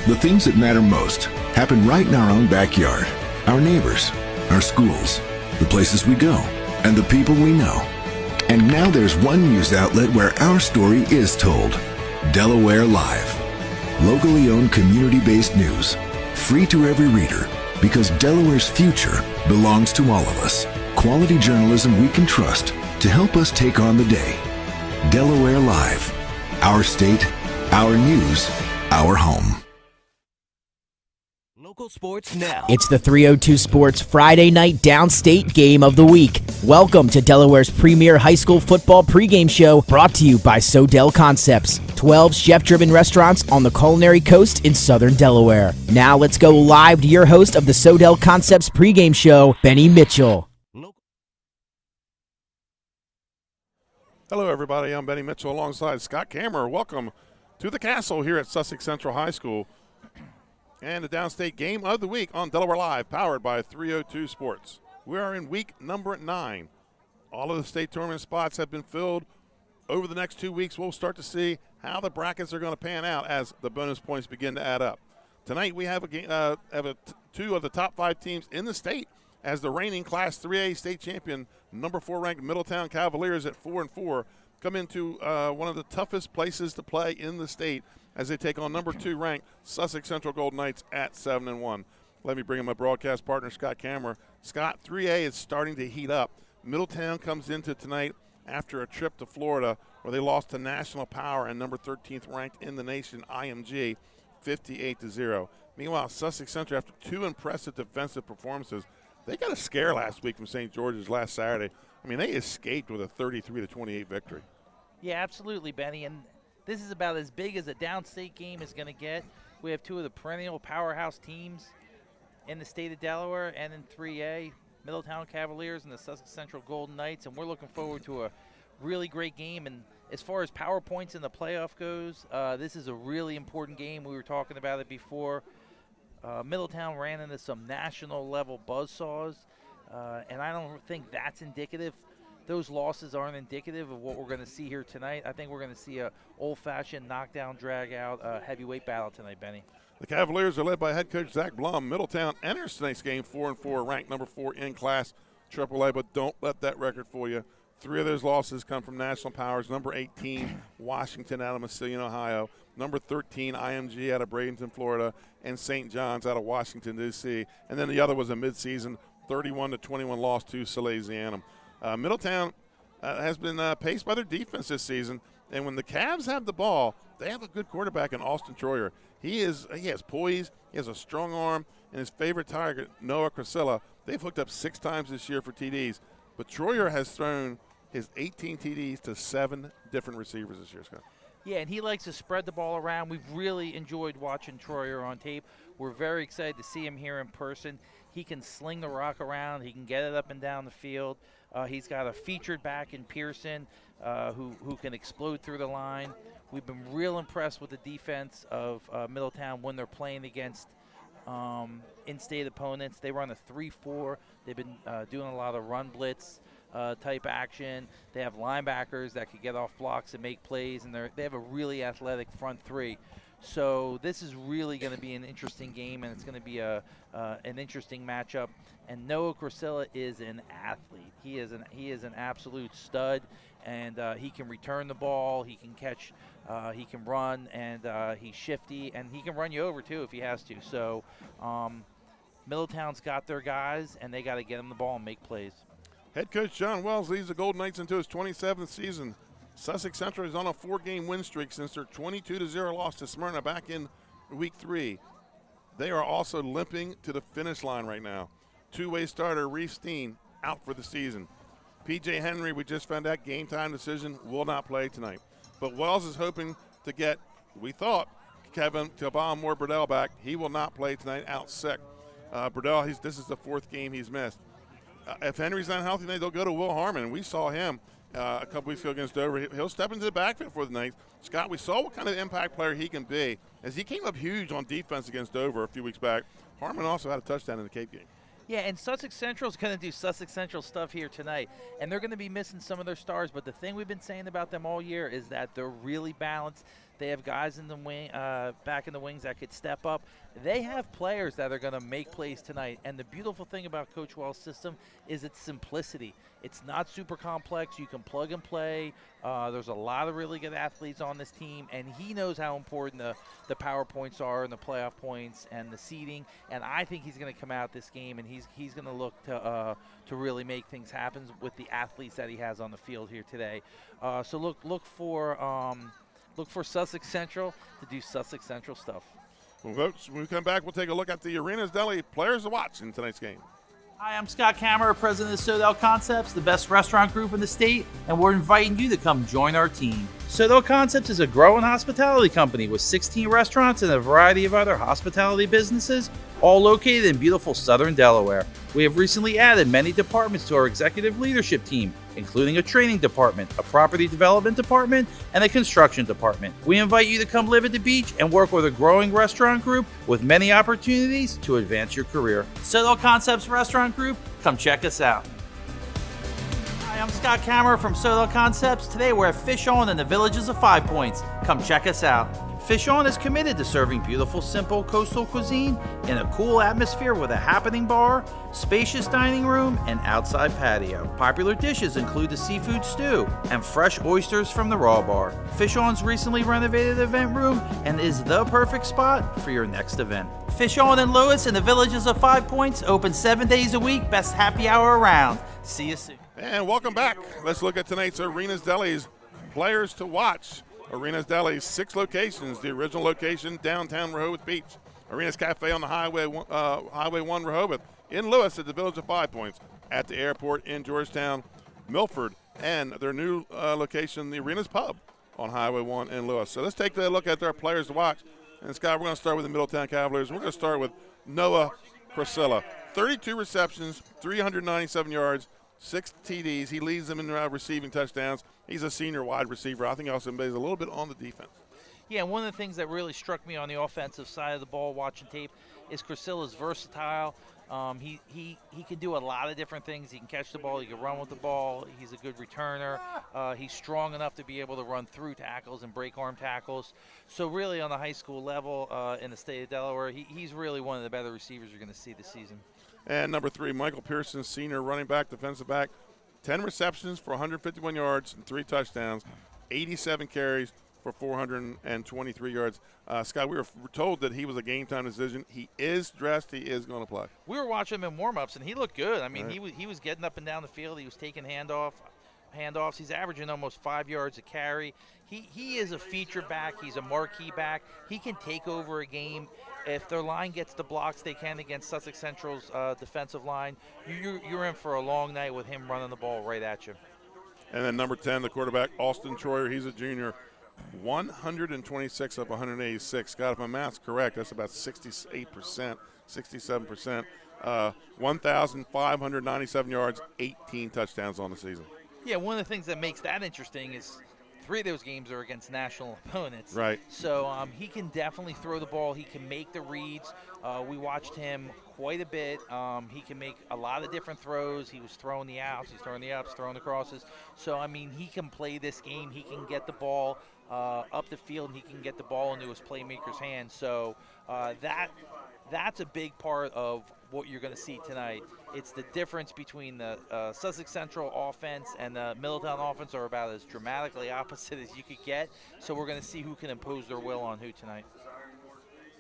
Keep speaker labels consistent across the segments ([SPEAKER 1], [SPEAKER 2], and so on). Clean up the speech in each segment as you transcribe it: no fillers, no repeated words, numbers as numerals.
[SPEAKER 1] The things that matter most happen right in our own backyard. Our neighbors, our schools, the places we go, and the people we know. And now there's one news outlet where our story is told. Delaware Live. Locally owned, community-based news. Free to every reader, because Delaware's future belongs to all of us. Quality journalism we can trust to help us take on the day. Delaware Live. Our state, our news, our home.
[SPEAKER 2] Local sports now.
[SPEAKER 3] It's the 302 Sports Friday night downstate game of the week. Welcome to Delaware's premier high school football pregame show, brought to you by Sodel Concepts, 12 chef-driven restaurants on the culinary coast in southern Delaware. Now let's go live to your host of the Sodel Concepts pregame show, Benny Mitchell.
[SPEAKER 4] Hello, everybody. I'm Benny Mitchell alongside Scott Kammerer. Welcome to the castle here at Sussex Central High School. And the downstate game of the week on Delaware Live, powered by 302 Sports. We are in week number 9. All of the state tournament spots have been filled. Over the next 2 weeks, we'll start to see how the brackets are going to pan out as the bonus points begin to add up. Tonight, we have two of the top 5 teams in the state as the reigning Class 3A state champion, number 4 ranked Middletown Cavaliers at 4-4, come into one of the toughest places to play in the state as they take on number 2 ranked Sussex Central Golden Knights at 7-1. Let me bring in my broadcast partner, Scott Kammerer. Scott, 3A is starting to heat up. Middletown comes into tonight after a trip to Florida where they lost to National Power and number 13th ranked in the nation, IMG, 58-0. Meanwhile, Sussex Central, after 2 impressive defensive performances, they got a scare last week from St. George's last Saturday. I mean, they escaped with a 33-28 victory.
[SPEAKER 5] Yeah, absolutely, Benny. And this is about as big as a downstate game is going to get. We have 2 of the perennial powerhouse teams in the state of Delaware and in 3A, Middletown Cavaliers and the Sussex Central Golden Knights, and we're looking forward to a really great game. And as far as power points in the playoff goes, this is a really important game. We were talking about it before. Middletown ran into some national-level buzzsaws, and I don't think that's indicative. Those losses aren't indicative of what we're going to see here tonight. I think we're going to see a old-fashioned knockdown, drag-out heavyweight battle tonight, Benny.
[SPEAKER 4] The Cavaliers are led by head coach Zach Blum. Middletown enters tonight's game 4-4, ranked number 4 in Class AAA, but don't let that record fool you. 3 of those losses come from national powers. Number 18, Washington out of Massillon, Ohio. Number 13, IMG out of Bradenton, Florida, and St. John's out of Washington, D.C. And then the other was a midseason 31-21 loss to Salesianum. Middletown has been paced by their defense this season, and when the Cavs have the ball, they have a good quarterback in Austin Troyer. He has poise, he has a strong arm, and his favorite target, Noah Crisilla, they've hooked up 6 times this year for TDs. But Troyer has thrown his 18 TDs to 7 different receivers this year, Scott.
[SPEAKER 5] Yeah, and he likes to spread the ball around. We've really enjoyed watching Troyer on tape. We're very excited to see him here in person. He can sling the rock around. He can get it up and down the field. He's got a featured back in Pearson who can explode through the line. We've been real impressed with the defense of Middletown when they're playing against in-state opponents. They run a 3-4. They've been doing a lot of run blitz type action. They have linebackers that could get off blocks and make plays, and they have a really athletic front 3. So this is really going to be an interesting game, and it's going to be an interesting matchup. And Noah Crisilla is an athlete. He is an absolute stud, and he can return the ball. He can catch. He can run, and he's shifty, and he can run you over too if he has to. So Middletown's got their guys, and they got to get him the ball and make plays.
[SPEAKER 4] Head coach John Wells leads the Golden Knights into his 27th season. Sussex Central is on a 4-game win streak since their 22-0 loss to Smyrna back in week 3. They are also limping to the finish line right now. 2-way starter Reese Steen out for the season. P.J. Henry, we just found out, game time decision, will not play tonight. But Wells is hoping to get, we thought, Kevon Moore-Burdell back. He will not play tonight, out sick. Burdell, this is the 4th game he's missed. If Henry's not healthy, they'll go to Will Harmon. We saw him a couple weeks ago against Dover. He'll step into the backfield for the Knights. Scott, we saw what kind of impact player he can be as he came up huge on defense against Dover a few weeks back. Harmon also had a touchdown in the Cape game.
[SPEAKER 5] Yeah, and Sussex Central is going to do Sussex Central stuff here tonight, and they're going to be missing some of their stars. But the thing we've been saying about them all year is that they're really balanced. They have guys in the wing, back in the wings that could step up. They have players that are going to make plays tonight. And the beautiful thing about Coach Wells' system is its simplicity. It's not super complex. You can plug and play. There's a lot of really good athletes on this team, and he knows how important the power points are and the playoff points and the seeding. And I think he's going to come out this game, and he's going to look to really make things happen with the athletes that he has on the field here today. So look for Sussex Central to do Sussex Central stuff.
[SPEAKER 4] Well, folks, when we come back, we'll take a look at the Arenas Deli players to watch in tonight's game.
[SPEAKER 2] Hi, I'm Scott Kammerer, president of Sodel Concepts, the best restaurant group in the state, and we're inviting you to come join our team. Sodel Concepts is a growing hospitality company with 16 restaurants and a variety of other hospitality businesses, all located in beautiful southern Delaware. We have recently added many departments to our executive leadership team, including a training department, a property development department, and a construction department. We invite you to come live at the beach and work with a growing restaurant group with many opportunities to advance your career. Sodel Concepts Restaurant Group, come check us out. Hi, I'm Scott Kammerer from Sodel Concepts. Today we're at Fish On in the Villages of 5 Points. Come check us out. Fish On is committed to serving beautiful, simple coastal cuisine in a cool atmosphere with a happening bar, spacious dining room, and outside patio. Popular dishes include the seafood stew and fresh oysters from the raw bar. Fish On's recently renovated event room and is the perfect spot for your next event. Fish On in Lewis in the Villages of 5 Points, open 7 days a week, best happy hour around. See you soon.
[SPEAKER 4] And welcome back. Let's look at tonight's Arenas Deli's players to watch. Arenas Deli's 6 locations. The original location, downtown Rehoboth Beach. Arenas Cafe on the Highway 1 Rehoboth. In Lewis at the Village of 5 Points. At the airport in Georgetown, Milford. And their new location, the Arenas Pub on Highway 1 in Lewis. So let's take a look at their players to watch. And Scott, we're going to start with the Middletown Cavaliers. We're going to start with Noah Priscilla. 32 receptions, 397 yards, 6 TDs. He leads them in receiving touchdowns. He's a senior wide receiver. I think also plays a little bit on the defense.
[SPEAKER 5] Yeah, one of the things that really struck me on the offensive side of the ball watching tape is Priscilla's versatile. He can do a lot of different things. He can catch the ball. He can run with the ball. He's a good returner. He's strong enough to be able to run through tackles and break arm tackles. So really on the high school level in the state of Delaware, he's really one of the better receivers you're going to see this season. And
[SPEAKER 4] number 3, Michael Pearson, senior running back, defensive back. 10 receptions for 151 yards and 3 touchdowns, 87 carries for 423 yards. Scott, we were told that he was a game-time decision. He is dressed. He is going to play.
[SPEAKER 5] We were watching him in warm-ups, and he looked good. I mean, right. he was getting up and down the field. He was taking handoffs. He's averaging almost 5 yards a carry. He is a feature back. He's a marquee back. He can take over a game. If their line gets the blocks they can against Sussex Central's defensive line, you're in for a long night with him running the ball right at you.
[SPEAKER 4] And then number 10, the quarterback, Austin Troyer. He's a junior. 126 of 186. Scott, if my math's correct, that's about 68%, 67%. 1,597 yards, 18 touchdowns on the season.
[SPEAKER 5] Yeah, one of the things that makes that interesting is 3 of those games are against national opponents.
[SPEAKER 4] Right.
[SPEAKER 5] So he can definitely throw the ball. He can make the reads. We watched him quite a bit. He can make a lot of different throws. He was throwing the outs. He's throwing the ups, throwing the crosses. So, I mean, he can play this game. He can get the ball up the field, and he can get the ball into his playmaker's hands. So that's a big part of what you're going to see tonight. It's the difference between the Sussex Central offense and the Middletown offense are about as dramatically opposite as you could get. So we're going to see who can impose their will on who tonight.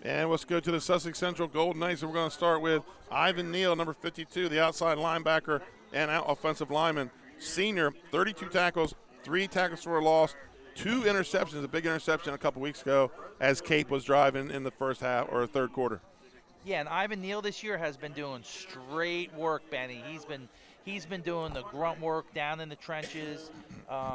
[SPEAKER 4] And let's go to the Sussex Central Golden Knights. And we're going to start with Ivan Neal, number 52, the outside linebacker and offensive lineman. Senior, 32 tackles, 3 tackles for a loss, 2 interceptions, a big interception a couple weeks ago as Cape was driving in the first half or third quarter.
[SPEAKER 5] Yeah, and Ivan Neal this year has been doing straight work, Benny. He's been doing the grunt work down in the trenches.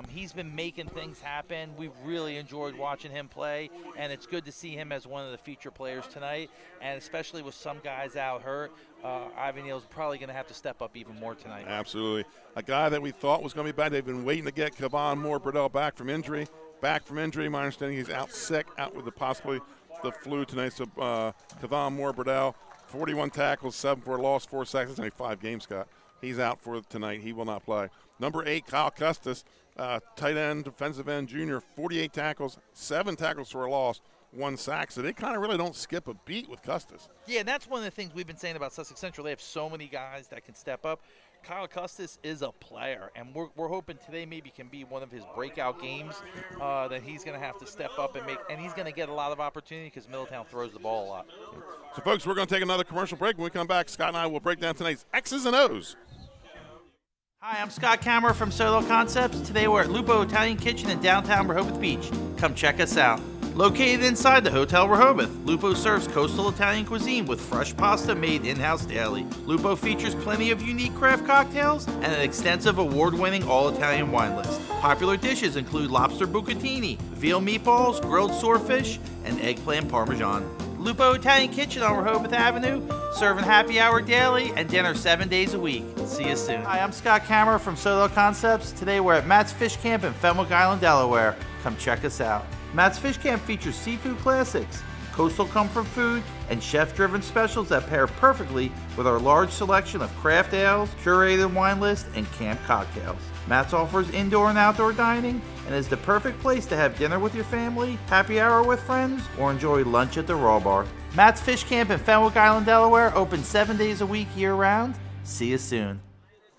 [SPEAKER 5] He's been making things happen. We've really enjoyed watching him play, and it's good to see him as one of the feature players tonight. And especially with some guys out hurt, Ivan Neal's probably going to have to step up even more tonight.
[SPEAKER 4] Absolutely. A guy that we thought was going to be bad. They've been waiting to get Kevon Moore-Burdell back from injury. My understanding he's out sick, out with possibly the flu tonight. So Kevon Moore-Burdell, 41 tackles, 7 for a loss, 4 sacks. That's only 5 games, Scott. He's out for tonight. He will not play. Number 8, Kyle Custis, tight end, defensive end, junior, 48 tackles, 7 tackles for a loss, 1 sack. So they kind of really don't skip a beat with Custis.
[SPEAKER 5] Yeah, and that's one of the things we've been saying about Sussex Central. They have so many guys that can step up. Kyle Custis is a player, and we're hoping today maybe can be one of his breakout games that he's going to have to step up and make, and he's going to get a lot of opportunity because Middletown throws the ball a lot.
[SPEAKER 4] So, folks, we're going to take another commercial break. When we come back, Scott and I will break down tonight's X's and O's.
[SPEAKER 2] Hi, I'm Scott Kammerer from Sodel Concepts. Today we're at Lupo Italian Kitchen in downtown Rehoboth Beach. Come check us out. Located inside the Hotel Rehoboth, Lupo serves coastal Italian cuisine with fresh pasta made in-house daily. Lupo features plenty of unique craft cocktails and an extensive award-winning all-Italian wine list. Popular dishes include lobster bucatini, veal meatballs, grilled swordfish, and eggplant parmesan. Lupo Italian Kitchen on Rehoboth Avenue, serving happy hour daily and dinner 7 days a week. See you soon. Hi, I'm Scott Kammerer from Sodel Concepts. Today we're at Matt's Fish Camp in Fenwick Island, Delaware. Come check us out. Matt's Fish Camp features seafood classics, coastal comfort food, and chef-driven specials that pair perfectly with our large selection of craft ales, curated wine list, and camp cocktails. Matt's offers indoor and outdoor dining and is the perfect place to have dinner with your family, happy hour with friends, or enjoy lunch at the Raw Bar. Matt's Fish Camp in Fenwick Island, Delaware, open 7 days a week year-round. See you soon.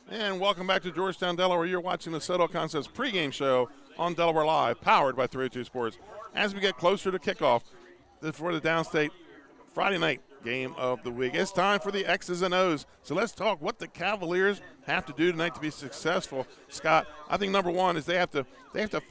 [SPEAKER 4] And welcome back to Georgetown, Delaware. You're watching the Sodel Concepts pregame show on Delaware Live, powered by 302 Sports. As we get closer to kickoff for the downstate Friday night game of the week, it's time for the X's and O's. So let's talk what the Cavaliers have to do tonight to be successful. Scott, I think number one is they have to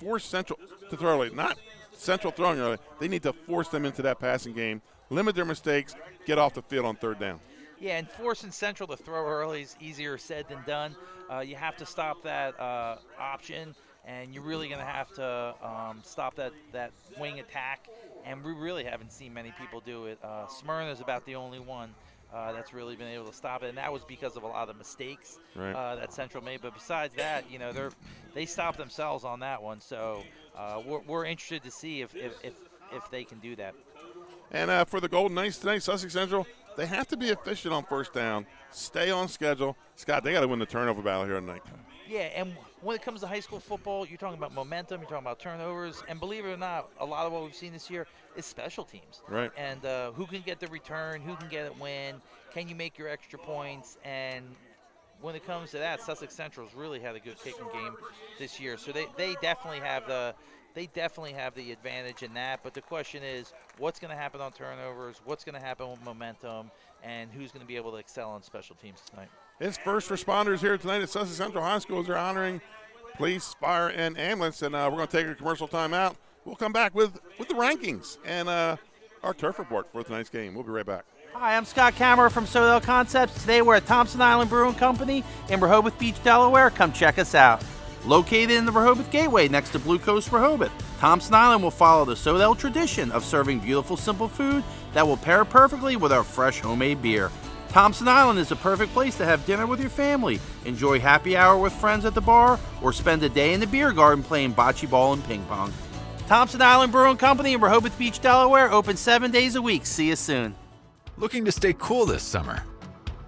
[SPEAKER 4] force Central to throw early, not Central throwing early. They need to force them into that passing game, limit their mistakes, get off the field on third down.
[SPEAKER 5] Yeah, and forcing Central to throw early is easier said than done. You have to stop that option, and you're really going to have to stop that wing attack, and we really haven't seen many people do it. Smyrna is about the only one that's really been able to stop it, and that was because of a lot of mistakes that Central made. But besides that, they stopped themselves on that one, so we're interested to see if they can do that.
[SPEAKER 4] And for the Golden Knights tonight, Sussex Central, they have to be efficient on first down, stay on schedule. Scott, they got to win the turnover battle here tonight.
[SPEAKER 5] Yeah, and when it comes to high school football, you're talking about momentum, you're talking about turnovers, and believe it or not, a lot of what we've seen this year is special teams.
[SPEAKER 4] Right.
[SPEAKER 5] And who can get the return, who can get it win, can you make your extra points, and when it comes to that, Sussex Central's really had a good kicking game this year. So they definitely have the advantage in that. But the question is, what's going to happen on turnovers? What's going to happen with momentum? And who's going to be able to excel on special teams tonight?
[SPEAKER 4] It's first responders here tonight at Sussex Central High School. They're honoring police, fire, and ambulance. And we're going to take a commercial timeout. We'll come back with the rankings and our turf report for tonight's game. We'll be right back.
[SPEAKER 2] Hi, I'm Scott Kammerer from Sodel Concepts. Today we're at Thompson Island Brewing Company in Rehoboth Beach, Delaware. Come check us out. Located in the Rehoboth Gateway next to Blue Coast Rehoboth, Thompson Island will follow the Sodel tradition of serving beautiful, simple food that will pair perfectly with our fresh homemade beer. Thompson Island is the perfect place to have dinner with your family, enjoy happy hour with friends at the bar, or spend a day in the beer garden playing bocce ball and ping pong. Thompson Island Brewing Company in Rehoboth Beach, Delaware, open 7 days a week. See you soon.
[SPEAKER 6] Looking to stay cool this summer?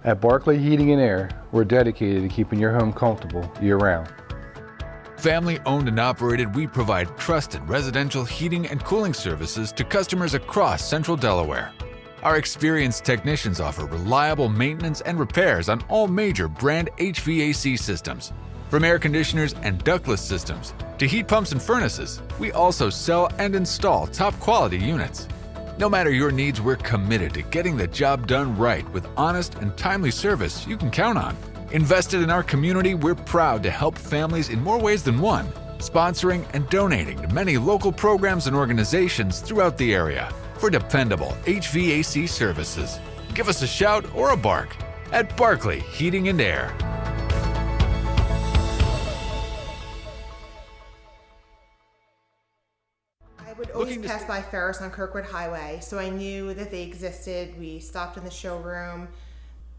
[SPEAKER 7] At Barclay Heating and Air, we're dedicated to keeping your home comfortable year-round.
[SPEAKER 6] Family owned and operated, we provide trusted residential heating and cooling services to customers across central Delaware. Our experienced technicians offer reliable maintenance and repairs on all major brand HVAC systems. From air conditioners and ductless systems to heat pumps and furnaces, we also sell and install top quality units. No matter your needs, we're committed to getting the job done right with honest and timely service you can count on. Invested in our community, we're proud to help families in more ways than one, sponsoring and donating to many local programs and organizations throughout the area for dependable HVAC services. Give us a shout or a bark at Barclay Heating and Air.
[SPEAKER 8] I would always pass by Ferris on Kirkwood Highway, so I knew that they existed. We stopped in the showroom.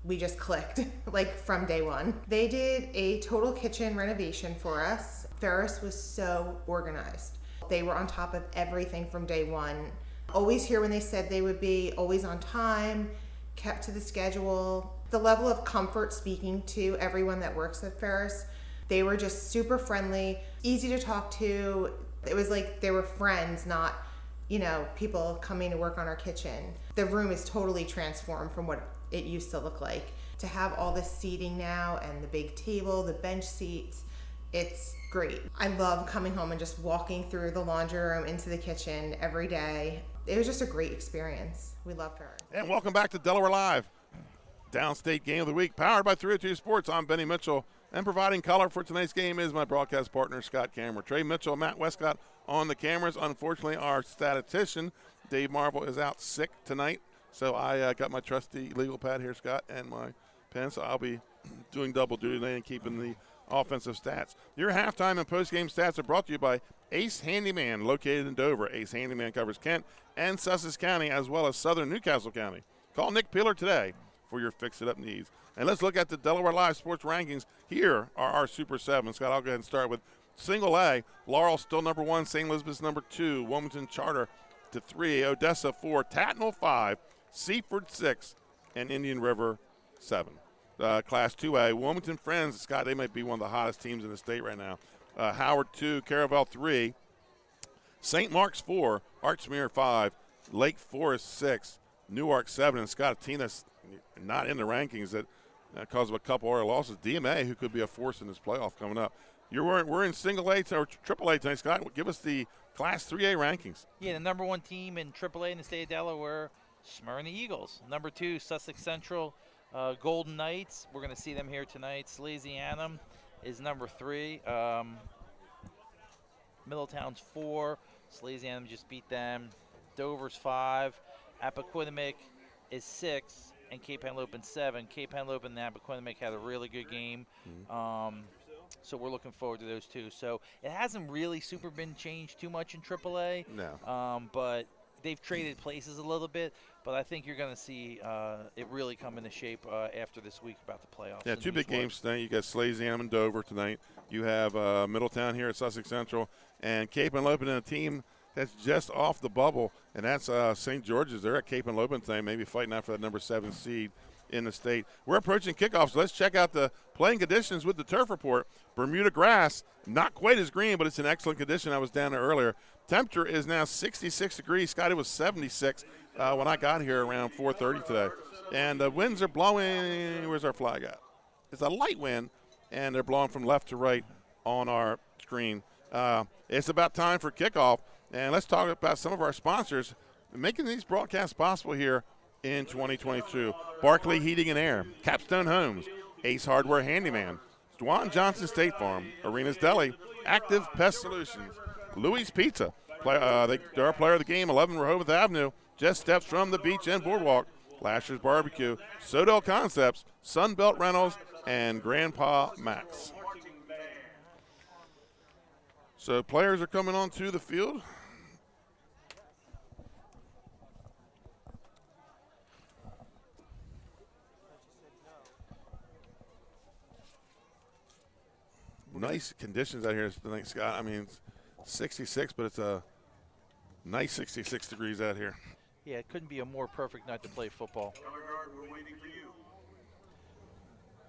[SPEAKER 8] We just clicked, like from day one. They did a total kitchen renovation for us. Ferris was so organized. They were on top of everything from day one. Always here when they said they would be, always on time. kept to the schedule. The level of comfort speaking to everyone that works at Ferris, they were just super friendly, easy to talk to. It was like they were friends, not, people coming to work on our kitchen. The room is totally transformed from what it used to look like. To have all this seating now and the big table, the bench seats, it's great. I love coming home and just walking through the laundry room into the kitchen every day. It was just a great experience. We love Ferris.
[SPEAKER 4] And welcome back to Delaware Live. Downstate Game of the Week, powered by 302 Sports. I'm Benny Mitchell, and providing color for tonight's game is my broadcast partner, Scott Cameron. Trey Mitchell, Matt Westcott on the cameras. Unfortunately, our statistician, Dave Marvel, is out sick tonight, so I got my trusty legal pad here, Scott, and my pen, so I'll be doing double duty tonight and keeping the offensive stats. Your halftime and postgame stats are brought to you by Ace Handyman, located in Dover. Ace Handyman covers Kent and Sussex County, as well as southern Newcastle County. Call Nick Peeler today for your fix-it-up needs. And let's look at the Delaware Live Sports rankings. Here are our Super 7. Scott, I'll go ahead and start with Single A. Laurel still number 1, St. Elizabeth's number 2, Wilmington Charter to 3, Odessa 4, Tatnall 5, Seaford 6, and Indian River 7. Class 2A, Wilmington Friends, Scott, they might be one of the hottest teams in the state right now. Howard 2, Caravel 3, St. Mark's 4, Archmere 5, Lake Forest 6, Newark 7, and Scott, a team that's not in the rankings that because of a couple other losses. DMA, who could be a force in this playoff coming up. We're in Single A or Triple A tonight, Scott. Give us the Class 3A rankings.
[SPEAKER 5] Yeah, the number 1 team in Triple A in the state of Delaware, Smyrna Eagles. Number 2, Sussex Central Golden Knights. We're going to see them here tonight. Sleazy Anthem is number 3. Middletown's 4. Sleazy Anthem just beat them. Dover's 5. Appoquinimink is 6. And Cape Henlopen 7. Cape Henlopen and Appoquinimink had a really good game. So we're looking forward to those two. So it hasn't really super been changed too much in AAA.
[SPEAKER 4] No.
[SPEAKER 5] But they've traded places a little bit. But I think you're going to see it really come into shape after this week about the playoffs.
[SPEAKER 4] Yeah, 2 big games tonight. You got Sleazy-Anthem and Dover tonight. You have Middletown here at Sussex Central. And Cape Henlopen and a team that's just off the bubble, and that's St. George's. They're at Cape Henlopen tonight, maybe fighting out for that number 7 seed in the state. We're approaching kickoff, so let's check out the playing conditions with the turf report. Bermuda grass, not quite as green, but it's in excellent condition. I was down there earlier. Temperature is now 66 degrees. Scott, it was 76 when I got here around 4:30 today. And the winds are blowing. Where's our flag at? It's a light wind, and they're blowing from left to right on our screen. It's about time for kickoff. And let's talk about some of our sponsors making these broadcasts possible here in 2022. Barclay Heating and Air, Capstone Homes, Ace Hardware Handyman, Dwan Johnson State Farm, Arenas Deli, Active Pest Solutions, Louis Pizza. They're our player of the game, 11 Rehoboth Avenue, just steps from the beach and boardwalk. Lasher's Barbecue, Sodel Concepts, Sunbelt Rentals, and Grandpa Max. So players are coming onto the field. Nice conditions out here tonight, Scott. I mean, it's 66, but it's a nice 66 degrees out here.
[SPEAKER 5] Yeah, it couldn't be a more perfect night to play football.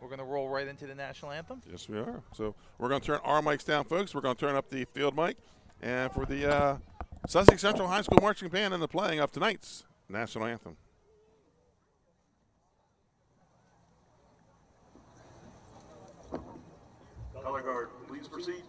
[SPEAKER 5] We're going to roll right into the national anthem.
[SPEAKER 4] Yes, we are. So we're going to turn our mics down, folks. We're going to turn up the field mic. And for the Sussex Central High School Marching Band and the playing of tonight's national anthem.
[SPEAKER 9] Color guard, please proceed.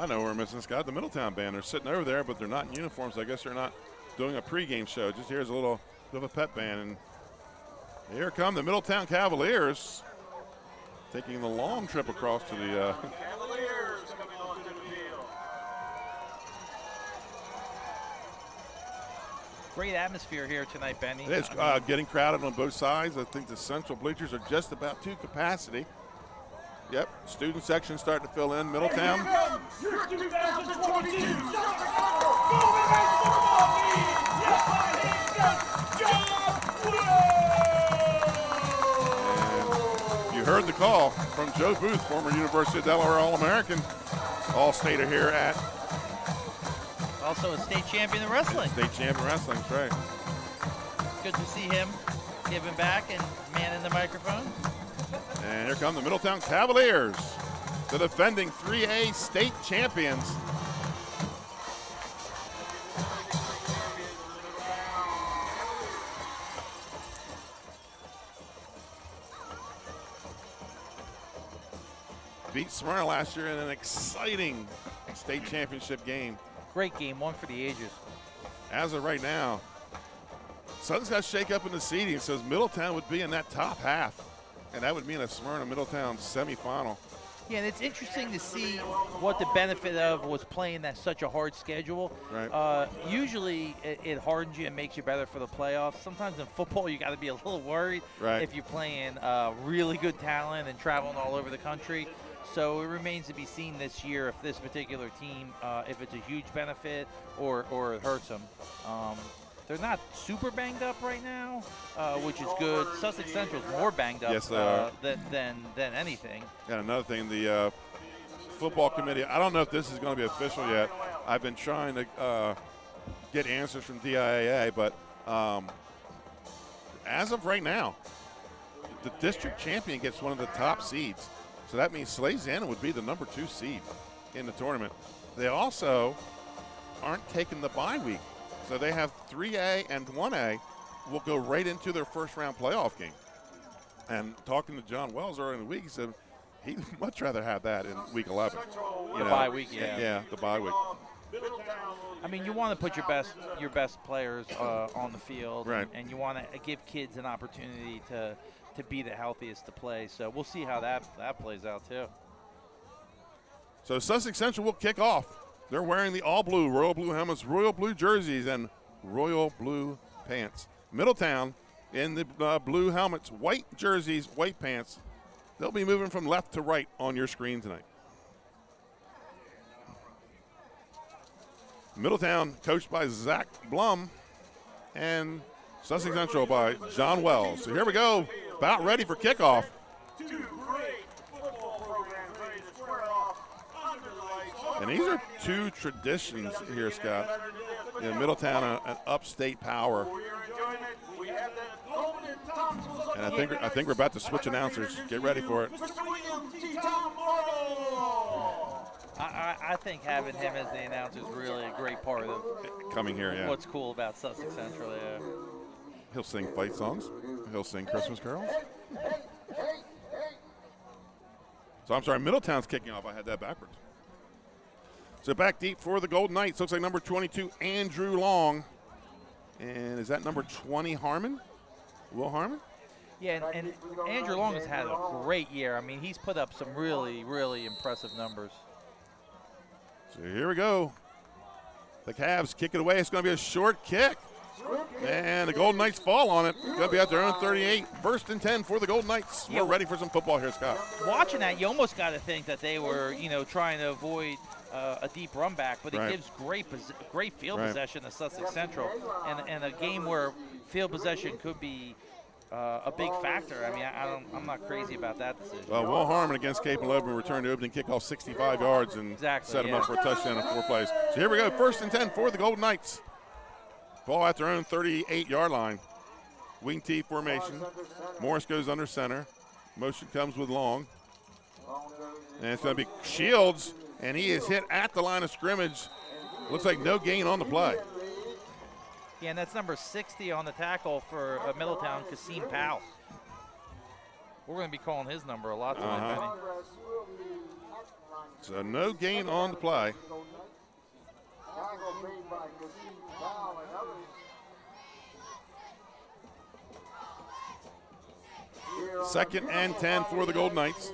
[SPEAKER 4] I know we're missing, Scott. The Middletown band. They're sitting over there, but they're not in uniforms. I guess they're not doing a pregame show. Just here's a little bit of a pep band. And here come the Middletown Cavaliers, taking the long trip across to the
[SPEAKER 9] Cavaliers coming onto the field.
[SPEAKER 5] Great atmosphere here tonight, Benny.
[SPEAKER 4] It is getting crowded on both sides. I think the central bleachers are just about to capacity. Yep, student section starting to fill in. Middletown.
[SPEAKER 9] Your 2022
[SPEAKER 4] You heard the call from Joe Booth, former University of Delaware All-American, All-Stater here at
[SPEAKER 5] Also a state champion in wrestling.
[SPEAKER 4] State Champion Wrestling. That's right.
[SPEAKER 5] Good to see him giving back and manning the microphone.
[SPEAKER 4] And here come the Middletown Cavaliers, the defending 3A state champions. Beat Smyrna last year in an exciting state championship game.
[SPEAKER 5] Great game, one for the ages.
[SPEAKER 4] As of right now, something's got to shake up in the seeding. It says Middletown would be in that top half, and that would mean a Smyrna-Middletown semifinal.
[SPEAKER 5] Yeah, and it's interesting to see what the benefit of was playing that such a hard schedule.
[SPEAKER 4] Right.
[SPEAKER 5] Usually it hardens you and makes you better for the playoffs. Sometimes in football you got to be a little worried if you're playing really good talent and traveling all over the country. So it remains to be seen this year if this particular team, if it's a huge benefit or it hurts them. They're not super banged up right now, which is good. Sussex Central's more banged up than anything.
[SPEAKER 4] And another thing, the football committee, I don't know if this is going to be official yet. I've been trying to get answers from DIAA, but as of right now, the district champion gets one of the top seeds. So that means Slaziana would be the number 2 seed in the tournament. They also aren't taking the bye week. So they have 3A and 1A will go right into their first round playoff game. And talking to John Wells earlier in the week, he said he'd much rather have that in week 11.
[SPEAKER 5] Bye week, yeah.
[SPEAKER 4] Yeah, the bye week.
[SPEAKER 5] I mean, you want to put your best players on the field,
[SPEAKER 4] right.
[SPEAKER 5] and you want to give kids an opportunity to be the healthiest to play. So we'll see how that plays out too.
[SPEAKER 4] So Sussex Central will kick off. They're wearing the all blue, royal blue helmets, royal blue jerseys, and royal blue pants. Middletown in the blue helmets, white jerseys, white pants. They'll be moving from left to right on your screen tonight. Middletown coached by Zach Blum, and Sussex Central by John Wells. So here we go, about ready for kickoff.
[SPEAKER 9] Two great football programs ready to square off under the lights.
[SPEAKER 4] And these are two traditions here, Scott. In Middletown, an upstate power.
[SPEAKER 9] For your enjoyment, we have the Golden Tonsils.
[SPEAKER 4] And I think we're about to switch announcers. Get ready for it.
[SPEAKER 9] Mr. William T. Tom Morrow.
[SPEAKER 5] I think having him as the announcer is really a great part of
[SPEAKER 4] Coming here, yeah.
[SPEAKER 5] what's cool about Sussex Central. Yeah.
[SPEAKER 4] He'll sing fight songs. He'll sing Christmas carols. So I'm sorry, Middletown's kicking off. I had that backwards. So back deep for the Golden Knights. Looks like number 22, Andrew Long. And is that number 20, Harmon? Will Harmon?
[SPEAKER 5] Yeah, and Andrew Long has had a great year. I mean, he's put up some really, really impressive numbers.
[SPEAKER 4] So here we go. The Cavs kick it away. It's going to be a short kick. And the Golden Knights fall on it. Going to be at their own 38. First and 10 for the Golden Knights. We're ready for some football here, Scott.
[SPEAKER 5] Watching that, you almost got to think that they were, trying to avoid a deep run back, but it gives great field possession to Sussex Central. And a game where field possession could be a big factor. I mean, I'm not crazy about that decision.
[SPEAKER 4] Well, Will Harmon against Cape and Lebanon returned to opening kickoff 65 yards and set him up for a touchdown in 4 plays. So here we go, first and 10 for the Golden Knights. Ball at their own 38-yard line. Wing T formation. Morris goes under center. Motion comes with Long. And it's going to be Shields, and he is hit at the line of scrimmage. Looks like no gain on the play.
[SPEAKER 5] Yeah, and that's number 60 on the tackle for Middletown, Kasim Powell. We're going to be calling his number a lot tonight, Benny.
[SPEAKER 4] So no gain on the play. Second and 10 for the Golden Knights.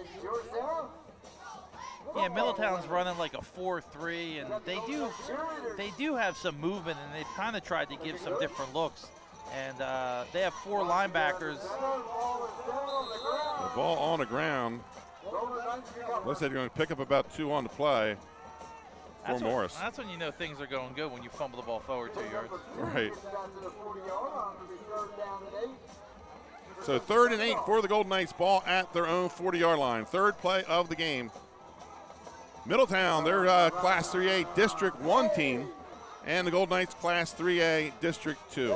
[SPEAKER 5] Yeah, Middletown's running like a 4-3, and they do have some movement, and they've kind of tried to give some different looks. And they have 4 linebackers.
[SPEAKER 4] The ball on the ground. Looks like they're going to pick up about 2 on the play for Morris.
[SPEAKER 5] That's when you know things are going good, when you fumble the ball forward 2 yards.
[SPEAKER 4] Right. So 3rd and 8 for the Golden Knights. Ball at their own 40-yard line. Third play of the game. Middletown, they're Class 3A District 1 team, and the Golden Knights Class 3A District 2.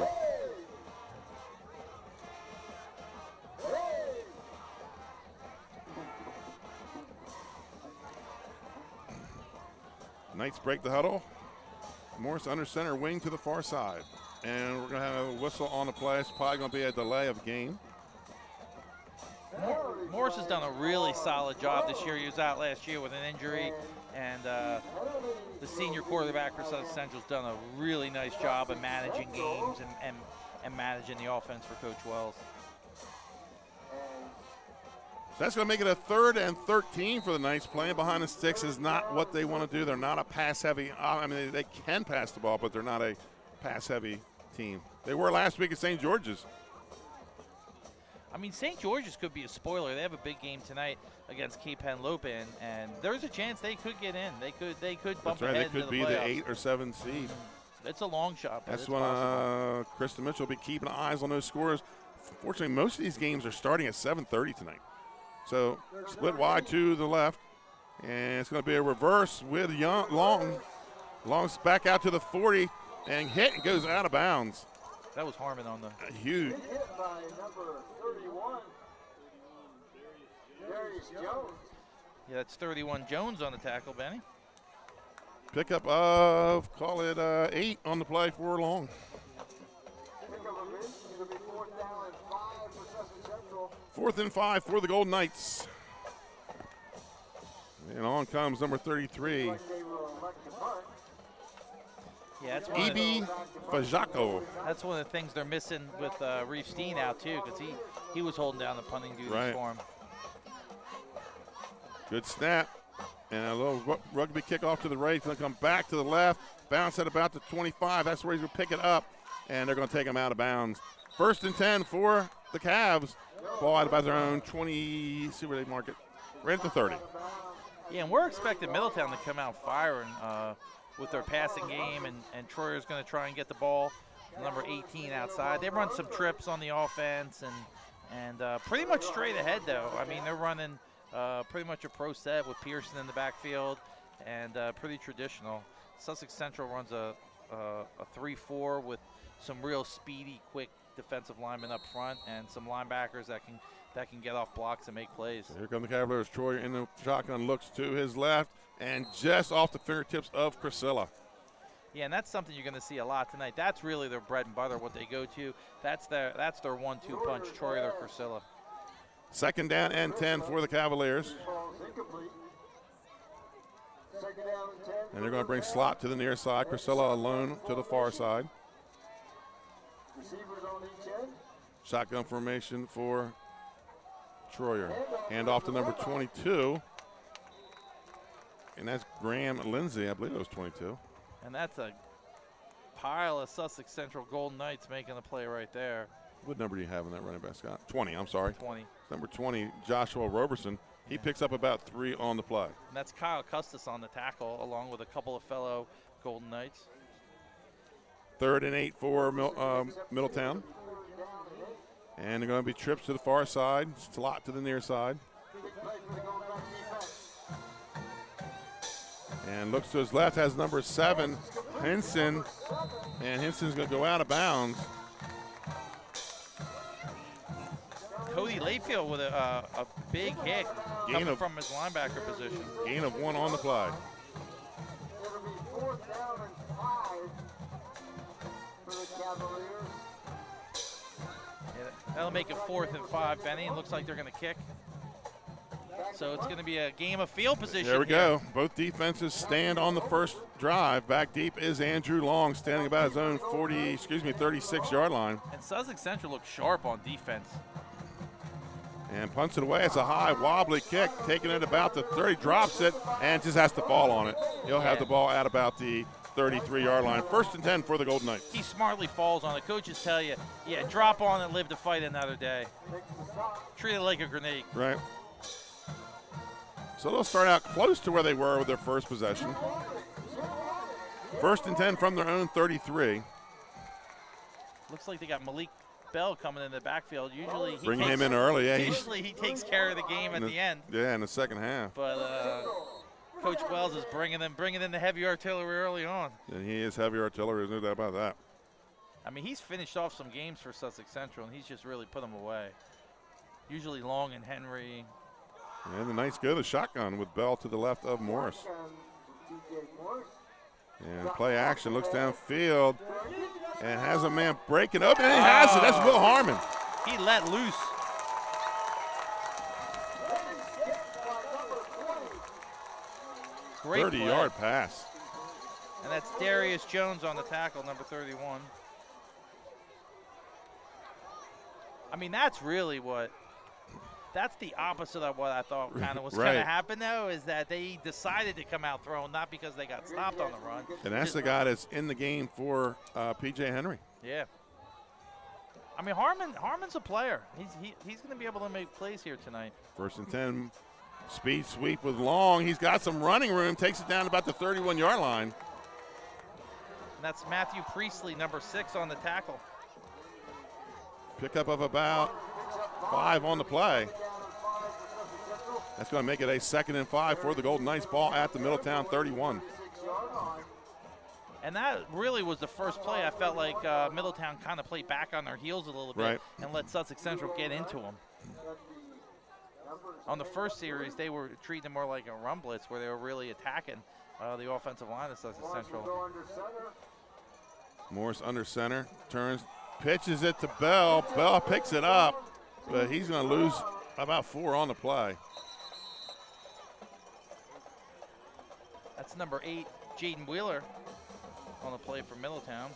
[SPEAKER 4] Knights break the huddle. Morris under center, wing to the far side. And we're going to have a whistle on the play. It's probably going to be a delay of game.
[SPEAKER 5] Morris has done a really solid job this year. He was out last year with an injury, and the senior quarterback for Sussex Central has done a really nice job of managing games and managing the offense for Coach Wells.
[SPEAKER 4] So that's going to make it a 3rd and 13 for the Knights. Playing behind the sticks is not what they want to do. They're not a pass-heavy. I mean, they can pass the ball, but they're not a pass-heavy team. They were last week at St. George's.
[SPEAKER 5] I mean, St. George's could be a spoiler. They have a big game tonight against Cape Henlopen, and there's a chance they could get in. They could bump ahead into the playoffs.
[SPEAKER 4] They could be the 8 or 7 seed.
[SPEAKER 5] It's a long shot.
[SPEAKER 4] That's when Krista Mitchell will be keeping eyes on those scores. Fortunately, most of these games are starting at 7:30 tonight. So split wide to the left, and it's going to be a reverse with Long back out to the 40, and hit and goes out of bounds.
[SPEAKER 5] That was Harmon on the
[SPEAKER 4] huge.
[SPEAKER 5] Yeah, that's 31 Jones on the tackle, Benny.
[SPEAKER 4] Pickup of, call it 8 on the play for Long. 4th and 5 for the Golden Knights. And on comes number 33.
[SPEAKER 5] Yeah, that's
[SPEAKER 4] E.B. Fajako.
[SPEAKER 5] That's one of the things they're missing with Reef Steen out, too, because he was holding down the punting duties for him.
[SPEAKER 4] Good snap. And a little rugby kickoff to the right. He's going to come back to the left. Bounce at about the 25. That's where he's going to pick it up. And they're going to take him out of bounds. 1st and 10 for the Cavs. Ball out about their own 20. See where they mark it. Right at the 30.
[SPEAKER 5] Yeah, and we're expecting Middletown to come out firing with their passing game. And Troyer's going to try and get the ball. Number 18 outside. They run some trips on the offense and pretty much straight ahead, though. I mean, they're running pretty much a pro set with Pearson in the backfield and pretty traditional. Sussex Central runs a 3-4 with some real speedy, quick defensive linemen up front and some linebackers that can get off blocks and make plays.
[SPEAKER 4] Here come the Cavaliers. Troyer in the shotgun, looks to his left and just off the fingertips of Priscilla.
[SPEAKER 5] Yeah, and that's something you're going to see a lot tonight. That's really their bread and butter, what they go to. That's their 1-2 punch, Troyer or Priscilla.
[SPEAKER 4] 2nd down and 10 for the Cavaliers. And they're going to bring slot to the near side. Priscilla alone to the far side. Shotgun formation for Troyer. Hand off to number 22. And that's Graham Lindsay. I believe it was 22.
[SPEAKER 5] And that's a pile of Sussex Central Golden Knights making the play right there.
[SPEAKER 4] What number do you have in that running back, Scott? 20, I'm sorry.
[SPEAKER 5] 20.
[SPEAKER 4] Number 20, Joshua Roberson. He picks up about 3 on the play.
[SPEAKER 5] And that's Kyle Custis on the tackle, along with a couple of fellow Golden Knights.
[SPEAKER 4] 3rd and 8 for Middletown. And they're going to be trips to the far side, slot to the near side. And looks to his left, has number 7, Henson. And Henson's going to go out of bounds.
[SPEAKER 5] Cody Layfield with a big hit coming from his linebacker position.
[SPEAKER 4] Gain of 1 on the play.
[SPEAKER 5] Yeah, that'll make it 4th and 5, Benny. It looks like they're going to kick. So it's going to be a game of field position.
[SPEAKER 4] There we go. Both defenses stand on the first drive. Back deep is Andrew Long, standing about his own 36-yard line.
[SPEAKER 5] And Sussex Central looks sharp on defense.
[SPEAKER 4] And punts it away. It's a high, wobbly kick, taking it about the 30, drops it, and just has to fall on it. He'll have the ball at about the 33-yard line. 1st and 10 for the Golden Knights.
[SPEAKER 5] He smartly falls on it. Coaches tell you, yeah, drop on and live to fight another day. Treat it like a grenade.
[SPEAKER 4] Right. So they'll start out close to where they were with their first possession. 1st and 10 from their own 33.
[SPEAKER 5] Looks like they got Malik Bell coming in the backfield. Usually
[SPEAKER 4] Bring him in early. Yeah,
[SPEAKER 5] usually he takes care of the game at the end.
[SPEAKER 4] Yeah, in the second half.
[SPEAKER 5] But Coach Wells is bringing in the heavy artillery early on.
[SPEAKER 4] And he is heavy artillery. There's no doubt about that.
[SPEAKER 5] I mean, he's finished off some games for Sussex Central, and he's just really put them away. Usually Long and Henry.
[SPEAKER 4] And the Knights go to the shotgun with Bell to the left of Morris. And play action, looks downfield, and has a man breaking open, and he has it. That's Will Harmon.
[SPEAKER 5] He let loose. Great
[SPEAKER 4] 30-yard pass.
[SPEAKER 5] And that's Darius Jones on the tackle, number 31. I mean, that's really that's the opposite of what I thought kind of was going to happen, though, is that they decided to come out throwing, not because they got stopped on the run.
[SPEAKER 4] And that's the guy that's in the game for P.J. Henry.
[SPEAKER 5] Yeah. I mean, Harmon's a player. He's going to be able to make plays here tonight. 1st
[SPEAKER 4] and 10, speed sweep with Long. He's got some running room, takes it down about the 31-yard line.
[SPEAKER 5] And that's Matthew Priestley, number 6 on the tackle.
[SPEAKER 4] Pickup of about 5 on the play. That's going to make it a 2nd and 5 for the Golden Knights. Ball at the Middletown 31.
[SPEAKER 5] And that really was the first play. I felt like Middletown kind of played back on their heels a little bit and let Sussex Central get into them. On the first series, they were treating it more like a run blitz where they were really attacking the offensive line of Sussex Central.
[SPEAKER 4] Morris under center, turns, pitches it to Bell. Bell picks it up, but he's going to lose about 4 on the play.
[SPEAKER 5] That's number 8, Jaden Wheeler, on the play for Middletown.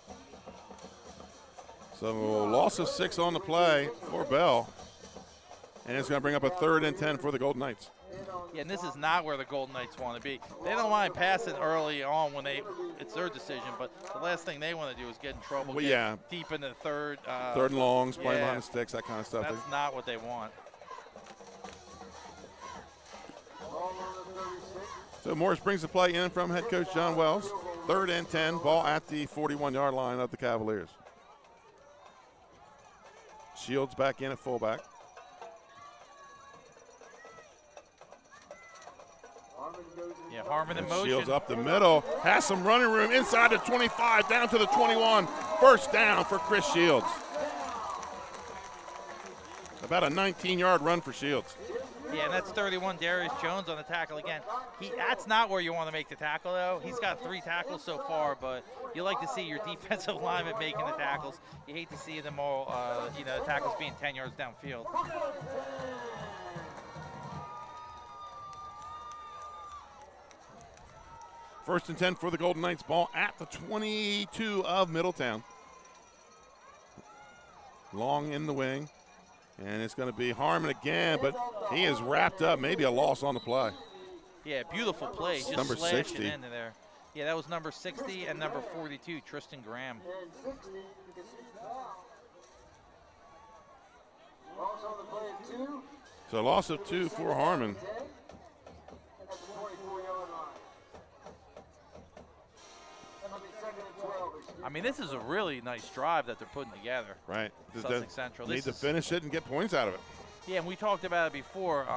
[SPEAKER 4] So loss of 6 on the play for Bell. And it's going to bring up a 3rd and 10 for the Golden Knights.
[SPEAKER 5] Yeah, and this is not where the Golden Knights want to be. They don't mind passing early on when it's their decision, but the last thing they want to do is get in trouble, deep in the third.
[SPEAKER 4] 3rd and longs, playing behind the sticks, that kind of stuff.
[SPEAKER 5] That's not what they want.
[SPEAKER 4] So Morris brings the play in from head coach John Wells. 3rd and 10, ball at the 41-yard line of the Cavaliers. Shields back in at fullback.
[SPEAKER 5] Yeah, Harmon in motion.
[SPEAKER 4] Shields up the middle, has some running room inside the 25, down to the 21. 1st down for Chris Shields. About a 19-yard run for Shields.
[SPEAKER 5] Yeah, and that's 31, Darius Jones on the tackle again. That's not where you want to make the tackle, though. He's got 3 tackles so far, but you like to see your defensive lineman making the tackles. You hate to see them all, the tackles being 10 yards downfield.
[SPEAKER 4] First and 10 for the Golden Knights. Ball at the 22 of Middletown. Long in the wing. And it's going to be Harmon again, but he is wrapped up. Maybe a loss on the play.
[SPEAKER 5] Yeah, beautiful play. Just
[SPEAKER 4] number
[SPEAKER 5] slashing
[SPEAKER 4] 60
[SPEAKER 5] into there. Yeah, that was number 60 and number 42, Tristan Graham.
[SPEAKER 4] So a loss of 2 for Harmon.
[SPEAKER 5] I mean, this is a really nice drive that they're putting together.
[SPEAKER 4] Right.
[SPEAKER 5] Sussex Central.
[SPEAKER 4] Need to finish it and get points out of it.
[SPEAKER 5] Yeah, and we talked about it before,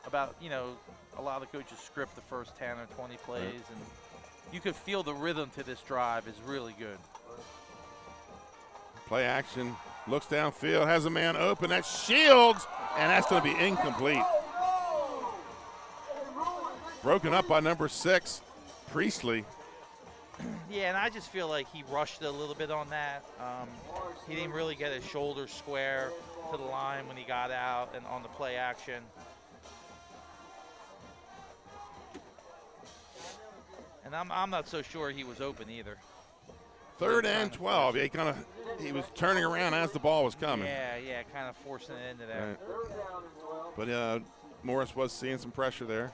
[SPEAKER 5] about, a lot of the coaches script the first 10 or 20 plays, and you could feel the rhythm to this drive is really good.
[SPEAKER 4] Play action, looks downfield, has a man open, that's Shields, and that's going to be incomplete. Broken up by number 6, Priestley.
[SPEAKER 5] Yeah, and I just feel like he rushed it a little bit on that. He didn't really get his shoulder square to the line when he got out and on the play action. And I'm not so sure he was open either.
[SPEAKER 4] 3rd and 12. Yeah, he was turning around as the ball was coming.
[SPEAKER 5] Yeah, kind of forcing it into there.
[SPEAKER 4] Right. But Morris was seeing some pressure there.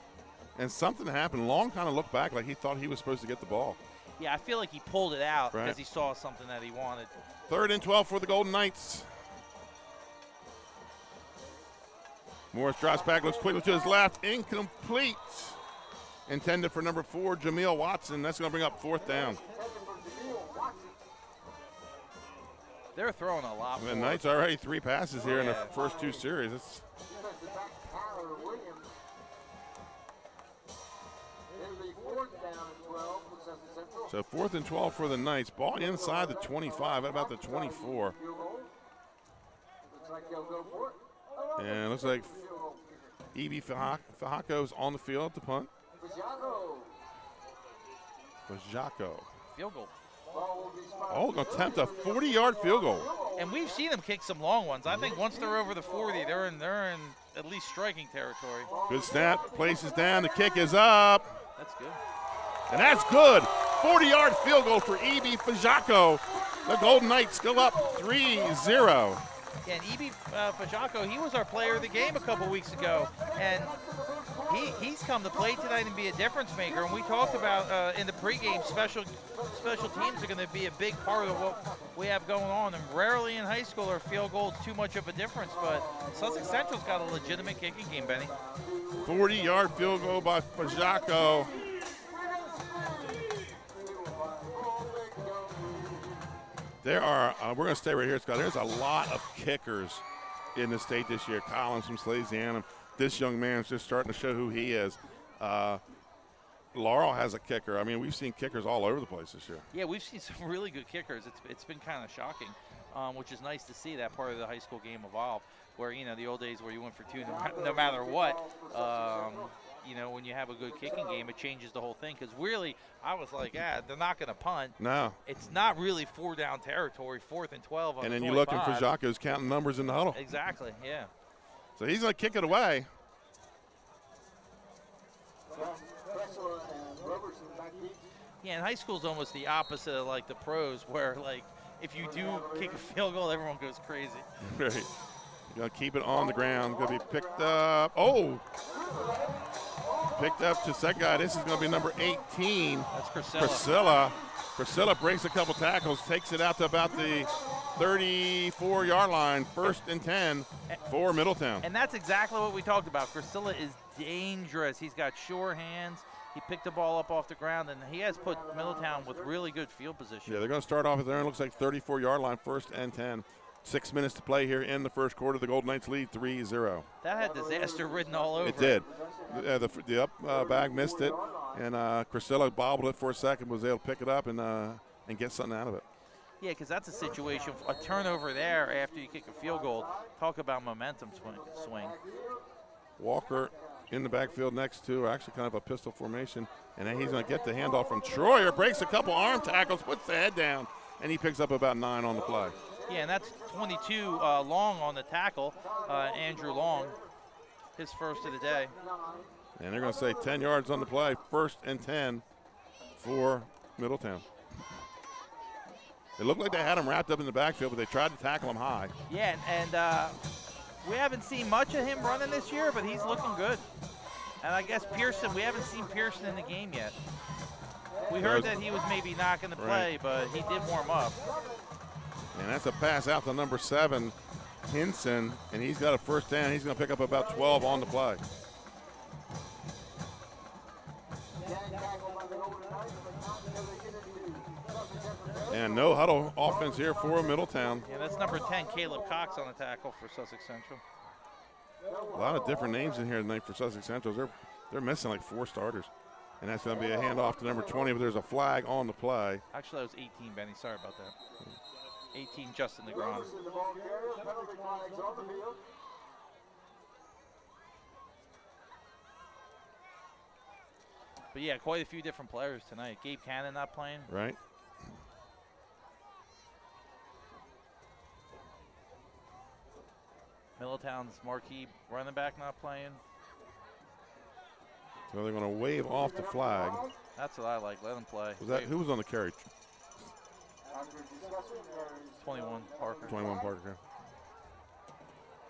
[SPEAKER 4] And something happened. Long kind of looked back like he thought he was supposed to get the ball.
[SPEAKER 5] Yeah, I feel like he pulled it out
[SPEAKER 4] Right.
[SPEAKER 5] because he saw something that he wanted.
[SPEAKER 4] 3rd and 12 for the Golden Knights. Morris drops back, looks quickly to his left. Incomplete. Intended for number 4, Jameel Watson. That's going to bring up 4th down.
[SPEAKER 5] They're throwing a lot
[SPEAKER 4] The
[SPEAKER 5] more.
[SPEAKER 4] Knights already 3 passes here in the first 2 series. It's so 4th and 12 for the Knights. Ball inside the 25, at about the 24. And it looks like E.B. Fajaco's on the field to punt. Fajaco.
[SPEAKER 5] Field goal.
[SPEAKER 4] Oh, going to attempt a 40-yard field goal.
[SPEAKER 5] And we've seen them kick some long ones. I think once they're over the 40, they're in at least striking territory.
[SPEAKER 4] Good snap, places down, the kick is up.
[SPEAKER 5] That's good.
[SPEAKER 4] And that's good. 40-yard field goal for E.B. Fajaco. The Golden Knights go up 3-0.
[SPEAKER 5] Yeah, and E.B. Fajaco, he was our player of the game a couple weeks ago. And he's come to play tonight and be a difference maker. And we talked about in the pregame, special teams are going to be a big part of what we have going on. And rarely in high school are field goals too much of a difference. But Sussex Central's got a legitimate kicking game, Benny.
[SPEAKER 4] 40-yard field goal by Fajaco. There are, we're going to stay right here, Scott. There's a lot of kickers in the state this year. Collins from Slasianum. This young man's just starting to show who he is. Laurel has a kicker. I mean, we've seen kickers all over the place this year.
[SPEAKER 5] Yeah, we've seen some really good kickers. It's been kind of shocking, which is nice to see that part of the high school game evolve. Where, the old days where you went for 2 no matter what, when you have a good kicking game, it changes the whole thing. Because really, I was like, they're not going to punt.
[SPEAKER 4] No.
[SPEAKER 5] It's not really 4-down territory, 4th and 12 on
[SPEAKER 4] and
[SPEAKER 5] the
[SPEAKER 4] then
[SPEAKER 5] 25.
[SPEAKER 4] you look and Fajaco's counting numbers in the huddle.
[SPEAKER 5] Exactly, yeah.
[SPEAKER 4] So he's going to kick it away.
[SPEAKER 5] Yeah, and high school's almost the opposite of like the pros, where like if you do kick a field goal, everyone goes crazy.
[SPEAKER 4] Right. You're going to keep it on the ground. Going to be picked up. Oh! Picked up to second guy. This is going to be number 18.
[SPEAKER 5] That's Priscilla.
[SPEAKER 4] Priscilla breaks a couple tackles, takes it out to about the 34-yard line. 1st and 10 for Middletown.
[SPEAKER 5] And that's exactly what we talked about. Priscilla is dangerous. He's got sure hands. He picked the ball up off the ground, and he has put Middletown with really good field position.
[SPEAKER 4] Yeah, they're going to start off at there. It looks like 34-yard line, 1st and 10. 6 minutes to play here in the first quarter. The Golden Knights lead 3-0.
[SPEAKER 5] That had disaster written all over
[SPEAKER 4] it. Did. The up bag missed it, and Priscilla bobbled it for a second, was able to pick it up and get something out of it.
[SPEAKER 5] Yeah, because that's a situation, a turnover there after you kick a field goal. Talk about momentum swing.
[SPEAKER 4] Walker in the backfield next to, actually kind of a pistol formation, and then he's going to get the handoff from Troyer, breaks a couple arm tackles, puts the head down, and he picks up about 9 on the play.
[SPEAKER 5] Yeah, and that's 22 Long on the tackle, Andrew Long, his first of the day.
[SPEAKER 4] And they're going to say 10 yards on the play, 1st and 10 for Middletown. It looked like they had him wrapped up in the backfield, but they tried to tackle him high.
[SPEAKER 5] Yeah, and we haven't seen much of him running this year, but he's looking good. And I guess Pearson, we haven't seen Pearson in the game yet. We heard that he was maybe not going to play, but he did warm up.
[SPEAKER 4] And that's a pass out to number 7, Hinson, and he's got a 1st down. He's going to pick up about 12 on the play. And no huddle offense here for Middletown.
[SPEAKER 5] Yeah, that's number 10, Caleb Cox on the tackle for Sussex Central.
[SPEAKER 4] A lot of different names in here tonight for Sussex Central. They're missing like 4 starters. And that's going to be a handoff to number 20, but there's a flag on the play.
[SPEAKER 5] Actually, that was 18, Benny. Sorry about that. 18, Justin Negron. But yeah, quite a few different players tonight. Gabe Cannon not playing.
[SPEAKER 4] Right.
[SPEAKER 5] Middletown's marquee running back not playing.
[SPEAKER 4] So they're going to wave off the flag.
[SPEAKER 5] That's what I like. Let him play.
[SPEAKER 4] Was that who was on the carry?
[SPEAKER 5] 21 Parker.
[SPEAKER 4] 21 Parker.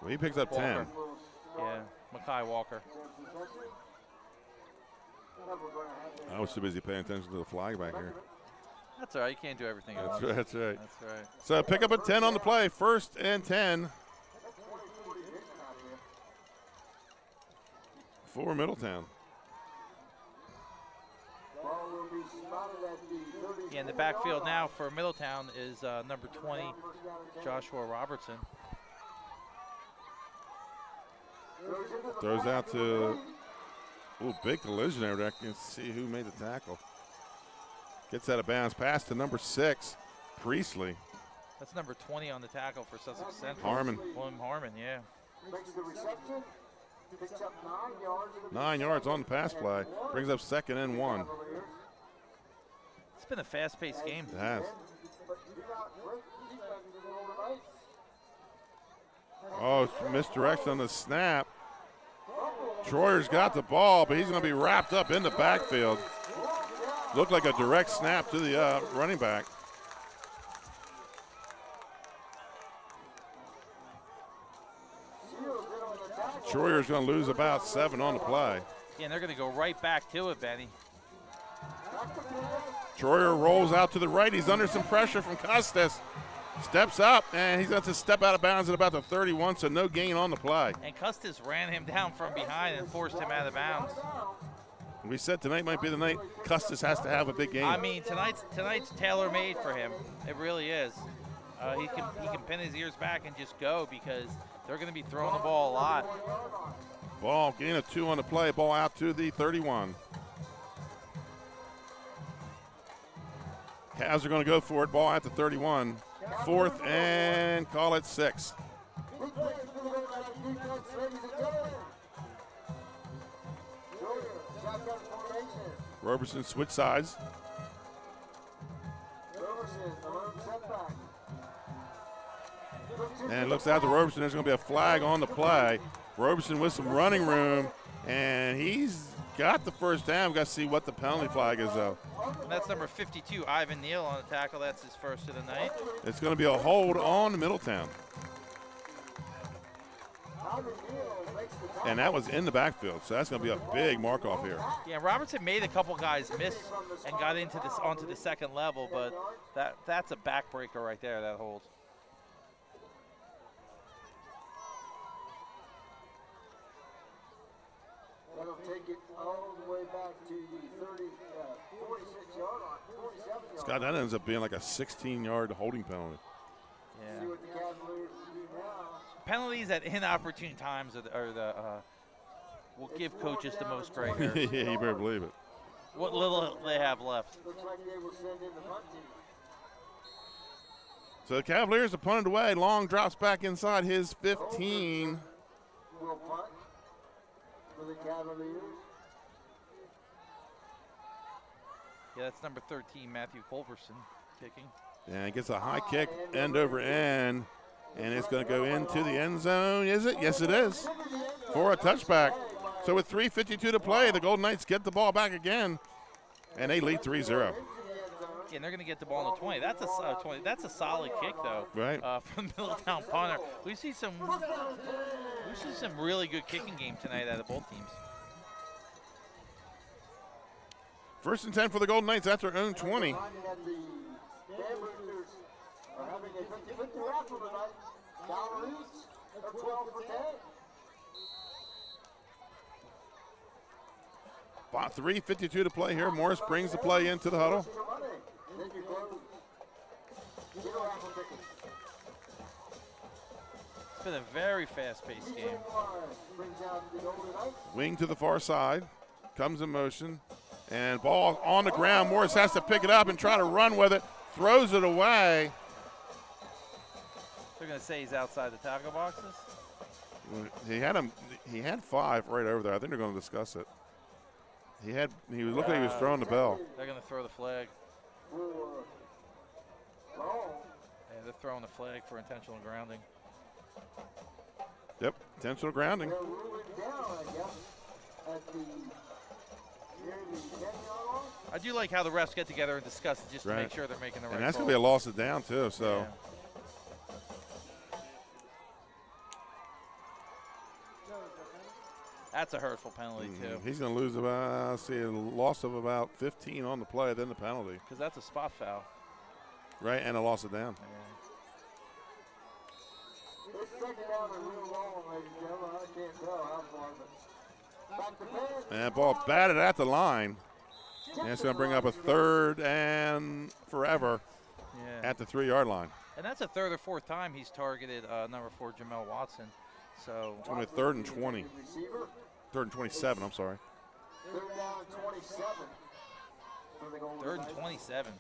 [SPEAKER 4] Well, he picks up
[SPEAKER 5] Walker.
[SPEAKER 4] 10.
[SPEAKER 5] Yeah, Mackay Walker.
[SPEAKER 4] I was too busy paying attention to the flag back here.
[SPEAKER 5] That's all right. You can't do everything at once.
[SPEAKER 4] That's right.
[SPEAKER 5] That's right.
[SPEAKER 4] So pick up a 10 on the play. 1st and 10 for Middletown.
[SPEAKER 5] Yeah, in the backfield now for Middletown is number 20, Joshua Robertson.
[SPEAKER 4] Throws out to, big collision there. I can see who made the tackle. Gets out of bounds. Pass to number 6, Priestley.
[SPEAKER 5] That's number 20 on the tackle for Sussex Central.
[SPEAKER 4] Harmon.
[SPEAKER 5] William Harmon, yeah.
[SPEAKER 4] 9 yards on the pass play. Brings up 2nd and 1.
[SPEAKER 5] It's been a fast-paced game.
[SPEAKER 4] It has. Oh, misdirection on the snap. Troyer's got the ball, but he's going to be wrapped up in the backfield. Looked like a direct snap to the running back. Troyer's going to lose about 7 on the play.
[SPEAKER 5] Yeah, and they're going to go right back to it, Benny.
[SPEAKER 4] Troyer rolls out to the right. He's under some pressure from Custis. Steps up, and he's got to step out of bounds at about the 31, so no gain on the play.
[SPEAKER 5] And Custis ran him down from behind and forced him out of bounds.
[SPEAKER 4] We said tonight might be the night Custis has to have a big game.
[SPEAKER 5] I mean, tonight's tailor-made for him. It really is. He can pin his ears back and just go because they're going to be throwing the ball a lot.
[SPEAKER 4] Ball, gain of 2 on the play. Ball out to the 31. Cavs are going to go for it. Ball at the 31. 4th and call it 6. Roberson switch sides. And looks out to Roberson. There's going to be a flag on the play. Roberson with some running room, and he's got the first down. We've got to see what the penalty flag is, though.
[SPEAKER 5] And that's number 52, Ivan Neal on the tackle. That's his first of the night.
[SPEAKER 4] It's going to be a hold on Middletown. And that was in the backfield, so that's going to be a big mark-off here.
[SPEAKER 5] Yeah, Robertson made a couple guys miss and got into this onto the second level, but that's a backbreaker right there, that hold.
[SPEAKER 9] That'll take it all the way back to the 46-yard line, 47-yard.
[SPEAKER 4] Scott, that ends up being like a 16-yard holding penalty.
[SPEAKER 5] Yeah.
[SPEAKER 9] See what the Cavaliers do now.
[SPEAKER 5] Penalties at inopportune times will give coaches the most gray hair.
[SPEAKER 4] Yeah, you better believe it.
[SPEAKER 5] What little they have left.
[SPEAKER 9] Looks like they will send in the punt team.
[SPEAKER 4] So the Cavaliers are punted away. Long drops back inside his 15.
[SPEAKER 9] Will punt for the Cavaliers.
[SPEAKER 5] Yeah, that's number 13, Matthew Culberson, kicking.
[SPEAKER 4] And gets a high kick, end over end. And it's going to go into the end zone, is it? Yes, it is, for a touchback. So with 3:52 to play, the Golden Knights get the ball back again, and they lead 3-0.
[SPEAKER 5] Yeah, and they're going to get the ball on the 20. That's a 20. That's a solid kick, though.
[SPEAKER 4] Right.
[SPEAKER 5] From the Middletown punter. We see some really good kicking game tonight out of both teams.
[SPEAKER 4] 1st and 10 for the Golden Knights at their own 20.
[SPEAKER 9] Are having a 50-50 raffle tonight. Cavaliers are 12 for 10.
[SPEAKER 4] 3:52 to play here. Morris brings the play into the huddle.
[SPEAKER 5] It's been a very fast-paced game.
[SPEAKER 4] Wing to the far side. Comes in motion. And ball on the ground. Morris has to pick it up and try to run with it. Throws it away.
[SPEAKER 5] They're going to say he's outside the tackle boxes.
[SPEAKER 4] He had 5 right over there. I think they're going to discuss it. He was looking like he was throwing the bell.
[SPEAKER 5] They're going to throw the flag. Yeah, they're throwing the flag for intentional grounding.
[SPEAKER 4] Yep, intentional grounding.
[SPEAKER 9] They're ruling down, I guess, at the
[SPEAKER 5] I do like how the refs get together and discuss it just to
[SPEAKER 4] Right.
[SPEAKER 5] make sure they're making the right
[SPEAKER 4] And that's
[SPEAKER 5] call.
[SPEAKER 4] going to be a loss of down, too. So.
[SPEAKER 5] Yeah. That's a hurtful penalty, too.
[SPEAKER 4] He's going to lose about, a loss of about 15 on the play, then the penalty.
[SPEAKER 5] Because that's a spot foul.
[SPEAKER 4] Right, and a loss of down. And ball batted at the line. And it's going to bring up a 3rd and forever at the 3-yard line.
[SPEAKER 5] And that's a 3rd or 4th time he's targeted number 4, Jamel Watson. So
[SPEAKER 4] it's going to be 3rd and 20. 3rd and 27, I'm sorry.
[SPEAKER 5] 3rd and 27.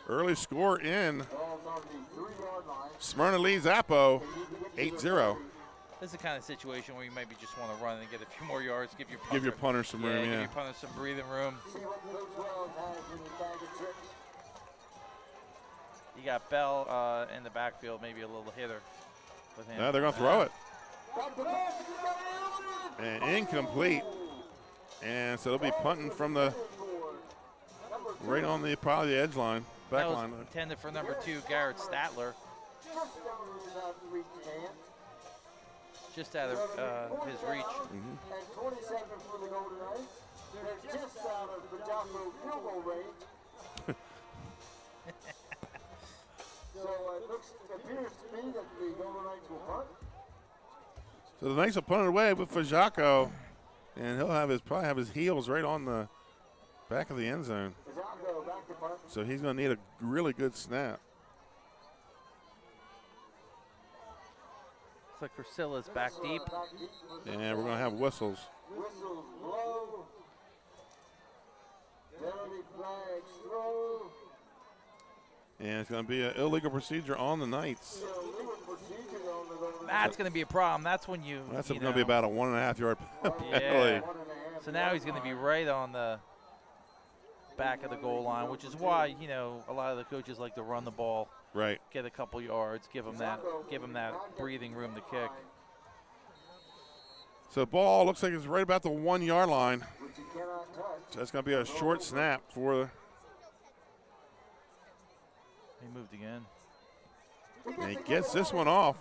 [SPEAKER 4] Early score in. Smyrna leads Appo 8-0.
[SPEAKER 5] This is the kind of situation where you maybe just want to run and get a few more yards, give your
[SPEAKER 4] punter some room,
[SPEAKER 5] give your punter some breathing room. You got Bell in the backfield, maybe a little hitter with him.
[SPEAKER 4] They're going to throw it. And incomplete. And so they'll be punting from the right on the probably the edge line, back
[SPEAKER 5] that was
[SPEAKER 4] line.
[SPEAKER 5] Intended for number 2, Garrett Statler. Just out of his reach.
[SPEAKER 9] And 20 seconds for the Golden Knights. They're just out of the Jocko field goal range. So it appears to me that the Golden Knights will punt.
[SPEAKER 4] So the Knights will punt it away with Fajaco, and he'll probably have his heels right on the back of the end zone. So he's going to need a really good snap.
[SPEAKER 5] Looks like Priscilla's back deep.
[SPEAKER 4] And we're going to have whistles.
[SPEAKER 9] Whistles blow. Penalty flags throw.
[SPEAKER 4] And it's going to be an illegal procedure on the Knights.
[SPEAKER 5] That's going to be a problem. That's when
[SPEAKER 4] That's going to be about a 1.5-yard penalty.
[SPEAKER 5] So now he's going to be right on the back of the goal line, which is why, a lot of the coaches like to run the ball.
[SPEAKER 4] Right.
[SPEAKER 5] Get a couple yards, give him that breathing room to kick.
[SPEAKER 4] So the ball looks like it's right about the 1-yard line. So that's going to be a short snap for.
[SPEAKER 5] He moved again.
[SPEAKER 4] And he gets this one off.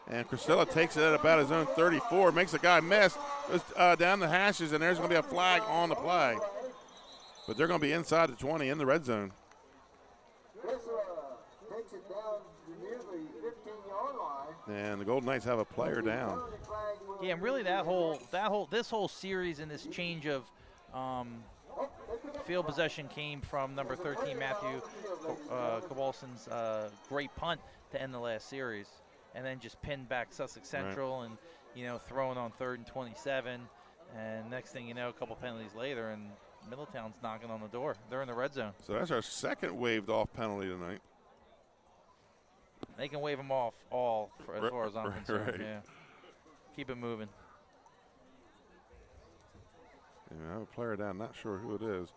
[SPEAKER 4] And Crisella takes it at about his own 34, makes the guy miss, goes down the hashes, and there's going to be a flag on the play. But they're going to be inside the 20 in the red zone.
[SPEAKER 9] Takes it down near the 15-yard line.
[SPEAKER 4] And the Golden Knights have a player down.
[SPEAKER 5] Yeah, and really this whole series and this change of field possession came from number 13 Matthew Kowalson's great punt to end the last series, and then just pinned back Sussex Central and throwing on 3rd and 27, and next thing you know, a couple penalties later, and Middletown's knocking on the door. They're in the red zone.
[SPEAKER 4] So that's our second waved off penalty tonight.
[SPEAKER 5] They can wave them off all as far as I'm concerned.
[SPEAKER 4] Right.
[SPEAKER 5] Yeah. Keep it moving.
[SPEAKER 4] Yeah, I have a player down, not sure who it is.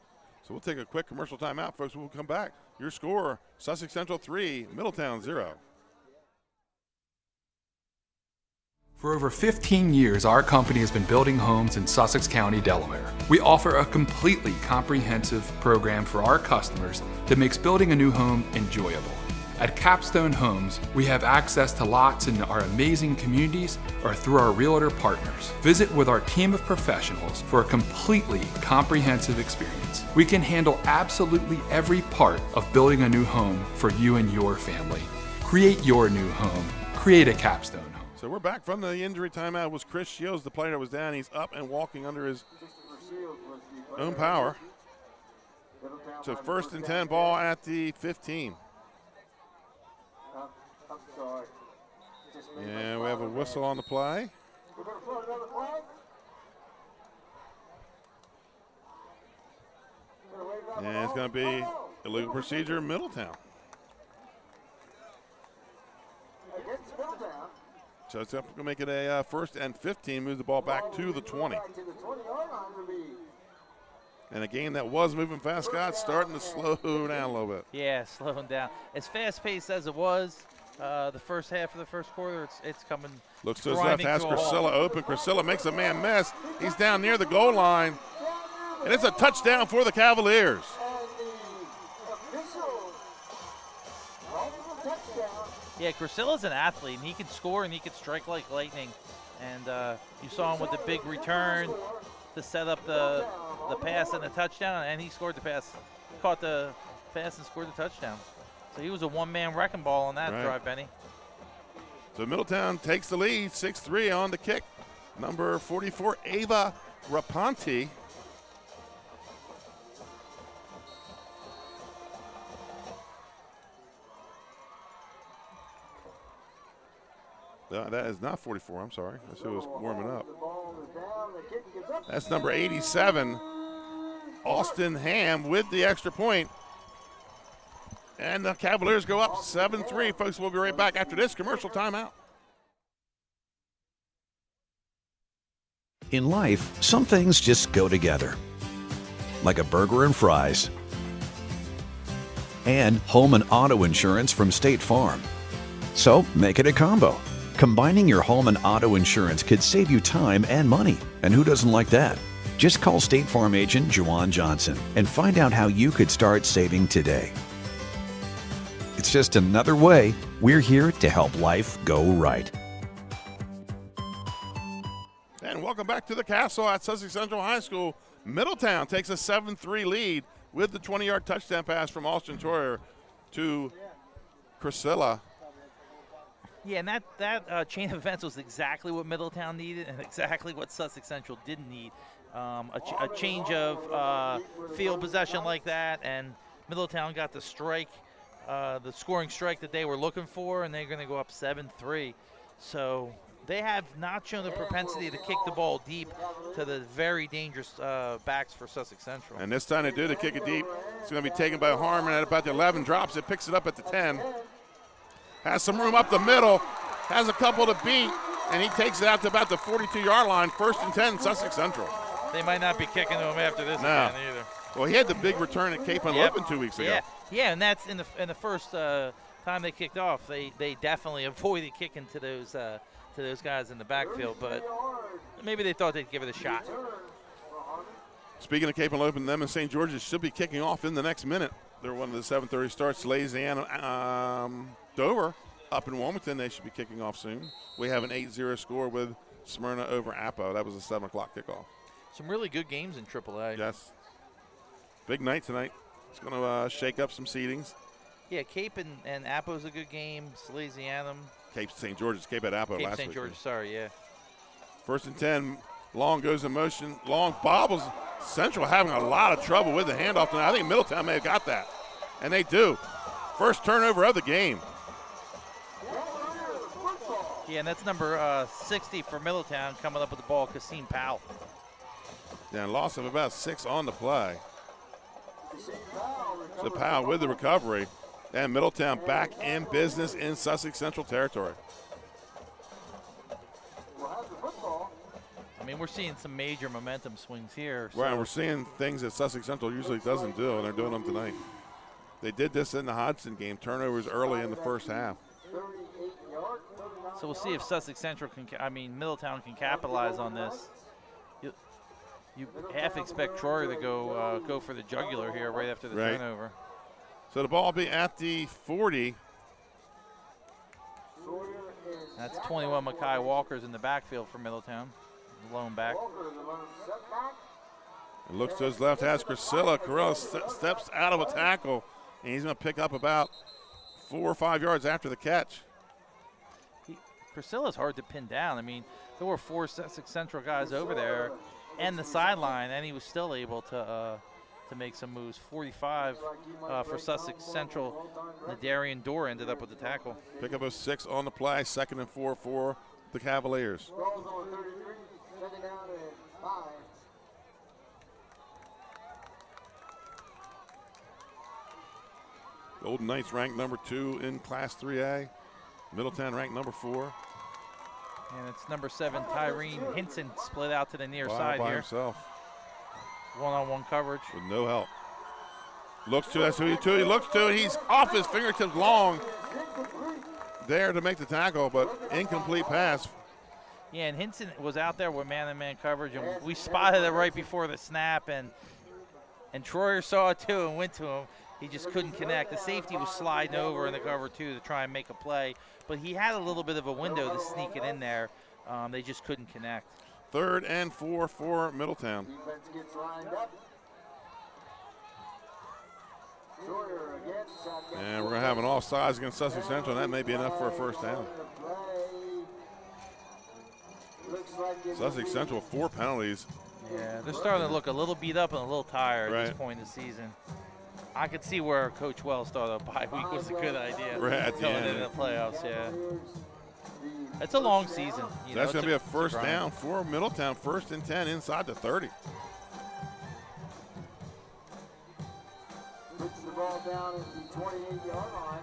[SPEAKER 4] So we'll take a quick commercial timeout, folks. We'll come back. Your score, Sussex Central 3, Middletown 0.
[SPEAKER 10] For over 15 years, our company has been building homes in Sussex County, Delaware. We offer a completely comprehensive program for our customers that makes building a new home enjoyable. At Capstone Homes, we have access to lots in our amazing communities or through our realtor partners. Visit with our team of professionals for a completely comprehensive experience. We can handle absolutely every part of building a new home for you and your family. Create your new home. Create a Capstone home.
[SPEAKER 4] So we're back from the injury timeout. It was Chris Shields, the player that was down. He's up and walking under his own power. So 1st and 10, ball at the 15.
[SPEAKER 9] I'm sorry.
[SPEAKER 4] And we have a whistle on the play.
[SPEAKER 9] We're going to throw another flag.
[SPEAKER 4] And it's going to be illegal procedure, Middletown.
[SPEAKER 9] Against Middletown.
[SPEAKER 4] So it's going to make it a 1st and 15, move the ball back to the 20.
[SPEAKER 9] Back to the 20-yard line will be.
[SPEAKER 4] And a game that was moving fast, Scott, starting to slow down a little bit.
[SPEAKER 5] Yeah, slowing down. As fast-paced as it was, The first half of the first quarter, it's coming.
[SPEAKER 4] Looks to his left, has Crisilla open. Crisilla makes a man miss. He's down near the goal line. And it's a touchdown for the Cavaliers.
[SPEAKER 5] Yeah, Crisilla's an athlete, and he can score and he can strike like lightning. And you saw him with the big return to set up the pass and the touchdown, and he scored the pass. He caught the pass and scored the touchdown. So he was a one-man wrecking ball on that drive, Benny.
[SPEAKER 4] So Middletown takes the lead, 6-3 on the kick. Number 44, Ava Raponte. That is not 44, I'm sorry. That's who was warming up. That's number 87, Austin Ham with the extra point. And the Cavaliers go up 7-3. Folks, we'll be right back after this commercial timeout.
[SPEAKER 11] In life, some things just go together. Like a burger and fries. And home and auto insurance from State Farm. So make it a combo. Combining your home and auto insurance could save you time and money. And who doesn't like that? Just call State Farm agent Juwan Johnson and find out how you could start saving today. It's just another way we're here to help life go right.
[SPEAKER 4] And welcome back to the Castle at Sussex Central High School. Middletown takes a 7-3 lead with the 20-yard touchdown pass from Austin Troyer to Crisilla.
[SPEAKER 5] Yeah, and that chain of events was exactly what Middletown needed and exactly what Sussex Central didn't need. A change of field possession like that, and Middletown got the strike, the scoring strike that they were looking for, and they're going to go up 7-3. So they have not shown the propensity to kick the ball deep to the very dangerous backs for Sussex Central.
[SPEAKER 4] And this time they do, they kick it deep. It's going to be taken by Harmon at about the 11, drops it, picks it up at the 10. Has some room up the middle, has a couple to beat, and he takes it out to about the 42-yard line. 1st and 10, Sussex Central.
[SPEAKER 5] They might not be kicking to him after this again either.
[SPEAKER 4] Well, he had the big return at Cape Open 2 weeks ago.
[SPEAKER 5] Yeah, and that's in the first time they kicked off. They definitely avoided kicking to those guys in the backfield, but maybe they thought they'd give it a shot.
[SPEAKER 4] Speaking of Cape Open, them and St. George's should be kicking off in the next minute. They're one of the 7:30 starts. Louisiana, Dover up in Wilmington. They should be kicking off soon. We have an 8-0 score with Smyrna over Appo. That was a 7 o'clock kickoff.
[SPEAKER 5] Some really good games in AAA.
[SPEAKER 4] Yes. Big night tonight. It's going to shake up some seedings.
[SPEAKER 5] Yeah, Cape and Appo's a good game. Louisiana.
[SPEAKER 4] Cape St. George's. Cape at Appo
[SPEAKER 5] Cape
[SPEAKER 4] last
[SPEAKER 5] St.
[SPEAKER 4] week.
[SPEAKER 5] George's, sorry, yeah.
[SPEAKER 4] 1st and 10. Long goes in motion. Long bobbles. Central having a lot of trouble with the handoff tonight. I think Middletown may have got that. And they do. First turnover of the game.
[SPEAKER 5] Yeah, and that's number 60 for Middletown coming up with the ball, Kasim Powell.
[SPEAKER 4] Yeah, loss of about 6 on the play. So Powell with the recovery. And Middletown back in business in Sussex Central territory.
[SPEAKER 5] I mean, we're seeing some major momentum swings here.
[SPEAKER 4] So. Right, we're seeing things that Sussex Central usually doesn't do, and they're doing them tonight. They did this in the Hodgson game, turnovers early in the first half.
[SPEAKER 5] So we'll see if Sussex Central Middletown can capitalize on this. You half expect Troyer to go for the jugular here right after the turnover.
[SPEAKER 4] So the ball will be at the 40.
[SPEAKER 5] That's 21 Mackay Walker's in the backfield for Middletown, the lone back.
[SPEAKER 4] It looks to his left, has Crisilla. Carell steps out of a tackle, and he's going to pick up about 4 or 5 yards after the catch.
[SPEAKER 5] Crisilla's hard to pin down. I mean, there were 4 Sussex Central guys over there and the sideline, and he was still able to make some moves. 45 for Sussex Central. Nadarian Dorr ended up with the tackle.
[SPEAKER 4] Pick up a 6 on the play. 2nd and 4 for the Cavaliers. Golden Knights ranked number 2 in Class 3A. Middletown ranked number 4.
[SPEAKER 5] And it's number 7, Tyrene Hinson, split out to the near side
[SPEAKER 4] by
[SPEAKER 5] here.
[SPEAKER 4] Himself.
[SPEAKER 5] One-on-one coverage.
[SPEAKER 4] With no help. Looks to, that's who he looks to. He's off his fingertips long. there to make the tackle, but incomplete pass.
[SPEAKER 5] Yeah, and Hinson was out there with man-to-man coverage, and we spotted it right before the snap, and Troyer saw it too and went to him. He just couldn't connect. The safety was sliding over in the cover two to try and make a play, but he had a little bit of a window to sneak it in there. They just couldn't connect.
[SPEAKER 4] 3rd and 4 for Middletown.
[SPEAKER 9] Defense gets lined up. Troyer again, shotgun.
[SPEAKER 4] And we're going to have an offsides against Sussex Central, and that may be enough for a first down. Sussex Central, 4 penalties.
[SPEAKER 5] Yeah, they're starting to look a little beat up and a little tired
[SPEAKER 4] Right.
[SPEAKER 5] at this point in the season. I could see where Coach Wells thought a bye week was a good idea.
[SPEAKER 4] Right at the
[SPEAKER 5] going
[SPEAKER 4] end.
[SPEAKER 5] into the playoffs, yeah. It's a long season.
[SPEAKER 4] So that's going to be a first down for Middletown, 1st and 10 inside the 30.
[SPEAKER 9] Puts the ball down at the 28-yard line.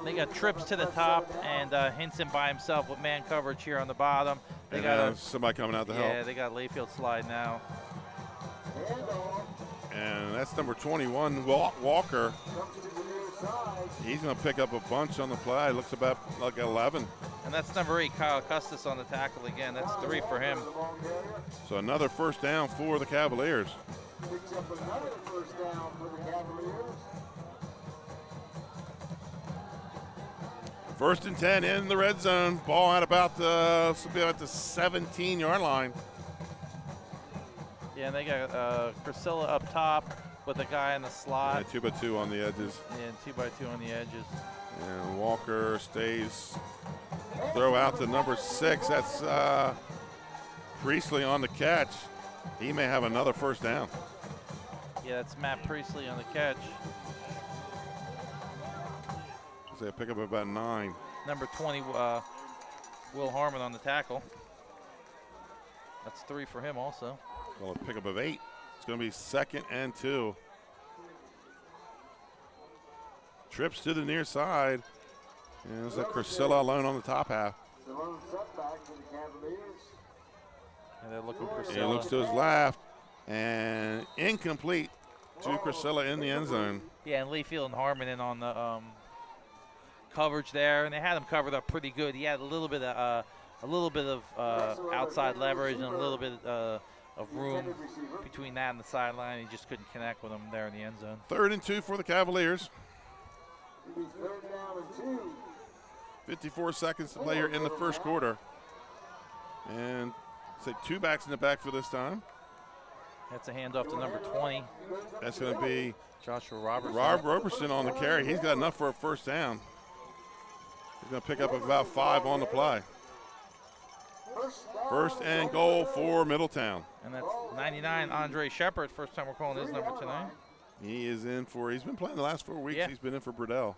[SPEAKER 5] They got trips to the top, and Hinson by himself with man coverage here on the bottom. They got
[SPEAKER 4] somebody coming out to help.
[SPEAKER 5] Yeah, they got Layfield sliding now.
[SPEAKER 4] And that's number 21, Walker. He's going to pick up a bunch on the play. Looks about like 11.
[SPEAKER 5] And that's number 8, Kyle Custis on the tackle again. That's 3 for him.
[SPEAKER 4] So another first down for the Cavaliers.
[SPEAKER 9] Picks up another first down for the Cavaliers.
[SPEAKER 4] 1st and 10 in the red zone. Ball at about the 17-yard line.
[SPEAKER 5] Yeah, and they got Priscilla up top with a guy in the slot.
[SPEAKER 4] Yeah, 2x2 on the edges.
[SPEAKER 5] And 2x2 on the edges.
[SPEAKER 4] And Walker stays. Throw out to number 6. That's Priestley on the catch. He may have another first down.
[SPEAKER 5] Yeah, that's Matt Priestley on the catch.
[SPEAKER 4] So they pick up about 9.
[SPEAKER 5] Number 20, Will Harmon on the tackle. That's 3 for him also.
[SPEAKER 4] Well, a pickup of 8. It's going to be 2nd and 2. Trips to the near side. And there's a Crisilla alone on the top half.
[SPEAKER 9] It's a lone setback for the Cavaliers.
[SPEAKER 5] And they're looking for
[SPEAKER 4] He looks to his left. And incomplete to Crisilla in the end zone.
[SPEAKER 5] Yeah, and Layfield and Harmon in on the coverage there, and they had him covered up pretty good. He had a little bit of outside leverage and a little bit of room between that and the sideline. He just couldn't connect with him there in the end zone.
[SPEAKER 4] 3rd and 2 for the Cavaliers.
[SPEAKER 9] 3rd down and 2.
[SPEAKER 4] 54 seconds to play here in the first quarter. And say 2 backs in the back for this time.
[SPEAKER 5] That's a handoff to number 20.
[SPEAKER 4] That's going to be
[SPEAKER 5] Joshua Robertson.
[SPEAKER 4] Rob Robertson on the carry. He's got enough for a first down. He's going to pick up about 5 on the play. 1st and goal for Middletown.
[SPEAKER 5] And that's 99, Andre Shepard. First time we're calling his number tonight.
[SPEAKER 4] He is in for, he's been playing the last 4 weeks.
[SPEAKER 5] Yeah.
[SPEAKER 4] He's been in for Burdell.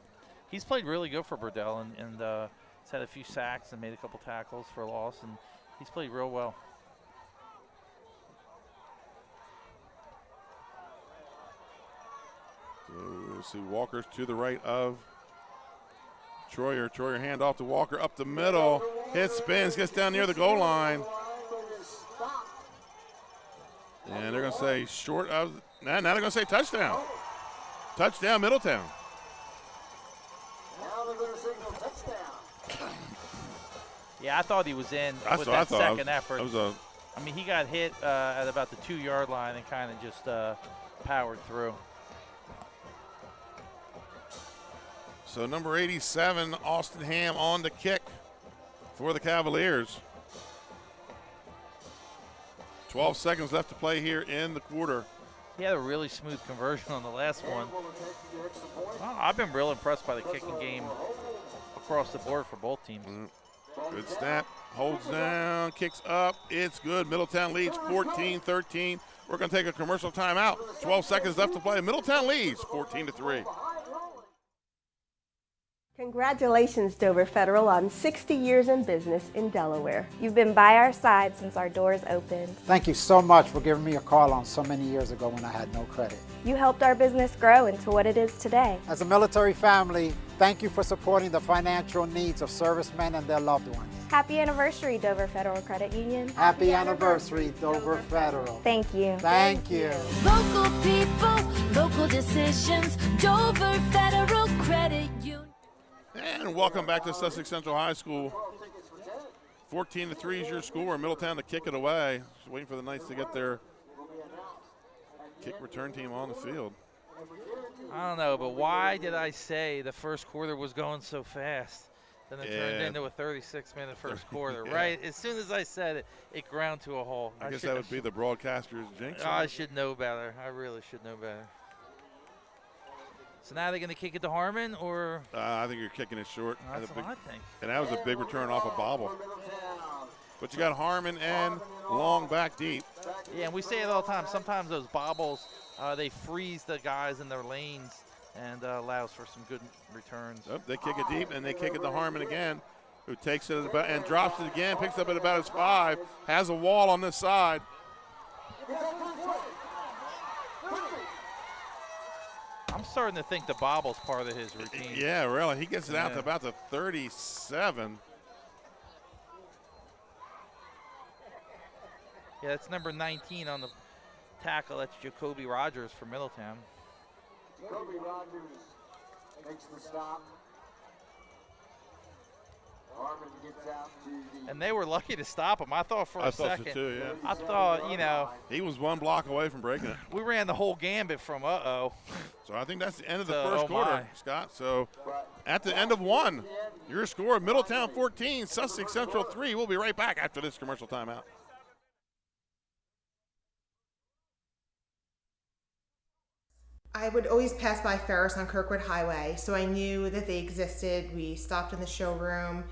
[SPEAKER 5] He's played really good for Burdell, and he's had a few sacks and made a couple tackles for loss, and he's played real well.
[SPEAKER 4] So we'll see Walker's to the right of Troyer. Troyer hand off to Walker up the middle. Hits, spins, gets down near the goal line. And they're going to say short of, now they're going to say touchdown. Touchdown, Middletown.
[SPEAKER 9] Now they're going to signal touchdown.
[SPEAKER 5] Yeah, I thought he was in with that second effort. I mean, he got hit at about the 2-yard line and kind of just powered through.
[SPEAKER 4] So number 87, Austin Ham on the kick for the Cavaliers. 12 seconds left to play here in the quarter.
[SPEAKER 5] He had a really smooth conversion on the last one. Well, I've been real impressed by the kicking game across the board for both teams.
[SPEAKER 4] Good snap, holds down, kicks up, it's good. Middletown leads 14-13. We're going to take a commercial timeout. 12 seconds left to play. Middletown leads 14-3.
[SPEAKER 12] Congratulations, Dover Federal, on 60 years in business in Delaware. You've been by our side since our doors opened.
[SPEAKER 13] Thank you so much for giving me a call on so many years ago when I had no credit.
[SPEAKER 12] You helped our business grow into what it is today.
[SPEAKER 13] As a military family, thank you for supporting the financial needs of servicemen and their loved ones.
[SPEAKER 12] Happy anniversary, Dover Federal Credit Union.
[SPEAKER 13] Happy anniversary, Dover Federal.
[SPEAKER 12] Thank you.
[SPEAKER 13] Thank you.
[SPEAKER 14] Local people, local decisions, Dover Federal Credit Union.
[SPEAKER 4] And welcome back to Sussex Central High School. 14-3 is your score. Middletown to kick it away. Just waiting for the Knights to get their kick return team on the field.
[SPEAKER 5] I don't know, but why did I say the first quarter was going so fast? Then it turned into a 36-minute first quarter, right? As soon as I said it, it ground to a halt.
[SPEAKER 4] I guess that would be the broadcaster's jinx.
[SPEAKER 5] I should know better. I really should know better. So now they're going to kick it to Harmon, or?
[SPEAKER 4] I think you're kicking it short.
[SPEAKER 5] That's what I think.
[SPEAKER 4] And that was a big return off a bobble. But you got Harmon and Long back deep.
[SPEAKER 5] Yeah, and we say it all the time. Sometimes those bobbles, they freeze the guys in their lanes and allows for some good returns.
[SPEAKER 4] Oh, they kick it deep, and they kick it to Harmon again, who takes it at about, and drops it again, picks up at about his 5, has a wall on this side.
[SPEAKER 5] I'm starting to think the bobble's part of his routine.
[SPEAKER 4] Yeah, really. He gets it out to about the 37.
[SPEAKER 5] Yeah, that's number 19 on the tackle. That's Jacoby Rogers for Middletown.
[SPEAKER 9] Jacoby Rogers makes the stop. Harmon gets out to the...
[SPEAKER 5] And they were lucky to stop him. I thought for a second.
[SPEAKER 4] So too, yeah.
[SPEAKER 5] I thought, you know.
[SPEAKER 4] He was one block away from breaking it.
[SPEAKER 5] We ran the whole gambit from uh-oh.
[SPEAKER 4] So I think that's the end of the first quarter, Scott. So at the end of one, your score, Middletown 14, Sussex Central 3. We'll be right back after this commercial timeout.
[SPEAKER 8] I would always pass by Ferris on Kirkwood Highway, so I knew that they existed. We stopped in the showroom.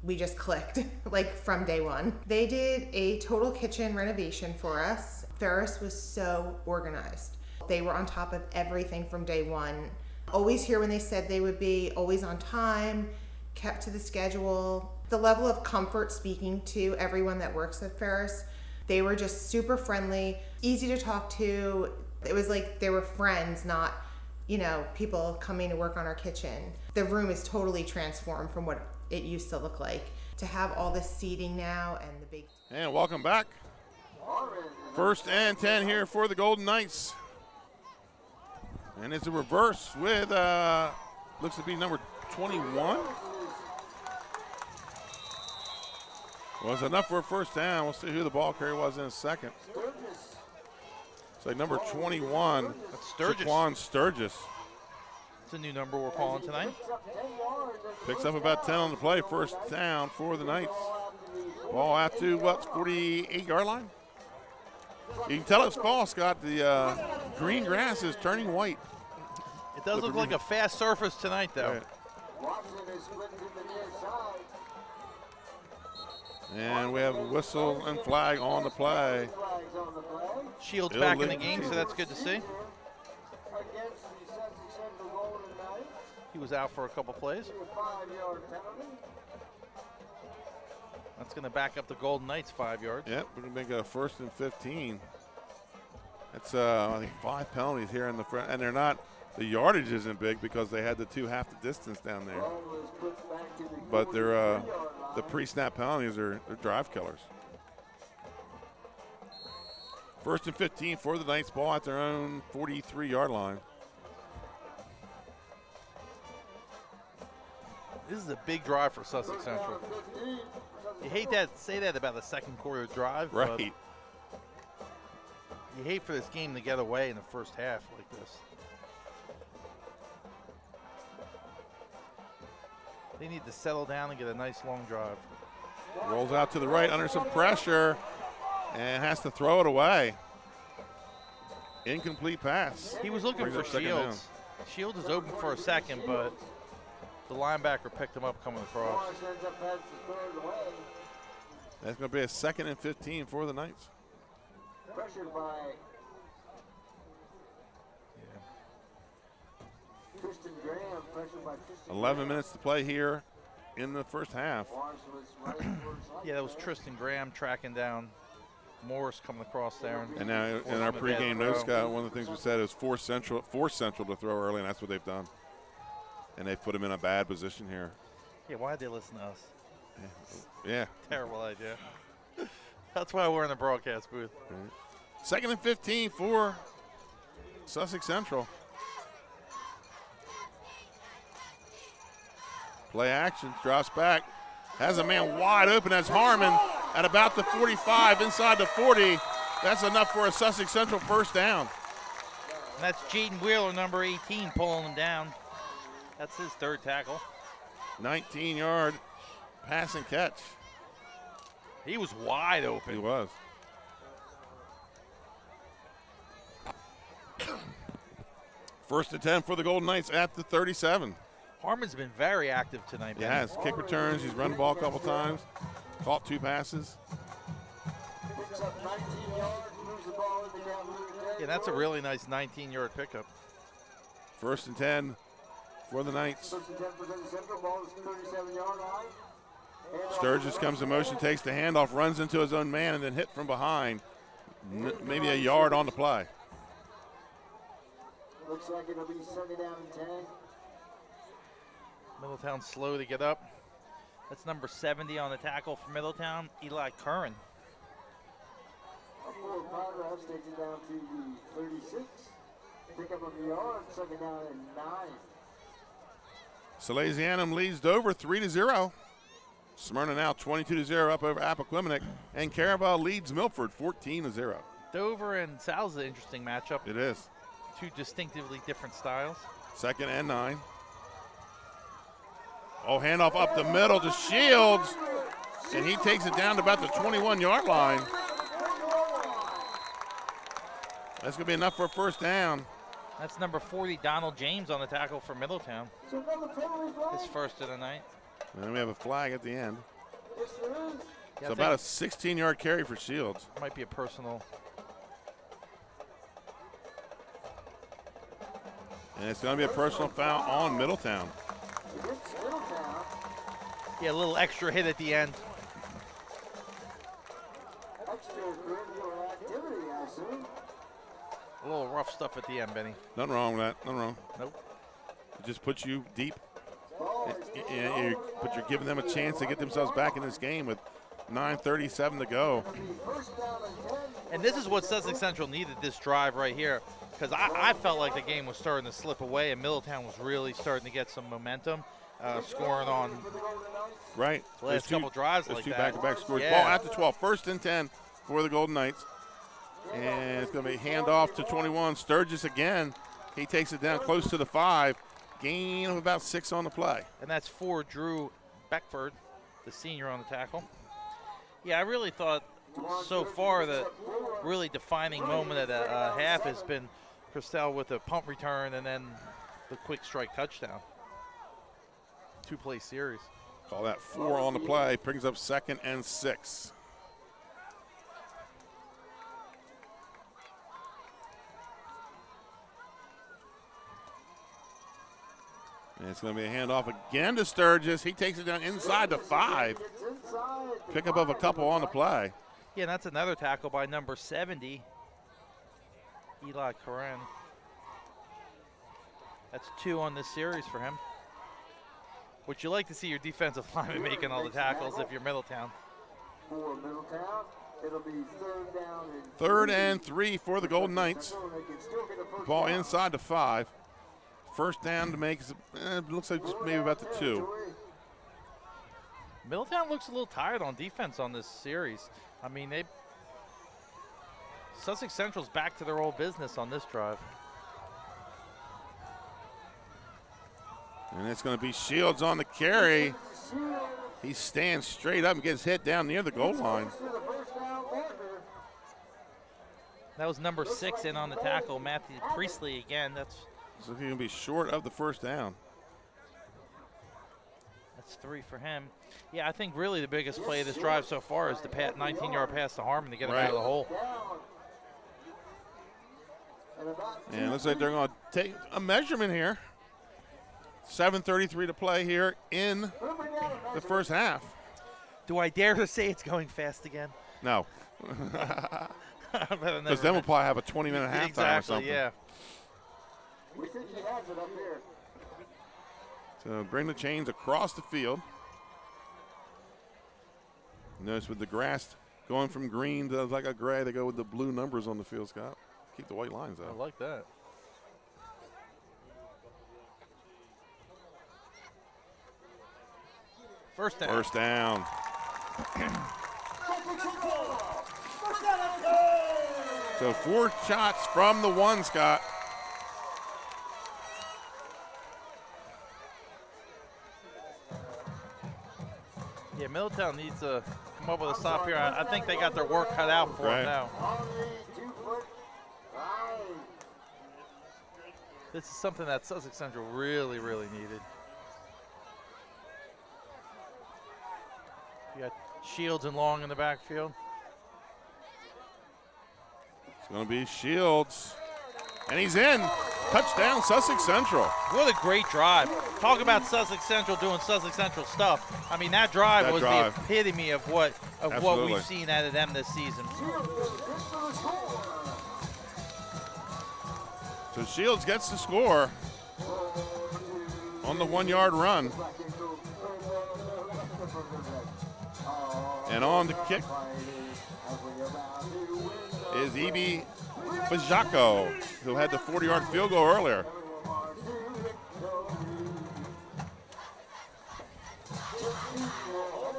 [SPEAKER 8] We just clicked, like from day one. They did a total kitchen renovation for us. Ferris was so organized. They were on top of everything from day one. Always here when they said they would be, always on time, kept to the schedule. The level of comfort speaking to everyone that works at Ferris, they were just super friendly, easy to talk to. It was like they were friends, not, you know, people coming to work on our kitchen. The room is totally transformed from what it used to look like. To have all this seating now and the big...
[SPEAKER 4] And welcome back. First and 10 here for the Golden Knights. And it's a reverse with, looks to be number 21. Was enough for a first down. We'll see who the ball carrier was in a second. It's like number 21.
[SPEAKER 5] That's Sturgis.
[SPEAKER 4] Shaquan Sturgis.
[SPEAKER 5] It's a new number we're calling tonight.
[SPEAKER 4] Picks up about 10 on the play. First down for the Knights. Ball out to, what, 48-yard line? You can tell it's fall, Scott. The green grass is turning white.
[SPEAKER 5] It does look like a fast surface tonight, though.
[SPEAKER 4] Right. And we have a whistle and flag on the play.
[SPEAKER 5] Shields back in the game, so that's good to see. He was out for a couple plays. That's going to back up the Golden Knights 5 yards.
[SPEAKER 4] Yep, we're going to make a 1st and 15. That's, I think, 5 penalties here in the front. And they're not, the yardage isn't big because they had the 2 half the distance down there. But they're, the pre-snap penalties are drive killers. 1st and 15 for the Knights, ball at their own 43-yard line.
[SPEAKER 5] This is a big drive for Sussex Central. You hate that, say that about the second quarter drive,
[SPEAKER 4] right?
[SPEAKER 5] But you hate for this game to get away in the first half like this. They need to settle down and get a nice long drive.
[SPEAKER 4] Rolls out to the right under some pressure and has to throw it away. Incomplete pass.
[SPEAKER 5] He was looking for Shields. Shields is open for a second, but the linebacker picked him up coming across.
[SPEAKER 4] That's going to be a 2nd and 15 for the Knights.
[SPEAKER 9] Pressured by
[SPEAKER 4] 11 minutes to play here in the first half.
[SPEAKER 5] Yeah, that was Tristan Graham tracking down Morris coming across there.
[SPEAKER 4] And now in our pregame notes, Scott, one of the things we said is force Central to throw early, and that's what they've done. And they've put him in a bad position here.
[SPEAKER 5] Yeah, why'd they listen to us?
[SPEAKER 4] Yeah.
[SPEAKER 5] Terrible idea. That's why we're in the broadcast booth.
[SPEAKER 4] Right. 2nd and 15 for Sussex Central. Play action, drops back, has a man wide open. That's Harmon at about the 45, inside the 40. That's enough for a Sussex Central first down.
[SPEAKER 5] And that's Jaden Wheeler, number 18, pulling him down. That's his third tackle.
[SPEAKER 4] 19-yard pass and catch.
[SPEAKER 5] He was wide open.
[SPEAKER 4] He was. First and 10 for the Golden Knights at the 37.
[SPEAKER 5] Harmon's been very active tonight.
[SPEAKER 4] He has. Kick returns. He's run the ball a couple times. Caught 2 passes.
[SPEAKER 5] Yeah, that's a really nice 19-yard pickup.
[SPEAKER 4] First and 10 for the Knights. Sturgis comes in motion, takes the handoff, runs into his own man, and then hit from behind. Maybe a yard on the play.
[SPEAKER 9] Looks like it'll be second down and 10.
[SPEAKER 5] Middletown slow to get up. That's number 70 on the tackle for Middletown, Eli Curran.
[SPEAKER 9] Powerhouse takes it down to the 36. Pick up of the yard, second down and 9.
[SPEAKER 4] Salesianum leads Dover 3-0. Smyrna now 22-0 up over Appoquinimink, and Caraval leads Milford 14-0.
[SPEAKER 5] Dover and Sal's an interesting matchup.
[SPEAKER 4] It is.
[SPEAKER 5] 2 distinctively different styles.
[SPEAKER 4] Second and 9. Oh, handoff up the middle to Shields, and he takes it down to about the 21-yard line. That's going to be enough for a first down.
[SPEAKER 5] That's number 40, Donald James, on the tackle for Middletown. His first of the night.
[SPEAKER 4] And then we have a flag at the end.
[SPEAKER 5] Yeah,
[SPEAKER 4] So about a 16-yard carry for Shields.
[SPEAKER 5] Might be a personal.
[SPEAKER 4] And it's going to be a personal foul on Middletown.
[SPEAKER 5] Yeah, a little extra hit at the end. A little rough stuff at the end, Benny.
[SPEAKER 4] Nothing wrong with that. Nothing wrong.
[SPEAKER 5] Nope.
[SPEAKER 4] It just puts you deep. But you're giving them a chance to get themselves back in this game with 9:37 to go.
[SPEAKER 5] And this is what Sussex Central needed, this drive right here, because I felt like the game was starting to slip away, and Middletown was really starting to get some momentum, scoring on
[SPEAKER 4] right.
[SPEAKER 5] the last couple drives like that.
[SPEAKER 4] Two back-to-back scores.
[SPEAKER 5] Yeah.
[SPEAKER 4] Ball at the 12. First and 10 for the Golden Knights. And it's going to be handoff to 21. Sturgis again. He takes it down close to the 5. Gain of about 6 on the play.
[SPEAKER 5] And that's for Drew Beckford, the senior on the tackle. Yeah, I really thought so far the really defining moment of the half has been Christelle with a punt return and then the quick strike touchdown. 2-play series.
[SPEAKER 4] Call that 4 on the play. Brings up 2nd and 6. And it's going to be a handoff again to Sturgis. He takes it down inside the 5. Pickup of a couple on the play.
[SPEAKER 5] Yeah, and that's another tackle by number 70, Eli Curran. That's 2 on this series for him. Would you like to see your defensive lineman making all the tackles if you're Middletown?
[SPEAKER 9] For Middletown, it'll be 3rd down and
[SPEAKER 4] 3rd and 3 for the Golden Knights. Ball inside the 5. First down to make, it looks like just maybe about the 2.
[SPEAKER 5] Middletown looks a little tired on defense on this series. I mean, Sussex Central's back to their old business on this drive.
[SPEAKER 4] And it's going to be Shields on the carry. He stands straight up and gets hit down near the goal line.
[SPEAKER 5] That was number 6 in on the tackle, Matthew Priestley again.
[SPEAKER 4] So he's going to be short of the first down.
[SPEAKER 5] That's 3 for him. Yeah, I think really the biggest play of this drive so far is the 19-yard pass to Harmon to get him out of the hole.
[SPEAKER 4] And it looks like they're going to take a measurement here. 7:33 to play here in the first half.
[SPEAKER 5] Do I dare to say it's going fast again?
[SPEAKER 4] No. Because then we'll probably have a 20-minute halftime or something.
[SPEAKER 5] Yeah.
[SPEAKER 9] we think he has it up here.
[SPEAKER 4] So bring the chains across the field. Notice with the grass going from green to like a gray, they go with the blue numbers on the field, Scott. Keep the white lines out.
[SPEAKER 5] I like that. First down.
[SPEAKER 4] First down. So 4 shots from the 1, Scott.
[SPEAKER 5] Yeah, Middletown needs to come up with a stop here. I think they got their work cut out for them now. This is something that Sussex Central really, really needed. You got Shields and Long in the backfield.
[SPEAKER 4] It's going to be Shields. And he's in. Touchdown, Sussex Central.
[SPEAKER 5] What a great drive. Talk about Sussex Central doing Sussex Central stuff. I mean, that drive was the epitome of what we've seen out of them this season.
[SPEAKER 4] So Shields gets the score on the 1-yard run. And on the kick is E.B. Fajako, who had the 40-yard field goal earlier.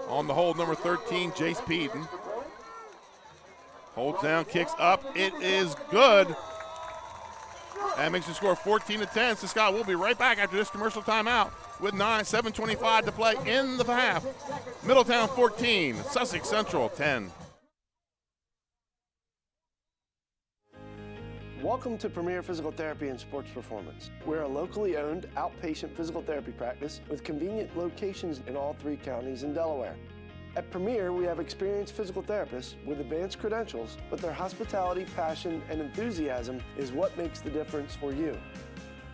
[SPEAKER 4] On the hold, number 13, Jace Peden. Holds down, kicks up. It is good. That makes the score 14-10. So Scott, we'll be right back after this commercial timeout with 7:25 to play in the half. Middletown 14, Sussex Central 10.
[SPEAKER 14] Welcome to Premier Physical Therapy and Sports Performance. We're a locally owned outpatient physical therapy practice with convenient locations in all 3 counties in Delaware. At Premier, we have experienced physical therapists with advanced credentials, but their hospitality, passion, and enthusiasm is what makes the difference for you.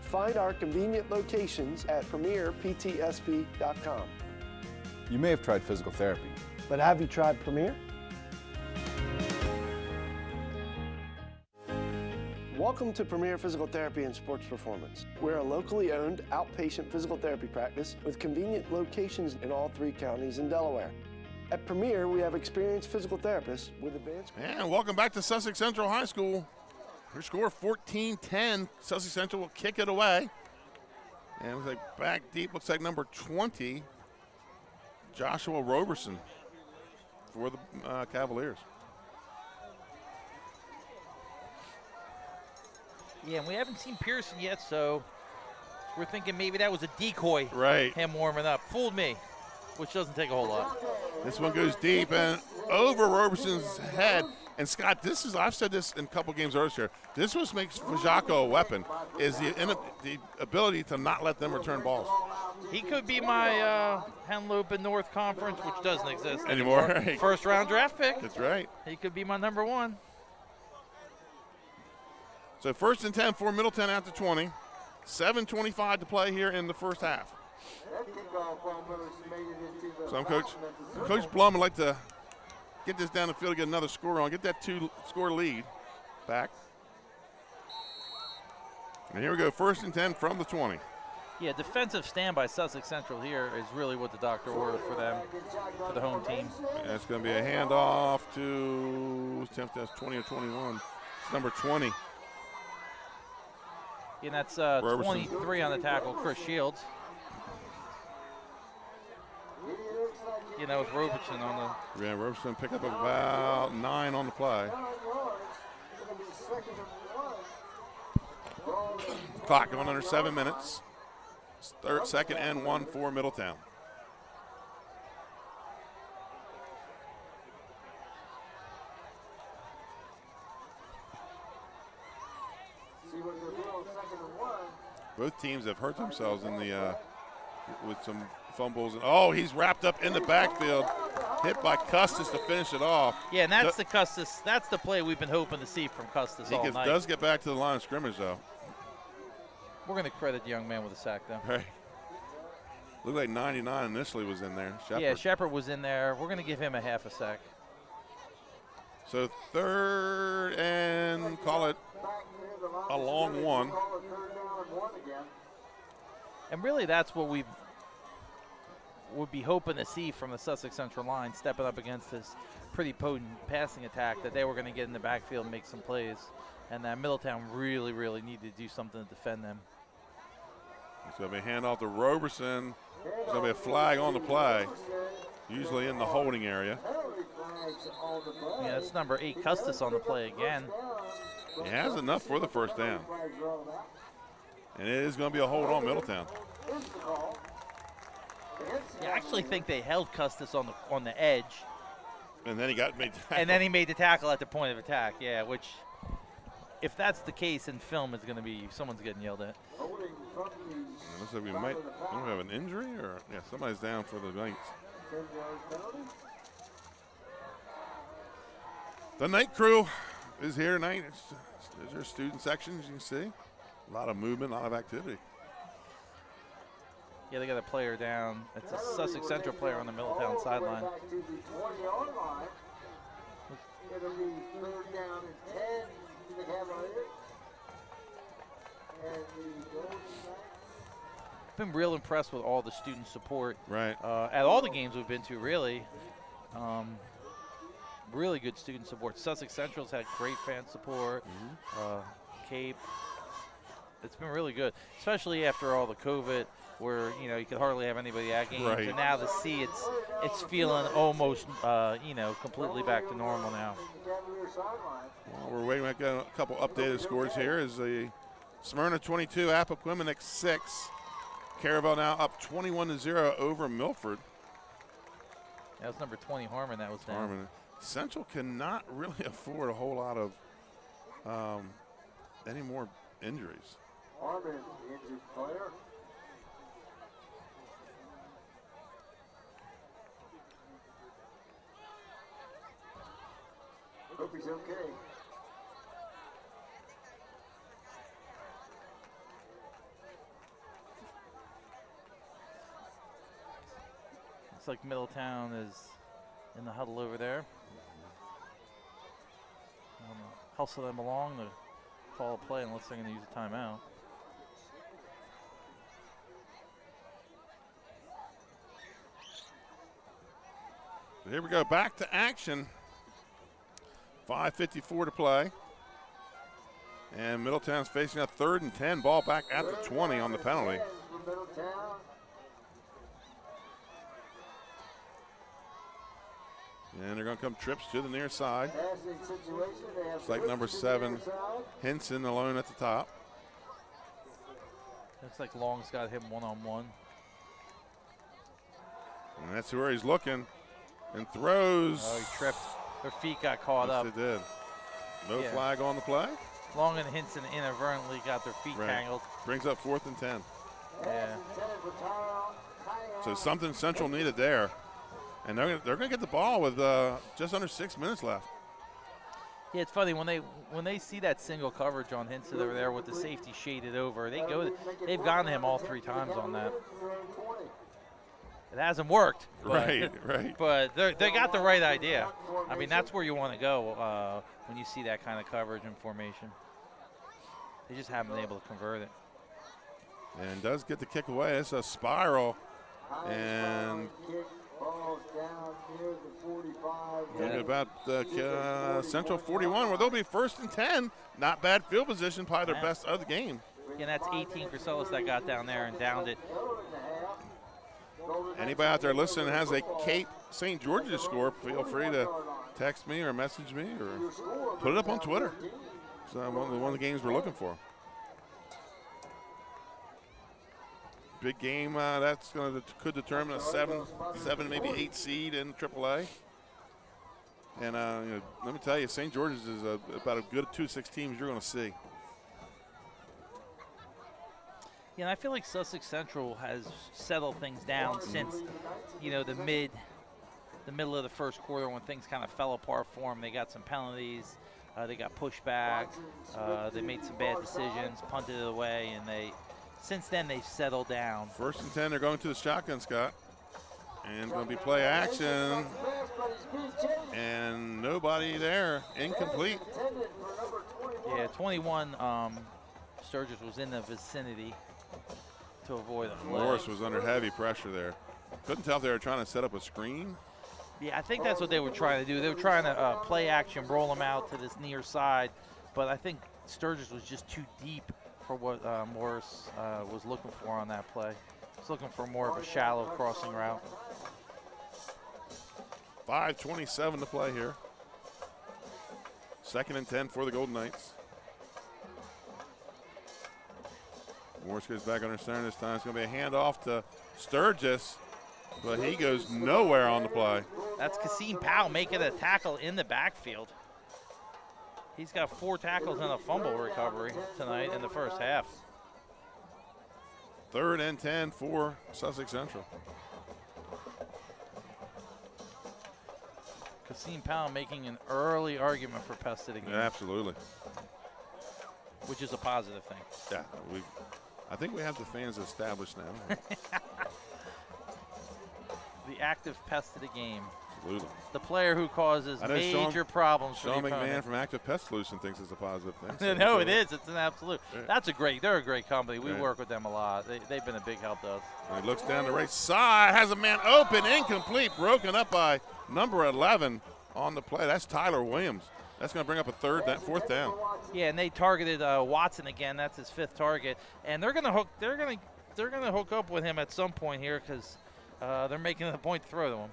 [SPEAKER 14] Find our convenient locations at premierptsp.com.
[SPEAKER 7] You may have tried physical therapy,
[SPEAKER 14] but have you tried Premier? Welcome to Premier Physical Therapy and Sports Performance. We're a locally owned outpatient physical therapy practice with convenient locations in all 3 counties in Delaware. At Premier, we have experienced physical therapists with advanced...
[SPEAKER 4] And welcome back to Sussex Central High School. Her score 14-10. Sussex Central will kick it away. And looks like back deep, looks like number 20, Joshua Roberson for the Cavaliers.
[SPEAKER 5] Yeah, and we haven't seen Pearson yet, so we're thinking maybe that was a decoy.
[SPEAKER 4] Right.
[SPEAKER 5] Him warming up. Fooled me, which doesn't take a whole lot.
[SPEAKER 4] This one goes deep and over Roberson's head. And Scott, this is, I've said this in a couple games earlier, this was makes Fajako a weapon, is the ability to not let them return balls.
[SPEAKER 5] He could be my Henlopen North Conference, which doesn't exist
[SPEAKER 4] anymore. Right.
[SPEAKER 5] First round draft pick.
[SPEAKER 4] That's right.
[SPEAKER 5] He could be my number 1.
[SPEAKER 4] So 1st and 10 for Middletown at the 20. 7:25 to play here in the first half. So I'm Coach Blum would like to get this down the field, get another score on, get that 2-score lead back. And here we go, 1st and 10 from the 20.
[SPEAKER 5] Yeah, defensive stand by Sussex Central here is really what the doctor ordered for them, for the home team.
[SPEAKER 4] Yeah, it's going to be a handoff to 20 or 21. It's number 20.
[SPEAKER 5] And that's 23 on the tackle, Chris Shields. You know, with Robertson on the...
[SPEAKER 4] Yeah, Robertson pick up about 9 on the play. Clock going under 7 minutes. 2nd and 1 for Middletown. Both teams have hurt themselves in the with some fumbles. Oh, he's wrapped up in the backfield, hit by Custis to finish it off.
[SPEAKER 5] Yeah, and that's the Custis. That's the play we've been hoping to see from Custis all night.
[SPEAKER 4] He does get back to the line of scrimmage, though.
[SPEAKER 5] We're going to credit the young man with a sack, though.
[SPEAKER 4] Right. Looked like 99 initially was in there. Shepard.
[SPEAKER 5] Yeah, Shepard was in there. We're going to give him a half a sack.
[SPEAKER 4] So 3rd and call it a long one.
[SPEAKER 5] And really that's what we would be hoping to see from the Sussex Central line, stepping up against this pretty potent passing attack, that they were going to get in the backfield and make some plays. And that Middletown really, really needed to do something to defend them.
[SPEAKER 4] It's going to be a handoff to Roberson. There's going to be a flag on the play, usually in the holding area.
[SPEAKER 5] Yeah, that's number 8, Custis, on the play again.
[SPEAKER 4] He has enough for the first down. And it is going to be a hold on Middletown.
[SPEAKER 5] I actually think they held Custis on the edge.
[SPEAKER 4] And then he got made tackle.
[SPEAKER 5] And then he made the tackle at the point of attack, yeah, which, if that's the case in film, it's going to be someone's getting yelled at.
[SPEAKER 4] Looks like we might have an injury, or yeah, somebody's down for the Knights. The night crew is here tonight. There's our student sections, you can see. A lot of movement, a lot of activity.
[SPEAKER 5] Yeah, they got a player down. It's a Sussex Central player on the Middletown sideline.
[SPEAKER 9] It'll be 3rd down and 10 to the Cavaliers. And the goal
[SPEAKER 5] Been real impressed with all the student support.
[SPEAKER 4] Right.
[SPEAKER 5] At all the games we've been to, really. Really good student support. Sussex Central's had great fan support. Cape. It's been really good, especially after all the COVID, where you could hardly have anybody at games.
[SPEAKER 4] Right.
[SPEAKER 5] And now to see it's feeling almost completely back to normal now.
[SPEAKER 4] Well, we're waiting. I've got a couple updated scores here. Is the Smyrna 22, Appoquinimink 6. Caravel now up 21-0 over Milford.
[SPEAKER 5] That was number 20, Harmon. That was down.
[SPEAKER 4] Harmon. Central cannot really afford a whole lot of any more injuries.
[SPEAKER 9] Harmon, injured player. Hope he's okay.
[SPEAKER 5] Looks like Middletown is in the huddle over there. Hustle them along to call a play unless they're going to use a timeout.
[SPEAKER 4] Here we go, back to action. 5:54 to play. And Middletown's facing a 3rd and 10, ball back at the 20 on the penalty. And they're going to come trips to the near side. It's like number 7, Henson, alone at the top.
[SPEAKER 5] Looks like Long's got him one-on-one.
[SPEAKER 4] And that's where he's looking. And throws.
[SPEAKER 5] Oh, he tripped. Their feet got caught up.
[SPEAKER 4] Yes, they did. No flag on the play.
[SPEAKER 5] Long and Henson inadvertently got their feet tangled.
[SPEAKER 4] Brings up 4th and 10.
[SPEAKER 5] Yeah.
[SPEAKER 4] So something Central needed there. And they're going to get the ball with just under 6 minutes left.
[SPEAKER 5] Yeah, it's funny when they see that single coverage on Henson over there with the safety shaded over. They've gone to him all 3 times on that. It hasn't worked. But,
[SPEAKER 4] right.
[SPEAKER 5] But they got the right idea. I mean, that's where you want to go when you see that kind of coverage and formation. They just haven't been able to convert it.
[SPEAKER 4] And does get the kick away. It's a spiral. And about Central 41, where they'll be 1st and 10. Not bad field position, probably their best of the game.
[SPEAKER 5] And that's 18 for Sullis that got down there and downed it.
[SPEAKER 4] Anybody out there listening has a Cape St. George's score, feel free to text me or message me or put it up on Twitter. It's one of the games we're looking for. Big game that's could determine a 7, maybe 8 seed in AAA. And let me tell you, St. George's is about as good 2-6 teams you're going to see.
[SPEAKER 5] Yeah, and I feel like Sussex Central has settled things down since, the middle of the first quarter when things kind of fell apart for them. They got some penalties, they got pushed back, they made some bad decisions, punted it away, and since then they've settled down.
[SPEAKER 4] 1st and 10, they're going to the shotgun, Scott. And going to be play action. And nobody there, incomplete.
[SPEAKER 5] Yeah, 21, Sturgis was in the vicinity to avoid a flag.
[SPEAKER 4] Morris was under heavy pressure there. Couldn't tell if they were trying to set up a screen.
[SPEAKER 5] Yeah, I think that's what they were trying to do. They were trying to play action, roll them out to this near side. But I think Sturgis was just too deep for what Morris was looking for on that play. He's looking for more of a shallow crossing route.
[SPEAKER 4] 5:27 to play here. 2nd and 10 for the Golden Knights. Morse goes back under center this time. It's going to be a handoff to Sturgis, but he goes nowhere on the play.
[SPEAKER 5] That's Kasim Powell making a tackle in the backfield. He's got 4 tackles and a fumble recovery tonight in the first half.
[SPEAKER 4] 3rd and 10 for Sussex Central.
[SPEAKER 5] Kasim Powell making an early argument for pest to the game.
[SPEAKER 4] Yeah, absolutely.
[SPEAKER 5] Which is a positive thing.
[SPEAKER 4] Yeah, I think we have the fans established now.
[SPEAKER 5] The active pest to the game.
[SPEAKER 4] Absolutely.
[SPEAKER 5] The player who causes major problems for the
[SPEAKER 4] Sean McMahon
[SPEAKER 5] opponent.
[SPEAKER 4] from Active Pest Solution thinks it's a positive thing. So
[SPEAKER 5] No, it is. It's an absolute.
[SPEAKER 4] Yeah.
[SPEAKER 5] They're a great company. We
[SPEAKER 4] Yeah.
[SPEAKER 5] work with them a lot. They've been a big help to us.
[SPEAKER 4] And he looks down the right side, has a man open, incomplete, broken up by number 11 on the play. That's Tyler Williams. That's going to bring up a 4th down.
[SPEAKER 5] Yeah, and they targeted Watson again. That's his 5th target, and they're going to hook. They're going to hook up with him at some point here because they're making it a point to throw to him.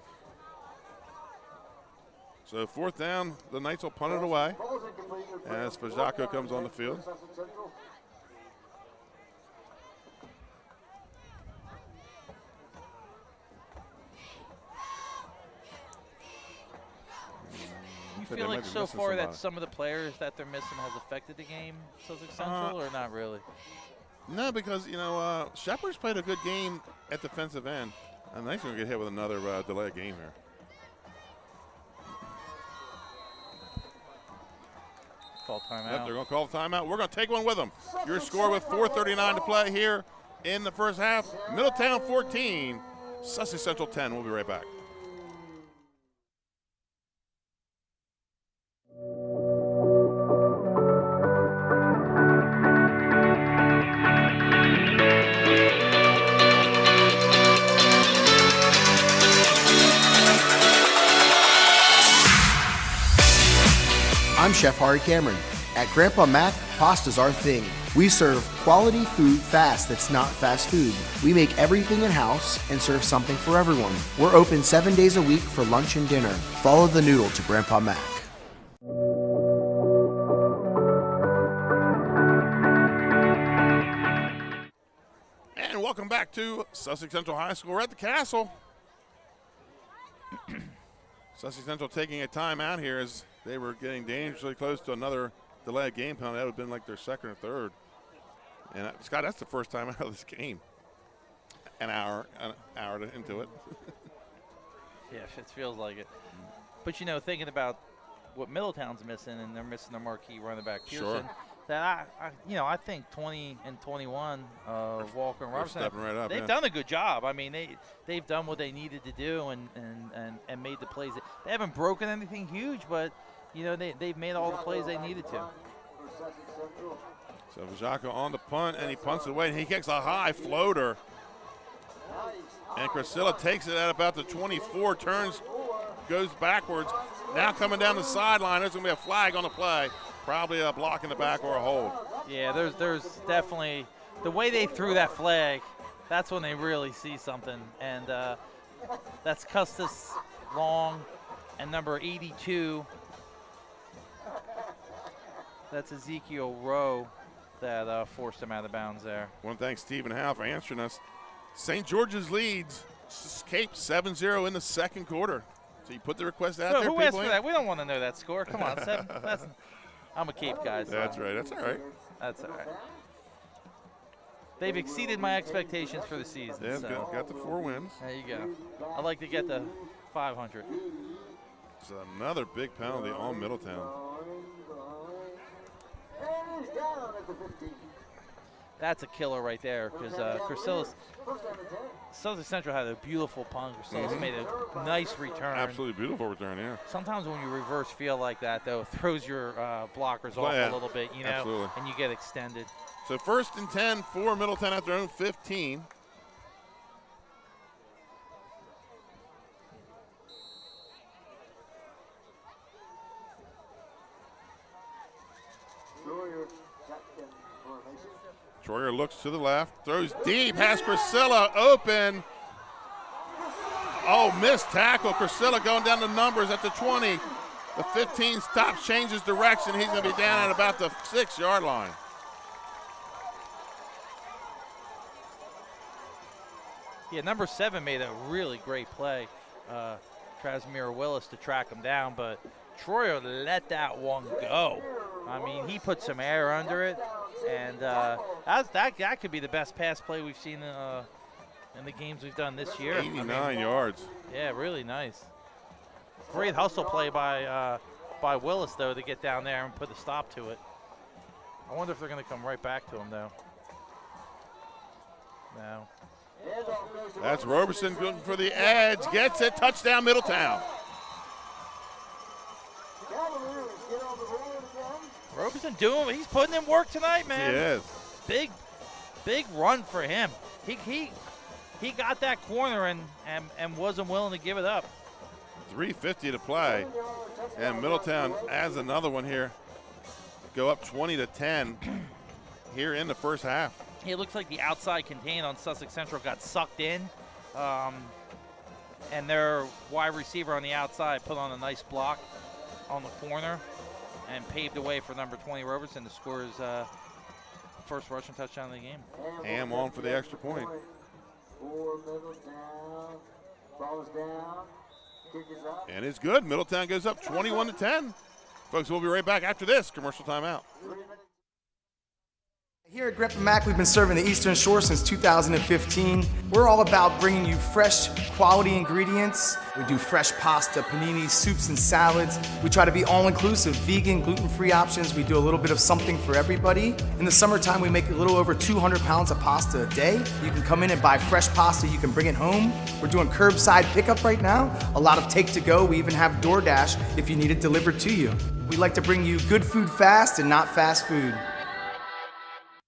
[SPEAKER 4] So 4th down, the Knights will punt it away as Fajako comes on the field.
[SPEAKER 5] You feel like so far that some of the players that they're missing has affected the game, Sussex Central, or not really?
[SPEAKER 4] No, because, Shepard's played a good game at defensive end. And the Knights are going to get hit with another delay game here.
[SPEAKER 5] Call timeout.
[SPEAKER 4] Yep, they're going to call the timeout. We're going to take one with them. Your score with 4:39 to play here in the first half. Middletown 14, Sussex Central 10. We'll be right back.
[SPEAKER 15] I'm Chef Hari Cameron. At Grandpa Mac, pasta's our thing. We serve quality food fast that's not fast food. We make everything in-house and serve something for everyone. We're open 7 days a week for lunch and dinner. Follow the noodle to Grandpa Mac.
[SPEAKER 4] And welcome back to Sussex Central High School. We're at the Castle. Sussex Central taking a timeout here as they were getting dangerously close to another delayed game penalty. That would have been like their 2nd or 3rd. And Scott, that's the first time out of this game. An hour into it.
[SPEAKER 5] Yeah, it feels like it. But thinking about what Middletown's missing, and they're missing their marquee running back Pearson.
[SPEAKER 4] Sure.
[SPEAKER 5] That I think 20 and 21, Walker and Robertson,
[SPEAKER 4] stepping right up,
[SPEAKER 5] they've done a good job. I mean, they've done what they needed to do and made the plays. They haven't broken anything huge, but they've made all the plays they needed to.
[SPEAKER 4] So Vajako on the punt, and he punts it away, and he kicks a high floater. And Crisilla takes it at about the 24, turns, goes backwards. Now coming down the sideline, there's going to be a flag on the play. Probably a block in the back or a hold.
[SPEAKER 5] Yeah, there's definitely the way they threw that flag. That's when they really see something, and that's Custis Long and number 82. That's Ezekiel Rowe that forced him out of bounds there.
[SPEAKER 4] I want to thank Stephen Howe for answering us. St. George's leads Cape 7-0 in the 2nd quarter. So you put the request out there.
[SPEAKER 5] Who asked for that? We don't want to know that score. Come on, 7. I'm a Cape guy. So.
[SPEAKER 4] That's right. That's all right.
[SPEAKER 5] That's all right. They've exceeded my expectations for the season.
[SPEAKER 4] Yeah,
[SPEAKER 5] so.
[SPEAKER 4] got the 4 wins.
[SPEAKER 5] There you go. I'd like to get the 500.
[SPEAKER 4] It's another big penalty on Middletown.
[SPEAKER 5] That's a killer right there because Crisillus, Sussex Central had a beautiful punt. Crisillus made a nice return.
[SPEAKER 4] Absolutely beautiful return, yeah.
[SPEAKER 5] Sometimes when you reverse field like that, though, it throws your blockers off a little bit,
[SPEAKER 4] Absolutely.
[SPEAKER 5] And you get extended.
[SPEAKER 4] So 1st and 10 for Middletown at their own 15. Troyer looks to the left, throws deep, has Crisilla open. Oh, missed tackle. Crisilla going down the numbers at the 20. The 15 stops, changes direction. He's going to be down at about the 6-yard line.
[SPEAKER 5] Yeah, number 7 made a really great play. Trasimir Willis to track him down, but Troyer let that one go. I mean, he put some air under it, and that could be the best pass play we've seen in the games we've done this year.
[SPEAKER 4] 89 yards.
[SPEAKER 5] Yeah, really nice. Great hustle play by Willis, though, to get down there and put a stop to it. I wonder if they're going to come right back to him, though. No.
[SPEAKER 4] That's Roberson going for the edge. Gets it. Touchdown, Middletown.
[SPEAKER 5] Roberson he's putting in work tonight, man.
[SPEAKER 4] He is.
[SPEAKER 5] Big run for him. He got that corner and wasn't willing to give it up.
[SPEAKER 4] 3:50 to play. And Middletown adds another one here. Go up 20-10 here in the first half.
[SPEAKER 5] It looks like the outside contain on Sussex Central got sucked in. And their wide receiver on the outside put on a nice block on the corner and paved the way for number 20 Robertson to score his first rushing touchdown of the game.
[SPEAKER 4] Ham on for the extra point. And it's good. Middletown goes up 21-10. Folks, we'll be right back after this commercial timeout.
[SPEAKER 15] Here at Grandpa Mac, we've been serving the Eastern Shore since 2015. We're all about bringing you fresh, quality ingredients. We do fresh pasta, paninis, soups, and salads. We try to be all-inclusive, vegan, gluten-free options. We do a little bit of something for everybody. In the summertime, we make a little over 200 pounds of pasta a day. You can come in and buy fresh pasta. You can bring it home. We're doing curbside pickup right now. A lot of take-to-go. We even have DoorDash if you need it delivered to you. We like to bring you good food fast and not fast food.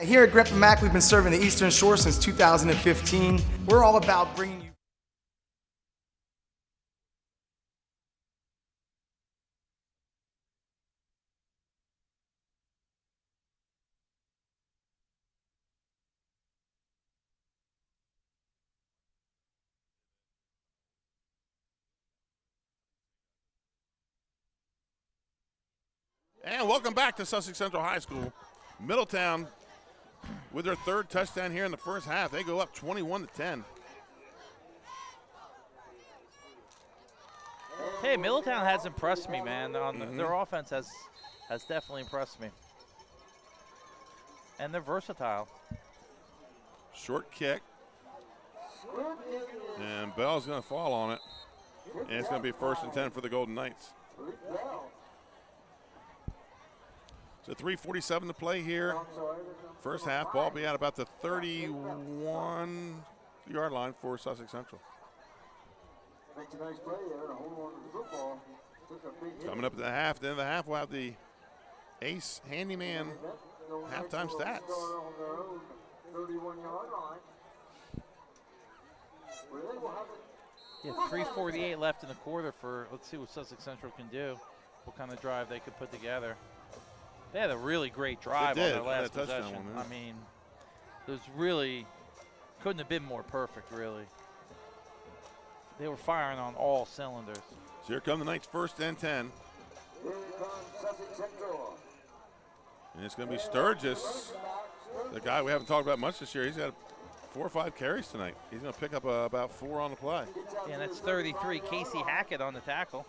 [SPEAKER 15] Here at Grandpa Mac, we've been serving the Eastern Shore since 2015. We're all about bringing you.
[SPEAKER 4] And welcome back to Sussex Central High School. Middletown with their third touchdown here in the first half. They go up 21-10.
[SPEAKER 5] Hey, Middletown has impressed me, man. Their offense has definitely impressed me. And they're versatile.
[SPEAKER 4] Short kick. And Bell's going to fall on it. And it's going to be 1st and 10 for the Golden Knights. So 3:47 to play here. First half, ball be at about the 31-yard line for Sussex Central. Coming up at the half, then the half we'll have the Ace Handyman halftime stats.
[SPEAKER 5] Yeah, 3:48 left in the quarter for, let's see what Sussex Central can do, what kind of drive they could put together. They had a really great drive on their last possession. I mean, it was really, couldn't have been more perfect, really. They were firing on all cylinders.
[SPEAKER 4] So here come the Knights, 1st and 10. And it's going to be Sturgis, the guy we haven't talked about much this year. He's got 4 or 5 carries tonight. He's going to pick up about 4 on the play.
[SPEAKER 5] Yeah, and that's 33. Casey Hackett on the tackle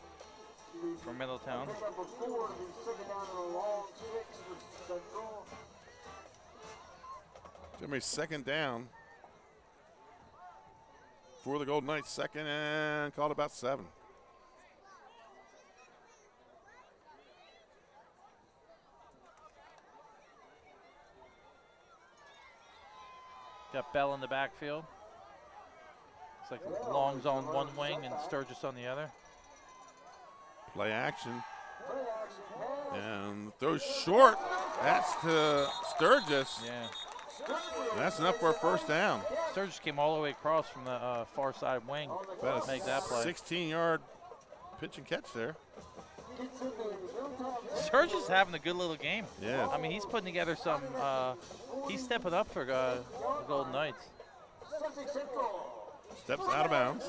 [SPEAKER 5] from Middletown.
[SPEAKER 4] Jimmy's 2nd down for the Golden Knights. 2nd and called about 7.
[SPEAKER 5] Got Bell in the backfield. It's like Long's on one wing and Sturgis on the other.
[SPEAKER 4] Play action. And throws short. That's to Sturgis.
[SPEAKER 5] Yeah.
[SPEAKER 4] And that's enough for a 1st down.
[SPEAKER 5] Sturgis came all the way across from the far side wing to make that play.
[SPEAKER 4] 16-yard pitch and catch there.
[SPEAKER 5] Sturgis is having a good little game.
[SPEAKER 4] Yeah.
[SPEAKER 5] I mean, he's putting together some. He's stepping up for the Golden Knights.
[SPEAKER 4] Steps out of bounds.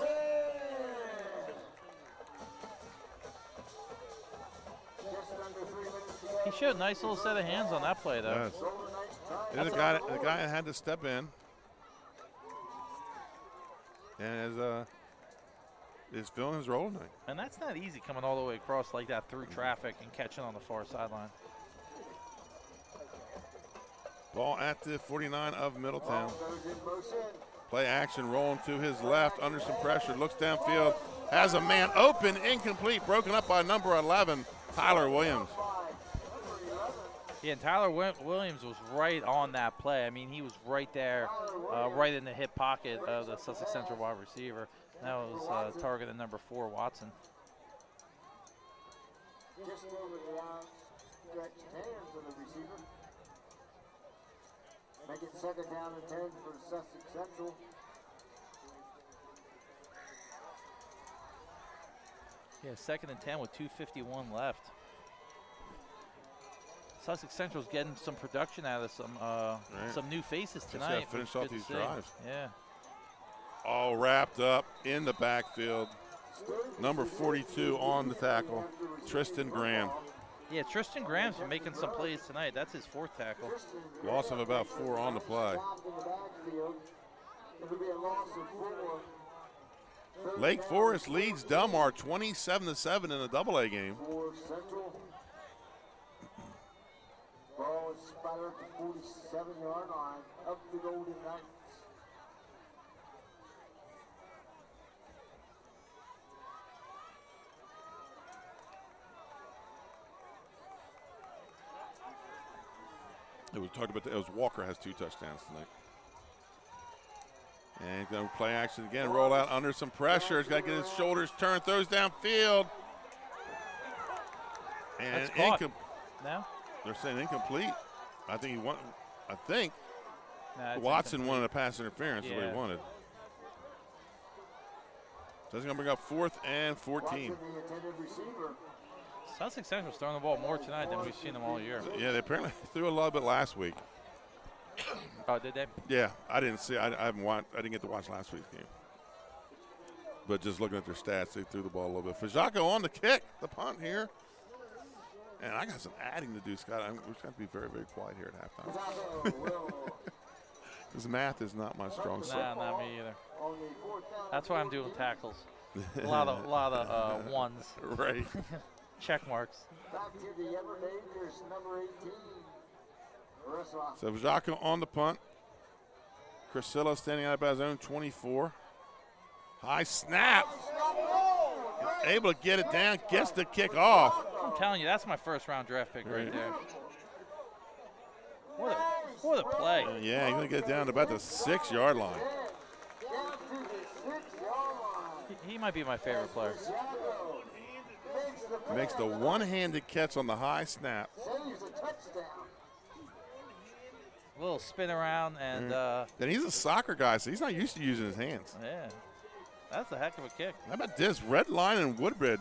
[SPEAKER 5] He showed a nice little set of hands on that play, though.
[SPEAKER 4] Yes. The guy had to step in. And is filling his role tonight.
[SPEAKER 5] And that's not easy coming all the way across like that through traffic and catching on the far sideline.
[SPEAKER 4] Ball at the 49 of Middletown. Play action, rolling to his left, under some pressure, looks downfield, has a man open, incomplete, broken up by number 11, Tyler Williams.
[SPEAKER 5] Yeah, and Tyler Williams was right on that play. I mean, he was right there, right in the hip pocket of the Sussex Central wide receiver. That was targeted number 4, Watson.
[SPEAKER 9] Just over the outstretched hands of the receiver. Make it 2nd down and 10 for Sussex Central.
[SPEAKER 5] Yeah, 2nd and 10 with 2:51 left. Sussex Central's getting some production out of some new faces tonight.
[SPEAKER 4] Finish off these drives.
[SPEAKER 5] Yeah.
[SPEAKER 4] All wrapped up in the backfield. Number 42 on the tackle, Tristan Graham.
[SPEAKER 5] Yeah, Tristan Graham's been making some plays tonight. That's his 4th tackle.
[SPEAKER 4] Loss of about 4 on the play. Lake Forest leads Delmar 27-7 in a AA game.
[SPEAKER 9] Ball is spotted at the 47-yard line of the Golden Knights.
[SPEAKER 4] It was talked about it was Walker has 2 touchdowns tonight. And going to play action again, roll out under some pressure. He's got to get his shoulders turned, throws downfield. And
[SPEAKER 5] That's now?
[SPEAKER 4] They're saying incomplete. I think Watson wanted a pass interference, is what he wanted. So that's going to bring up 4th and 14.
[SPEAKER 5] Sussex Central's throwing the ball more tonight than we've seen them all year.
[SPEAKER 4] Yeah, they apparently threw a little bit last week.
[SPEAKER 5] Oh, did they?
[SPEAKER 4] Yeah, I didn't see. I didn't get to watch last week's game. But just looking at their stats, they threw the ball a little bit. Fajako on the kick, the punt here. And I got some adding to do, Scott. We're just going to be very, very quiet here at halftime. Because math is not my strong suit.
[SPEAKER 5] Nah, not me either. That's why I'm doing tackles. A lot of ones.
[SPEAKER 4] Right.
[SPEAKER 5] Check marks.
[SPEAKER 9] Back to the Evermakers, number 18.
[SPEAKER 4] So Fajako on the punt. Crisilla standing out about his own 24. High snap. Able to get it down, gets the kick off.
[SPEAKER 5] I'm telling you, that's my 1st-round draft pick right there. What a play.
[SPEAKER 4] Yeah, he's going to get it down to about the 6-yard line.
[SPEAKER 5] He might be my favorite player.
[SPEAKER 4] Makes the one-handed catch on the high snap.
[SPEAKER 5] A little spin around and
[SPEAKER 4] and he's a soccer guy, so he's not used to using his hands.
[SPEAKER 5] Yeah, that's a heck of a kick.
[SPEAKER 4] How about this? Red Line and Woodbridge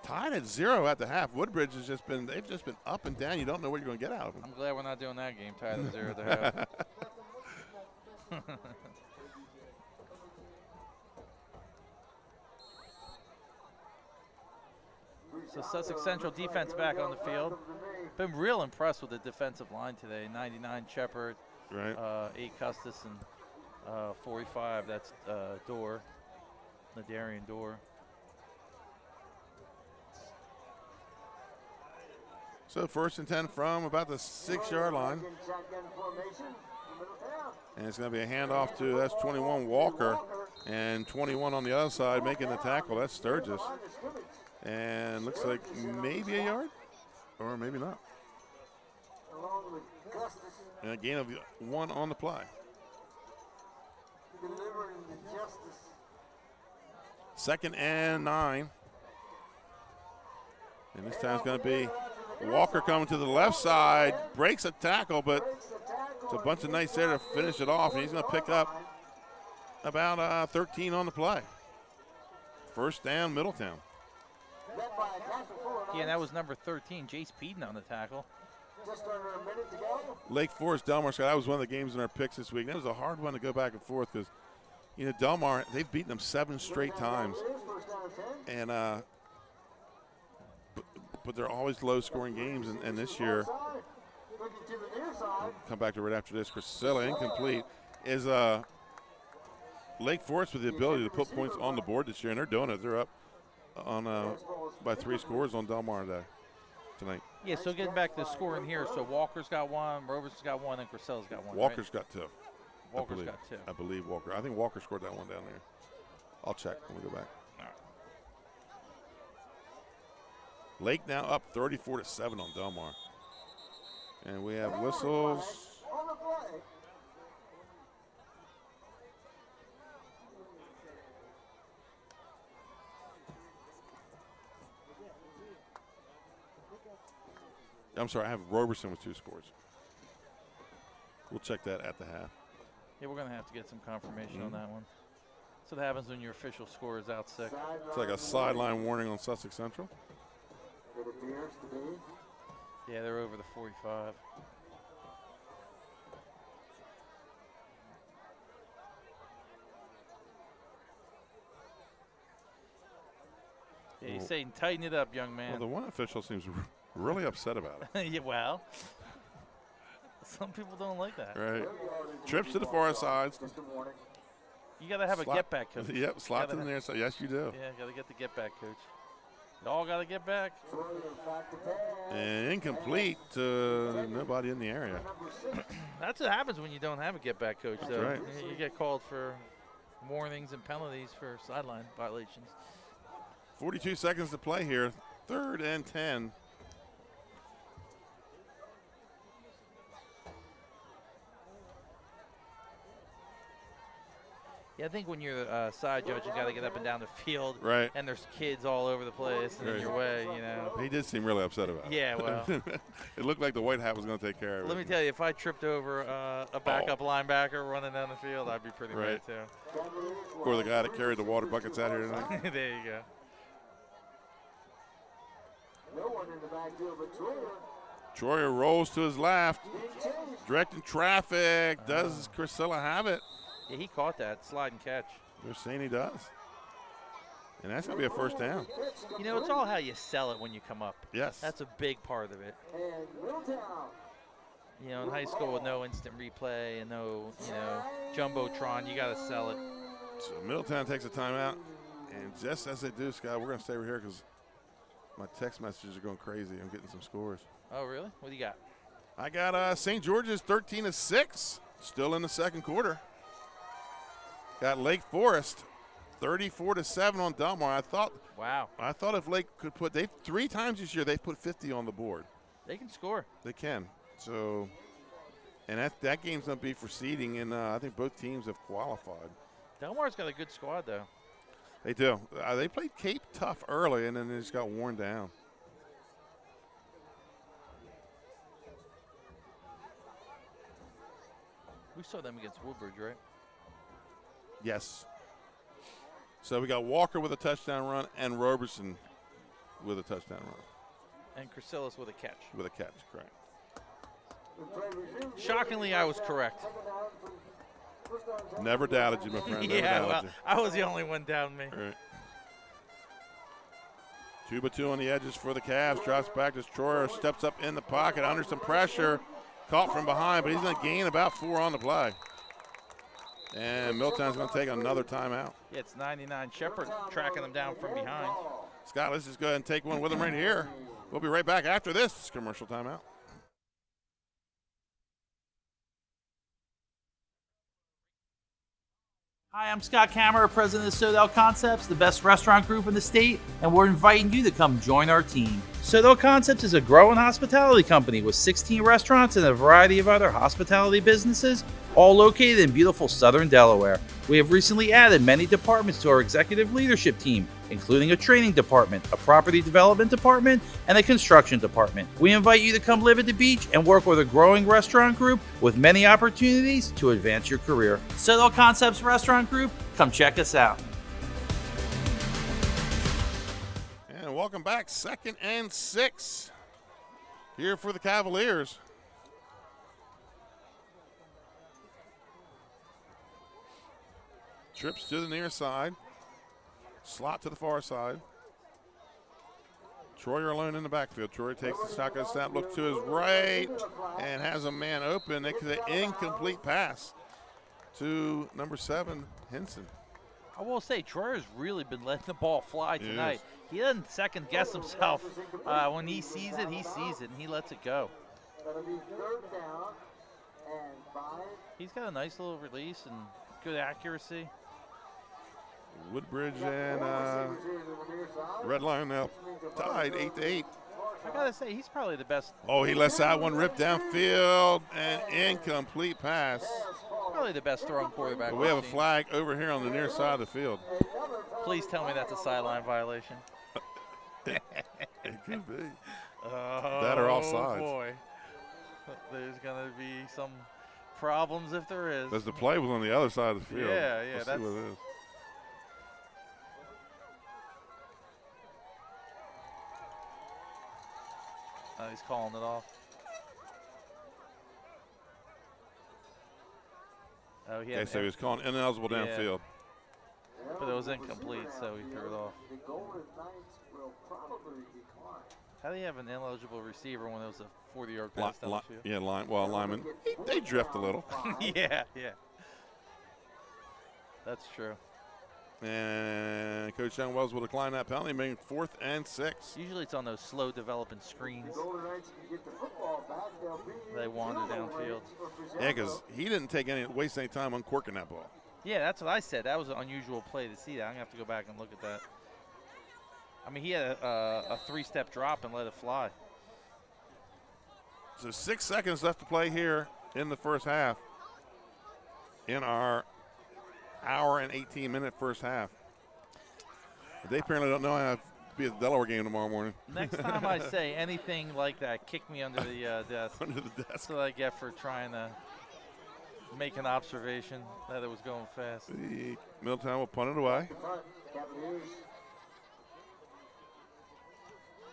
[SPEAKER 4] tied at 0 at the half. Woodbridge has they've just been up and down. You don't know what you're going to get out of them.
[SPEAKER 5] I'm glad we're not doing that game tied at 0 at the half. So Sussex Central defense back on the field. Been real impressed with the defensive line today. 99 Shepard,
[SPEAKER 4] right?
[SPEAKER 5] 8 Custis, and 45. That's Dorr, Ladarian Dorr.
[SPEAKER 4] So 1st and 10 from about the 6-yard line. And it's going to be a handoff to, that's 21 Walker, and 21 on the other side making the tackle. That's Sturgis. And looks like maybe a yard, or maybe not. And a gain of 1 on the play. 2nd and 9. And this time it's going to be Walker coming to the left side, breaks a tackle, but it's a bunch of Knights there to finish it off, and he's going to pick up about 13 on the play. 1st down, Middletown.
[SPEAKER 9] Led by a tackle forward
[SPEAKER 5] Yeah, that was number 13, Jace Peden on the tackle.
[SPEAKER 9] Just under a minute to go.
[SPEAKER 4] Lake Forest, Delmar, Scott, that was one of the games in our picks this week. That was a hard one to go back and forth because, Delmar, they've beaten them 7 straight times. And but they're always low-scoring games, and this year, come back to right after this, Priscilla, incomplete, is Lake Forest with the ability to put points on the board this year, and they're doing it. They're up on by 3 scores on Delmar tonight.
[SPEAKER 5] Yeah, so getting back to the scoring here, so Walker's got 1, Robertson's got 1, and Crisella's got 1.
[SPEAKER 4] Walker's got 2.
[SPEAKER 5] Walker's got 2.
[SPEAKER 4] I believe Walker. I think Walker scored that one down there. I'll check when we go back. Lake now up 34-7 on Delmar. And we have whistles. I'm sorry, I have Roberson with 2 scores. We'll check that at the half.
[SPEAKER 5] Yeah, we're going to have to get some confirmation on that one. That's what happens when your official score is out sick.
[SPEAKER 4] It's like a sideline warning on Sussex Central.
[SPEAKER 9] It appears to be.
[SPEAKER 5] Yeah, they're over the 45. Yeah, he's saying tighten it up, young man.
[SPEAKER 4] Well, the one official seems really upset about it.
[SPEAKER 5] Yeah, well, some people don't like that.
[SPEAKER 4] Right. Trips to the far sides.
[SPEAKER 5] You got to have a get back coach.
[SPEAKER 4] Yep, slot in there. So yes, you do.
[SPEAKER 5] Yeah, got to get the get back coach. It all got to get back.
[SPEAKER 4] And incomplete to nobody in the area.
[SPEAKER 5] That's what happens when you don't have a get back coach, though.
[SPEAKER 4] Right.
[SPEAKER 5] You get called for warnings and penalties for sideline violations.
[SPEAKER 4] 42 seconds to play here. 3rd and 10.
[SPEAKER 5] Yeah, I think when you're a side judge, you got to get up and down the field.
[SPEAKER 4] Right.
[SPEAKER 5] And there's kids all over the place and in your way,
[SPEAKER 4] He did seem really upset about it.
[SPEAKER 5] Yeah, well.
[SPEAKER 4] It looked like the white hat was going to take care of it.
[SPEAKER 5] Let me tell you, if I tripped over a backup linebacker running down the field, I'd be pretty mad, too.
[SPEAKER 4] Or the guy that carried the water buckets out here tonight.
[SPEAKER 5] There you go.
[SPEAKER 9] No one in the backfield but Troyer.
[SPEAKER 4] Troyer rolls to his left. Directing traffic. Does Priscilla have it?
[SPEAKER 5] Yeah, he caught that slide and catch.
[SPEAKER 4] They're saying he does. And that's going to be a first down.
[SPEAKER 5] You know, it's all how you sell it when you come up.
[SPEAKER 4] Yes.
[SPEAKER 5] That's a big part of it.
[SPEAKER 9] And Middletown.
[SPEAKER 5] You know, in high school with no instant replay and no, Jumbotron, you got to sell it.
[SPEAKER 4] So Middletown takes a timeout. And just as they do, Scott, we're going to stay over here because my text messages are going crazy. I'm getting some scores.
[SPEAKER 5] Oh, really? What do you got?
[SPEAKER 4] I got St. George's 13-6. Still in the second quarter. Got Lake Forest 34-7 on Delmar. I thought if Lake could put, 3 times this year they've put 50 on the board.
[SPEAKER 5] They can score.
[SPEAKER 4] They can. So, and that game's going to be for seeding, and I think both teams have qualified.
[SPEAKER 5] Delmar's got a good squad, though.
[SPEAKER 4] They do. They played Cape tough early, and then they just got worn down.
[SPEAKER 5] We saw them against Woodbridge, right?
[SPEAKER 4] Yes. So we got Walker with a touchdown run and Roberson with a touchdown run.
[SPEAKER 5] And Chrysilis with a catch.
[SPEAKER 4] With a catch, correct.
[SPEAKER 5] Shockingly, I was correct.
[SPEAKER 4] Never doubted you, my friend.
[SPEAKER 5] Yeah, well, I was the only one doubting me.
[SPEAKER 4] Right. 2-2 on the edges for the Cavs. Drops back as Troyer steps up in the pocket under some pressure. Caught from behind, but he's going to gain about 4 on the play. And Middletown's going to take another timeout.
[SPEAKER 5] Yeah, it's 99. Shepard tracking them down from behind.
[SPEAKER 4] Scott, let's just go ahead and take one with him right here. We'll be right back after this commercial timeout.
[SPEAKER 2] Hi, I'm Scott Kammerer, president of Sodel Concepts, the best restaurant group in the state, and we're inviting you to come join our team. Sodel Concepts is a growing hospitality company with 16 restaurants and a variety of other hospitality businesses, all located in beautiful southern Delaware. We have recently added many departments to our executive leadership team, including a training department, a property development department, and a construction department. We invite you to come live at the beach and work with a growing restaurant group with many opportunities to advance your career. Sodel Concepts Restaurant Group, come check us out.
[SPEAKER 4] And welcome welcome back. 2nd and 6 here for the Cavaliers. Trips to the near side. Slot to the far side. Troyer alone in the backfield. Troyer takes the shotgun snap, looks to his right, and has a man open. It's an incomplete pass to number 7, Henson.
[SPEAKER 5] I will say, Troyer's really been letting the ball fly tonight. He doesn't second guess himself. When he sees it, and he lets it go. He's got a nice little release and good accuracy.
[SPEAKER 4] Woodbridge and Red Lion now tied 8-8.
[SPEAKER 5] I gotta say, he's probably the best.
[SPEAKER 4] Oh, he lets that one rip downfield, an incomplete pass.
[SPEAKER 5] Probably the best throwing quarterback.
[SPEAKER 4] We have a flag over here on the near side of the field.
[SPEAKER 5] Please tell me that's a sideline violation.
[SPEAKER 4] It could be.
[SPEAKER 5] Oh,
[SPEAKER 4] that or offsides.
[SPEAKER 5] Boy, there's gonna be some problems if there is.
[SPEAKER 4] Because the play was on the other side of the field.
[SPEAKER 5] Yeah,
[SPEAKER 4] Let's
[SPEAKER 5] that's.
[SPEAKER 4] see what it is.
[SPEAKER 5] He's calling it off. Oh,
[SPEAKER 4] Okay, so he was calling ineligible downfield.
[SPEAKER 5] But it was incomplete, so he threw it off. How do you have an ineligible receiver when it was a 40-yard pass down the field?
[SPEAKER 4] Yeah, linemen. They drift a little.
[SPEAKER 5] yeah. That's true.
[SPEAKER 4] And Coach John Wells will decline that penalty, making 4th and 6.
[SPEAKER 5] Usually it's on those slow developing screens. They wander downfield.
[SPEAKER 4] Yeah, because he didn't waste any time uncorking that ball.
[SPEAKER 5] Yeah, that's what I said. That was an unusual play to see that. I'm going to have to go back and look at that. I mean, he had a 3-step drop and let it fly.
[SPEAKER 4] So 6 seconds left to play here in the first half in our hour and 18-minute first half. They apparently don't know how to be at the Delaware game tomorrow morning.
[SPEAKER 5] Next time I say anything like that, kick me under the desk.
[SPEAKER 4] Under the desk.
[SPEAKER 5] That's what I get for trying to make an observation that it was going fast.
[SPEAKER 4] Middletown will punt it away.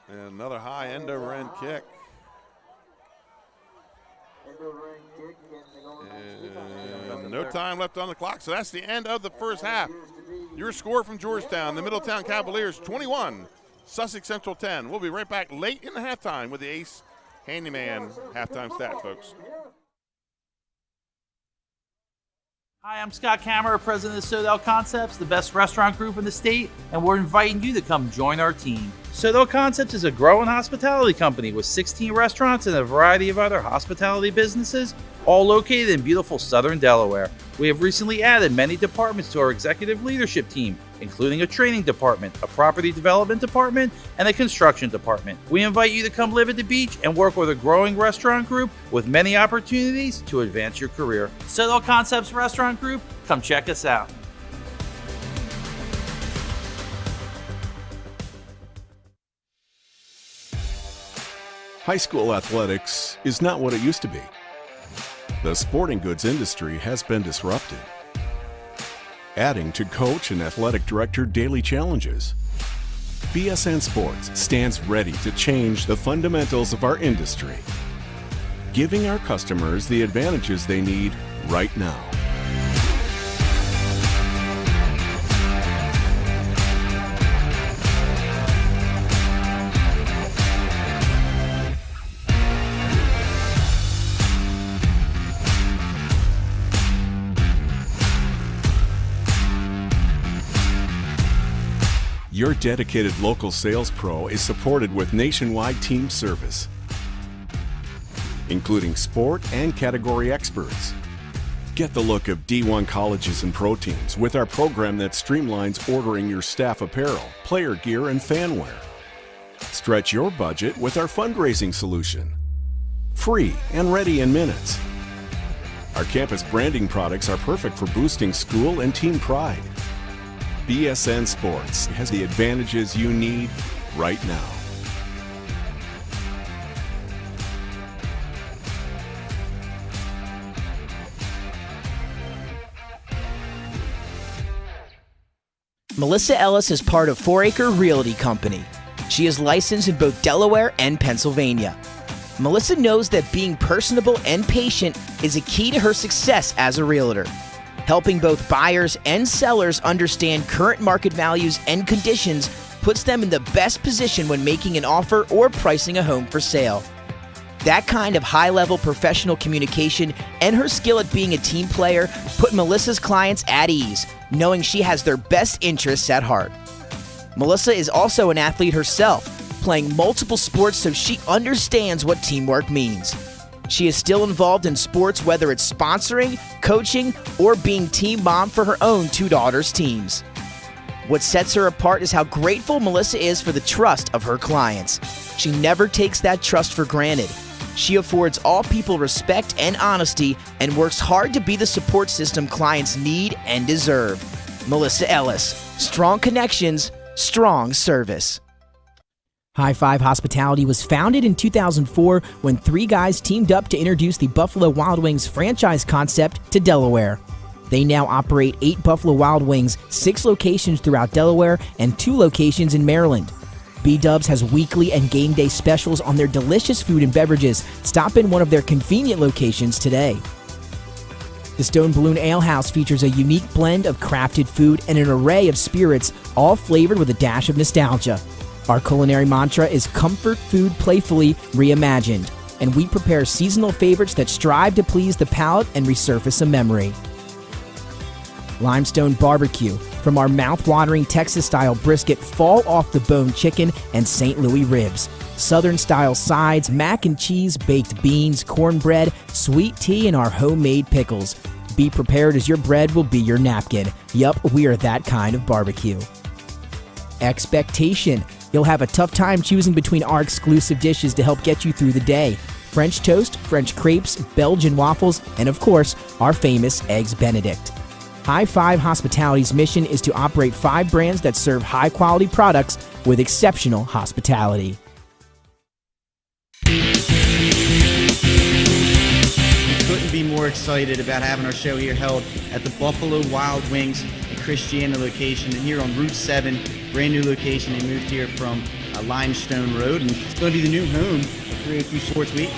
[SPEAKER 4] And another high end-over-end kick. And no time left on the clock, so that's the end of the first half. Your score from Georgetown, the Middletown Cavaliers 21, Sussex Central 10. We'll be right back late in the halftime with the Ace Handyman halftime stats, folks.
[SPEAKER 2] Hi, I'm Scott Kammerer, president of Sodel Concepts, the best restaurant group in the state, and we're inviting you to come join our team. Sodel Concepts is a growing hospitality company with 16 restaurants and a variety of other hospitality businesses, all located in beautiful southern Delaware. We have recently added many departments to our executive leadership team, including a training department, a property development department, and a construction department. We invite you to come live at the beach and work with a growing restaurant group with many opportunities to advance your career. Sodel Concepts Restaurant Group, come check us out.
[SPEAKER 16] High school athletics is not what it used to be. The sporting goods industry has been disrupted, adding to coach and athletic director daily challenges. BSN Sports stands ready to change the fundamentals of our industry, giving our customers the advantages they need right now. Your dedicated local sales pro is supported with nationwide team service, including sport and category experts. Get the look of D1 colleges and pro teams with our program that streamlines ordering your staff apparel, player gear, and fan wear. Stretch your budget with our fundraising solution. Free and ready in minutes. Our campus branding products are perfect for boosting school and team pride. BSN Sports has the advantages you need right now.
[SPEAKER 3] Melissa Ellis is part of 4 Acre Realty Company. She is licensed in both Delaware and Pennsylvania. Melissa knows that being personable and patient is a key to her success as a realtor. Helping both buyers and sellers understand current market values and conditions puts them in the best position when making an offer or pricing a home for sale. That kind of high-level professional communication and her skill at being a team player put Melissa's clients at ease, knowing she has their best interests at heart. Melissa is also an athlete herself, playing multiple sports so she understands what teamwork means. She is still involved in sports, whether it's sponsoring, coaching, or being team mom for her own 2 daughters' teams. What sets her apart is how grateful Melissa is for the trust of her clients. She never takes that trust for granted. She affords all people respect and honesty and works hard to be the support system clients need and deserve. Melissa Ellis. Strong connections, strong service. High Five Hospitality was founded in 2004 when 3 guys teamed up to introduce the Buffalo Wild Wings franchise concept to Delaware. They now operate 8 Buffalo Wild Wings, 6 locations throughout Delaware, and 2 locations in Maryland. B-Dubs has weekly and game day specials on their delicious food and beverages. Stop in one of their convenient locations today. The Stone Balloon Ale House features a unique blend of crafted food and an array of spirits, all flavored with a dash of nostalgia. Our culinary mantra is comfort food playfully reimagined, and we prepare seasonal favorites that strive to please the palate and resurface a memory. Limestone Barbecue, from our mouth-watering Texas-style brisket, fall-off-the-bone chicken, and St. Louis ribs. Southern-style sides, mac and cheese, baked beans, cornbread, sweet tea, and our homemade pickles. Be prepared as your bread will be your napkin. Yup, we are that kind of barbecue. Expectation. You'll have a tough time choosing between our exclusive dishes to help get you through the day. French toast, French crepes, Belgian waffles, and of course, our famous Eggs Benedict. High Five Hospitality's mission is to operate 5 brands that serve high-quality products with exceptional hospitality.
[SPEAKER 17] Couldn't be more excited about having our show here held at the Buffalo Wild Wings and Christiana location here on Route 7, brand new location. They moved here from Limestone Road, and it's going to be the new home of 302 Sports Week.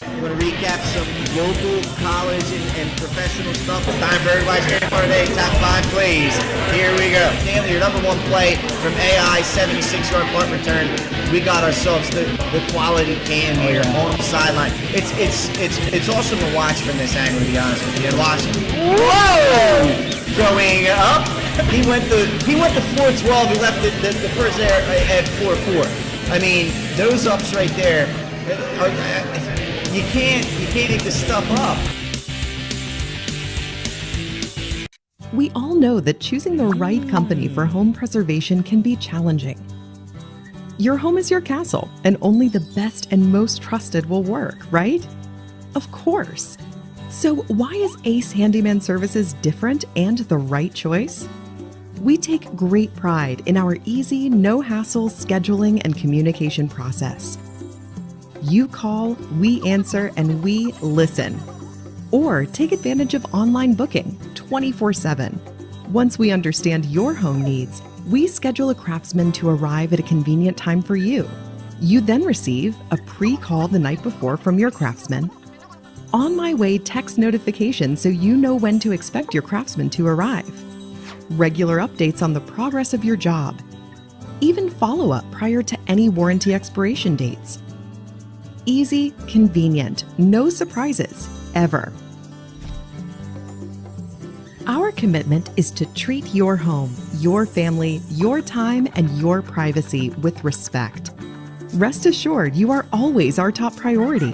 [SPEAKER 17] I'm going to recap some local, college, and professional stuff. It's time for everybody's favorite part of the day, top 5 plays. Here we go. Stanley, your number 1 play from AI, 76-yard punt return. We got ourselves the quality cam here on the sideline. It's awesome to watch from this angle, to be honest with you. And watch, whoa, going up. He went to 4-12. He left the first there at 4-4. I mean, those ups right there. You can't make this stuff up.
[SPEAKER 18] We all know that choosing the right company for home preservation can be challenging. Your home is your castle, and only the best and most trusted will work, right? Of course. So why is Ace Handyman Services different and the right choice? We take great pride in our easy, no-hassle scheduling and communication process. You call, we answer, and we listen. Or take advantage of online booking 24/7. Once we understand your home needs, we schedule a craftsman to arrive at a convenient time for you. You then receive a pre-call the night before from your craftsman. On my way text notification so you know when to expect your craftsman to arrive. Regular updates on the progress of your job. Even follow-up prior to any warranty expiration dates. Easy, convenient, no surprises, ever. Our commitment is to treat your home, your family, your time, and your privacy with respect. Rest assured, you are always our top priority.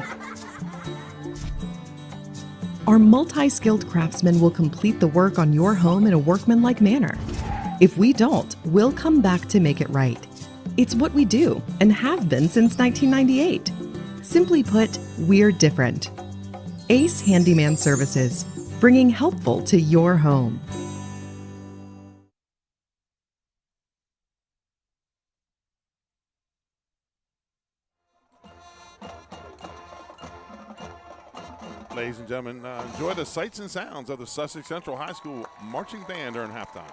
[SPEAKER 18] Our multi-skilled craftsmen will complete the work on your home in a workmanlike manner. If we don't, we'll come back to make it right. It's what we do and have been since 1998. Simply put, we're different. Ace Handyman Services, bringing helpful to your home.
[SPEAKER 4] Ladies and gentlemen, enjoy the sights and sounds of the Sussex Central High School marching band during halftime.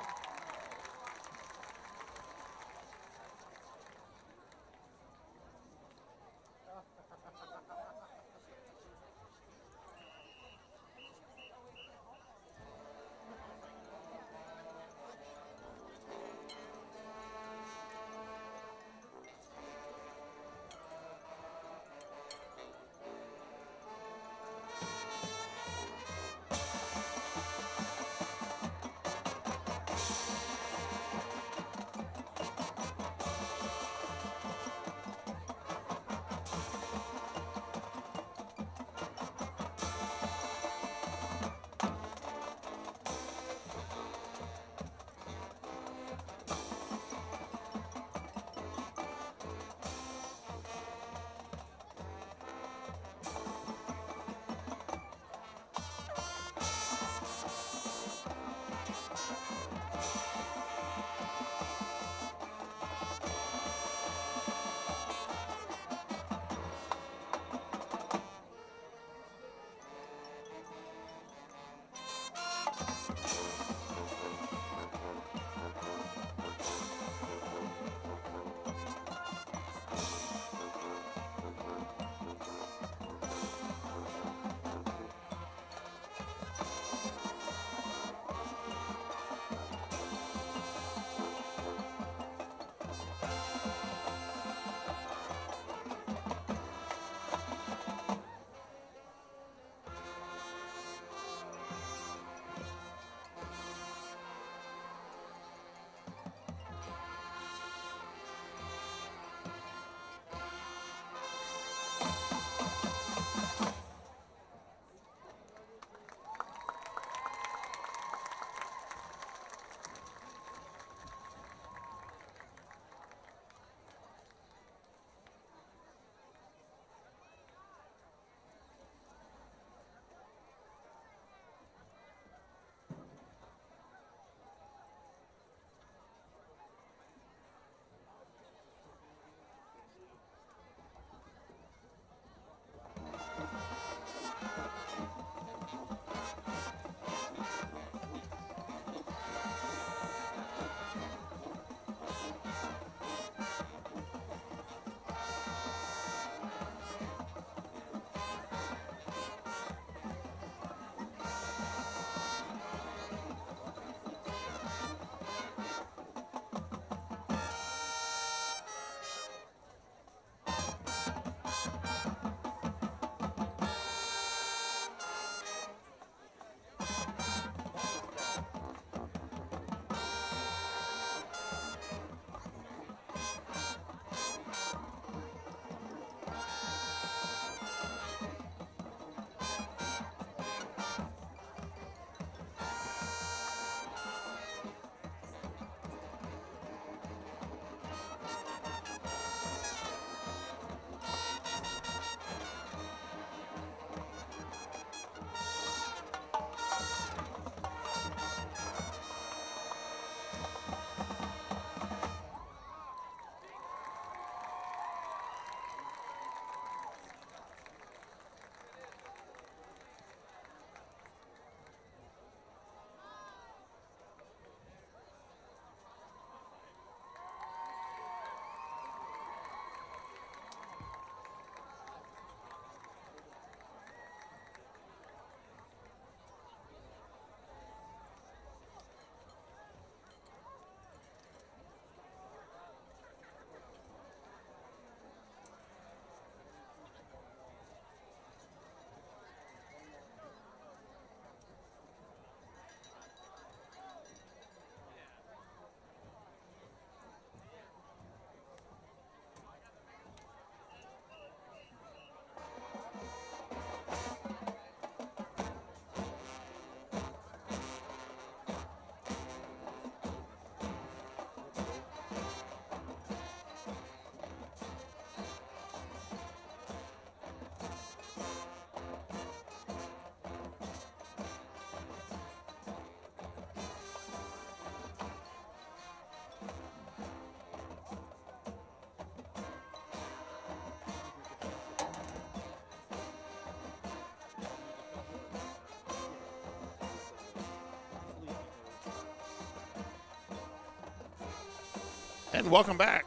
[SPEAKER 4] And welcome back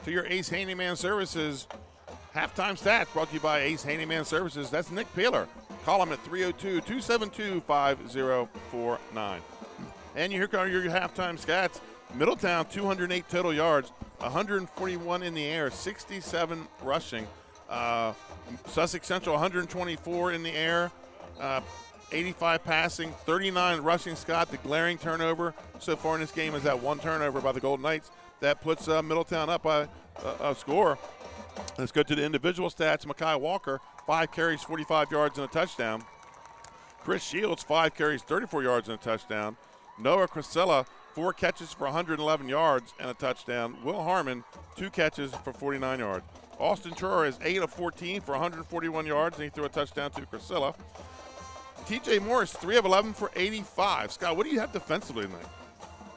[SPEAKER 4] to your Ace Handyman Services halftime stats, brought to you by Ace Handyman Services. That's Nick Peeler. Call him at 302-272-5049. And here come your halftime stats. Middletown, 208 total yards, 141 in the air, 67 rushing. Sussex Central, 124 in the air, 85 passing, 39 rushing. Scott, the glaring turnover so far in this game is that one turnover by the Golden Knights. That puts Middletown up by a score. Let's go to the individual stats. Mekhi Walker, 5 carries, 45 yards and a touchdown. Chris Shields, 5 carries, 34 yards and a touchdown. Noah Crisella, 4 catches for 111 yards and a touchdown. Will Harmon, 2 catches for 49 yards. Austin Troyer is 8 of 14 for 141 yards, and he threw a touchdown to Crisella. TJ Morris, 3 of 11 for 85. Scott, what do you have defensively tonight?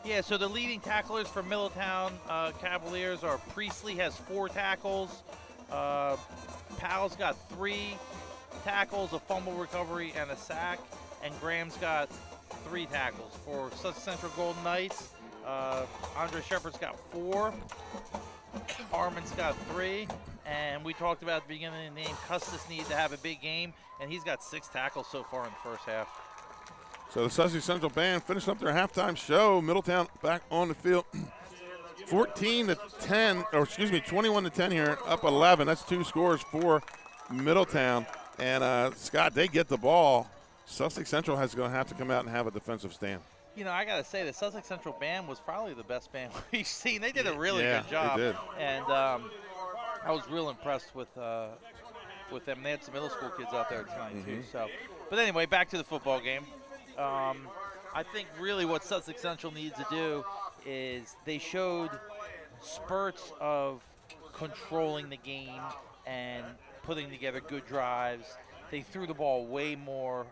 [SPEAKER 5] Yeah, so the leading tacklers for Middletown Cavaliers are Priestley has 4 tackles. Powell's got 3 tackles, a fumble recovery, and a sack. And Graham's got 3 tackles. For Sussex Central Golden Knights, Andre Shepard's got 4. Harmon's got 3. And we talked about at the beginning of the name, Custis needs to have a big game, and he's got 6 tackles so far in the first half.
[SPEAKER 4] So the Sussex Central Band finished up their halftime show. Middletown back on the field. 21 to 10 here, up 11. That's 2 scores for Middletown. And Scott, they get the ball. Sussex Central is going to have to come out and have a defensive stand.
[SPEAKER 5] You know, I got to say, the Sussex Central Band was probably the best band we've seen. They did a really good job.
[SPEAKER 4] They did.
[SPEAKER 5] And I was real impressed with them. They had some middle school kids out there tonight, too. So, but anyway, back to the football game. I think really what Sussex Central needs to do is they showed spurts of controlling the game and putting together good drives. They threw the ball way more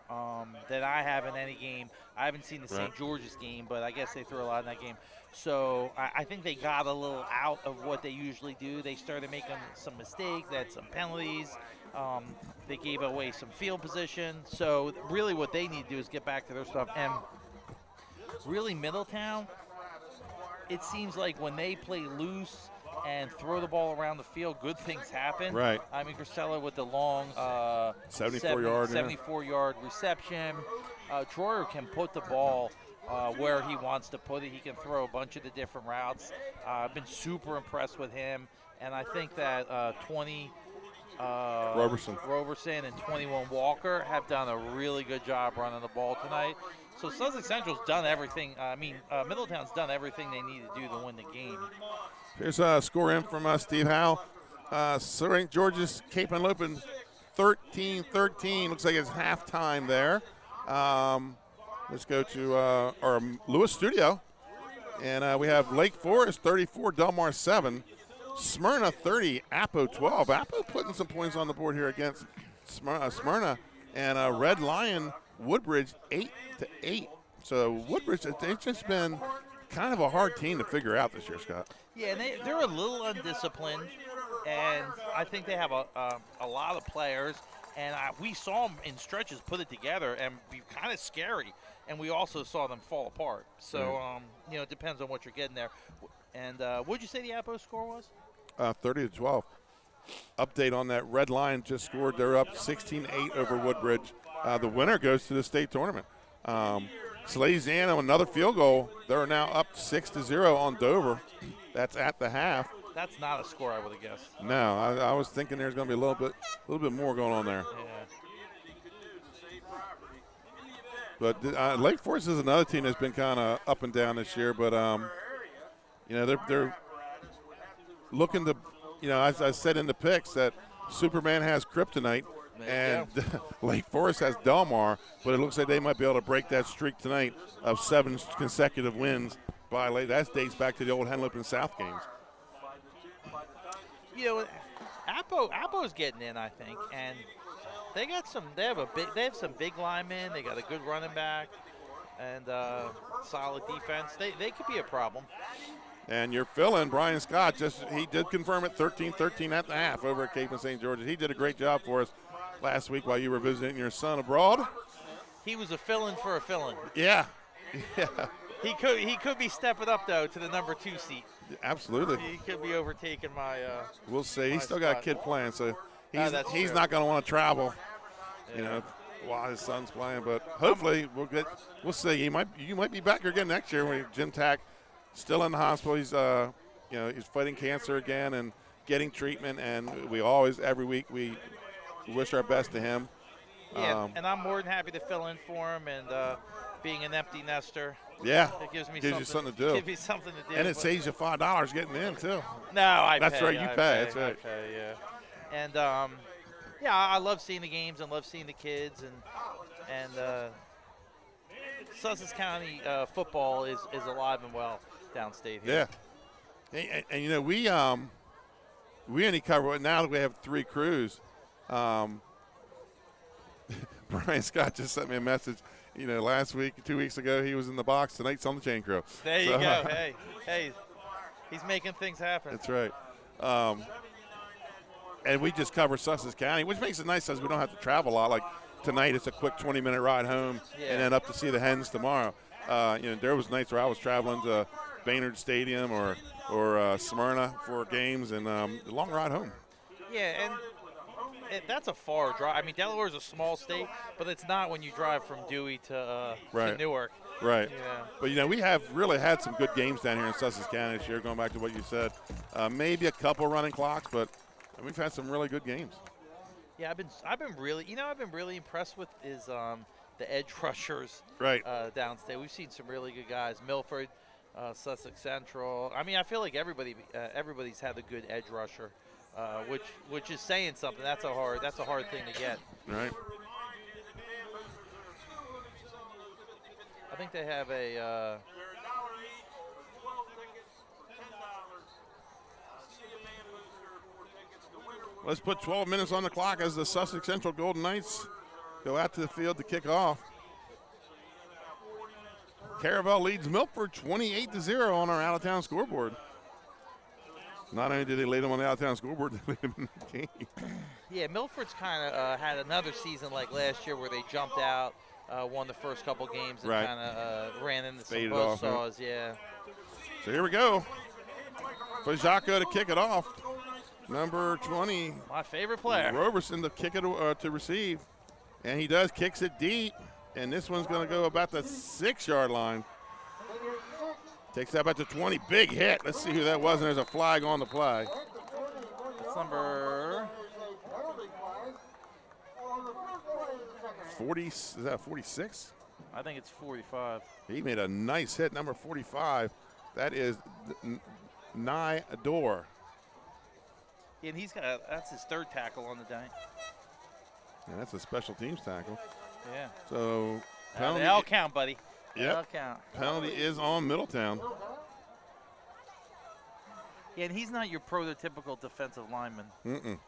[SPEAKER 5] than I have in any game. I haven't seen the St. George's game, but I guess they threw a lot in that game. So I think they got a little out of what they usually do. They started making some mistakes. They had some penalties. They gave away some field position. So really what they need to do is get back to their stuff. And really Middletown, it seems like when they play loose and throw the ball around the field, good things happen.
[SPEAKER 4] Right.
[SPEAKER 5] I mean, Crisella with the long
[SPEAKER 4] 74-yard
[SPEAKER 5] reception. Troyer can put the ball where he wants to put it. He can throw a bunch of the different routes. I've been super impressed with him. And I think that Roberson and 21 Walker have done a really good job running the ball tonight. So Sussex Central's done everything. Middletown's done everything they need to do to win the game.
[SPEAKER 4] Here's a score in from Steve Howe. St. George's Cape and Lopin 13-13. Looks like it's halftime there. Let's go to our Lewis studio. And we have Lake Forest 34, Delmar 7. Smyrna 30, Apo 12. Apo putting some points on the board here against Smyrna. And Red Lion Woodbridge 8-8. So Woodbridge, they've just been kind of a hard team to figure out this year, Scott.
[SPEAKER 5] Yeah, and they're a little undisciplined, and I think they have a lot of players. And we saw them in stretches put it together and be kind of scary. And we also saw them fall apart. So, it depends on what you're getting there. And what did you say the Apo score was?
[SPEAKER 4] 30-12. Update on that. Red Lion just scored. They're up 16-8 over Woodbridge. The winner goes to the state tournament. Salesiano, another field goal. They're now up 6-0 on Dover. That's at the half.
[SPEAKER 5] That's not a score I would have guessed.
[SPEAKER 4] No, I was thinking there's going to be a little bit more going on there.
[SPEAKER 5] Yeah.
[SPEAKER 4] But Lake Forest is another team that's been kind of up and down this year. But they're looking to, as I said in the picks, that Superman has kryptonite. And Lake Forest has Delmar, but it looks like they might be able to break that streak tonight of 7 consecutive wins by late. That dates back to the old Henlip and South games.
[SPEAKER 5] Apo's getting in, I think, and they have some big linemen. They got a good running back and solid defense. They could be a problem.
[SPEAKER 4] And your fill-in, Brian Scott, he did confirm it 13-13 at the half over at Cape and St. George's. He did a great job for us last week while you were visiting your son abroad.
[SPEAKER 5] He was a fill-in for a fill-in.
[SPEAKER 4] Yeah.
[SPEAKER 5] He could be stepping up though to the number 2 seat.
[SPEAKER 4] Absolutely.
[SPEAKER 5] He could be overtaking my.
[SPEAKER 4] We'll see. He's still got a kid playing, so he's
[SPEAKER 5] true.
[SPEAKER 4] not going to want to travel. You know, while his son's playing, but hopefully we'll see. You might be back here again next year when Jim Tack still in the hospital. He's he's fighting cancer again and getting treatment, and we always every week we wish our best to him.
[SPEAKER 5] Yeah, and I'm more than happy to fill in for him, and being an empty nester.
[SPEAKER 4] Yeah,
[SPEAKER 5] it gives me
[SPEAKER 4] you something to do.
[SPEAKER 5] Gives me something to do.
[SPEAKER 4] And it saves you $5 getting in too.
[SPEAKER 5] No,
[SPEAKER 4] That's right. You pay. That's right.
[SPEAKER 5] I pay, yeah. And I love seeing the games and love seeing the kids and Sussex County football is alive and well downstate here.
[SPEAKER 4] Yeah, and you know we only cover now that we have 3 crews. Brian Scott just sent me a message. You know, last week, 2 weeks ago, he was in the box. Tonight's on the chain crew.
[SPEAKER 5] There you go. Hey, he's making things happen.
[SPEAKER 4] That's right. And we just cover Sussex County, which makes it nice because we don't have to travel a lot. Like tonight, it's a quick 20-minute ride home, and then up to see the Hens tomorrow. There was nights where I was traveling to Baynard Stadium or Smyrna for games, and a long ride home.
[SPEAKER 5] Yeah, and that's a far drive. I mean, Delaware is a small state, but it's not when you drive from Dewey to Newark.
[SPEAKER 4] Right.
[SPEAKER 5] Yeah.
[SPEAKER 4] But, we have really had some good games down here in Sussex County this year, going back to what you said. Maybe a couple running clocks, but we've had some really good games.
[SPEAKER 5] Yeah, I've been really impressed with is the edge rushers downstate. We've seen some really good guys. Milford, Sussex Central. I mean, I feel like everybody's had a good edge rusher. Which is saying something. That's a hard thing to get.
[SPEAKER 4] Right.
[SPEAKER 5] I think they have a.
[SPEAKER 4] Let's put 12 minutes on the clock as the Sussex Central Golden Knights go out to the field to kick off. Caravel leads Milford 28-0 on our out-of-town scoreboard. Not only did they lead them on the out-of-town scoreboard, they lead them in the game.
[SPEAKER 5] Yeah, Milford's kind of had another season like last year where they jumped out, won the first couple games, and kind of ran into some buzzsaws. Yeah.
[SPEAKER 4] So here we go. Fajako to kick it off. Number 20.
[SPEAKER 5] My favorite player.
[SPEAKER 4] Roberson to kick it to receive. And he does, kicks it deep. And this one's going to go about the 6-yard line. Takes that back to 20. Big hit. Let's see who that was. And there's a flag on the play.
[SPEAKER 5] That's number
[SPEAKER 4] 40. Is that 46?
[SPEAKER 5] I think it's 45.
[SPEAKER 4] He made a nice hit. Number 45. That is Nye Ador.
[SPEAKER 5] And that's his 3rd tackle on the night.
[SPEAKER 4] And that's a special teams tackle.
[SPEAKER 5] Yeah.
[SPEAKER 4] So
[SPEAKER 5] they all count, buddy.
[SPEAKER 4] Yeah.
[SPEAKER 5] They all count.
[SPEAKER 4] Penalty is on Middletown.
[SPEAKER 5] Yeah, and he's not your prototypical defensive lineman.
[SPEAKER 4] Mm-mm.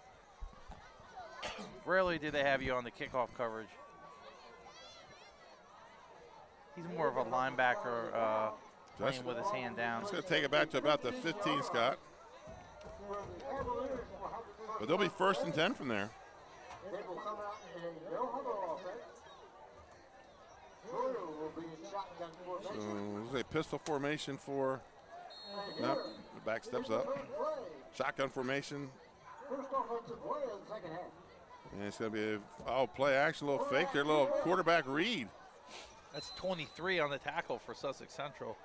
[SPEAKER 5] Rarely do they have you on the kickoff coverage. He's more of a linebacker playing with his hand down.
[SPEAKER 4] It's going to take it back to about the 15, Scott. But they'll be 1st and 10 from there. So this is a pistol formation for, nope, the back steps up. Shotgun formation. And it's going to be a play action, a little fake there, a little quarterback read.
[SPEAKER 5] That's 23 on the tackle for Sussex Central,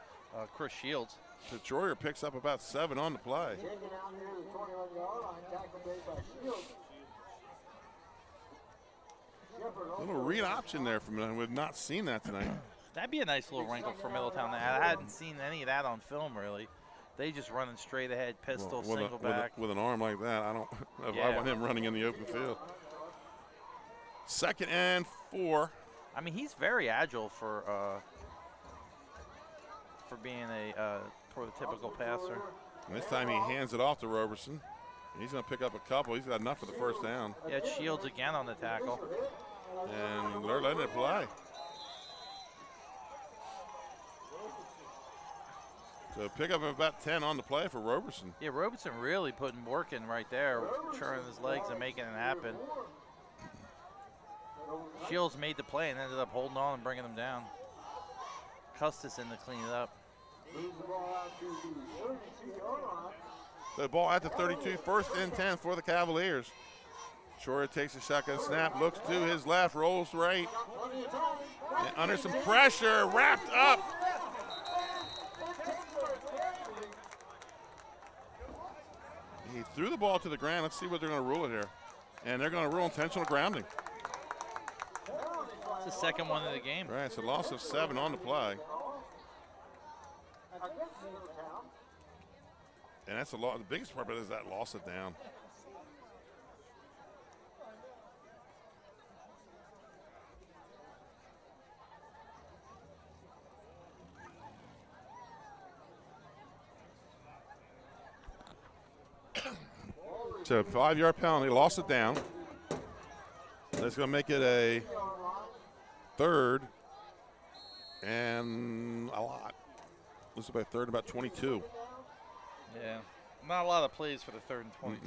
[SPEAKER 5] Chris Shields.
[SPEAKER 4] So Troyer picks up about 7 on the play. A little read option there from them. We've not seen that tonight.
[SPEAKER 5] That'd be a nice little wrinkle for Middletown. I hadn't seen any of that on film, really. They just running straight ahead, pistol, single back.
[SPEAKER 4] With an arm like that, I don't know if I want him running in the open field. 2nd and 4.
[SPEAKER 5] I mean, he's very agile for being a prototypical passer.
[SPEAKER 4] And this time he hands it off to Roberson. He's going to pick up a couple. He's got enough for the 1st down.
[SPEAKER 5] Yeah, it's Shields again on the tackle.
[SPEAKER 4] And they're letting it play. So pick up about 10 on the play for Roberson.
[SPEAKER 5] Yeah, Roberson really putting work in right there, churning his legs and making it happen. Shields made the play and ended up holding on and bringing them down. Custis in to clean it up.
[SPEAKER 4] The ball at the 32, 1st and 10 for the Cavaliers. Troyer takes a shotgun snap, looks to his left, rolls right. And under some pressure, wrapped up. He threw the ball to the ground. Let's see what they're going to rule it here. And they're going to rule intentional grounding.
[SPEAKER 5] It's the second one of the game.
[SPEAKER 4] Right, it's a loss of 7 on the play. And that's a lot. The biggest part of it is that loss of down. So 5-yard penalty, lost it down. That's going to make it a 3rd and a lot. This is about 3rd, about 22.
[SPEAKER 5] Yeah, not a lot of plays for the 3rd and 22.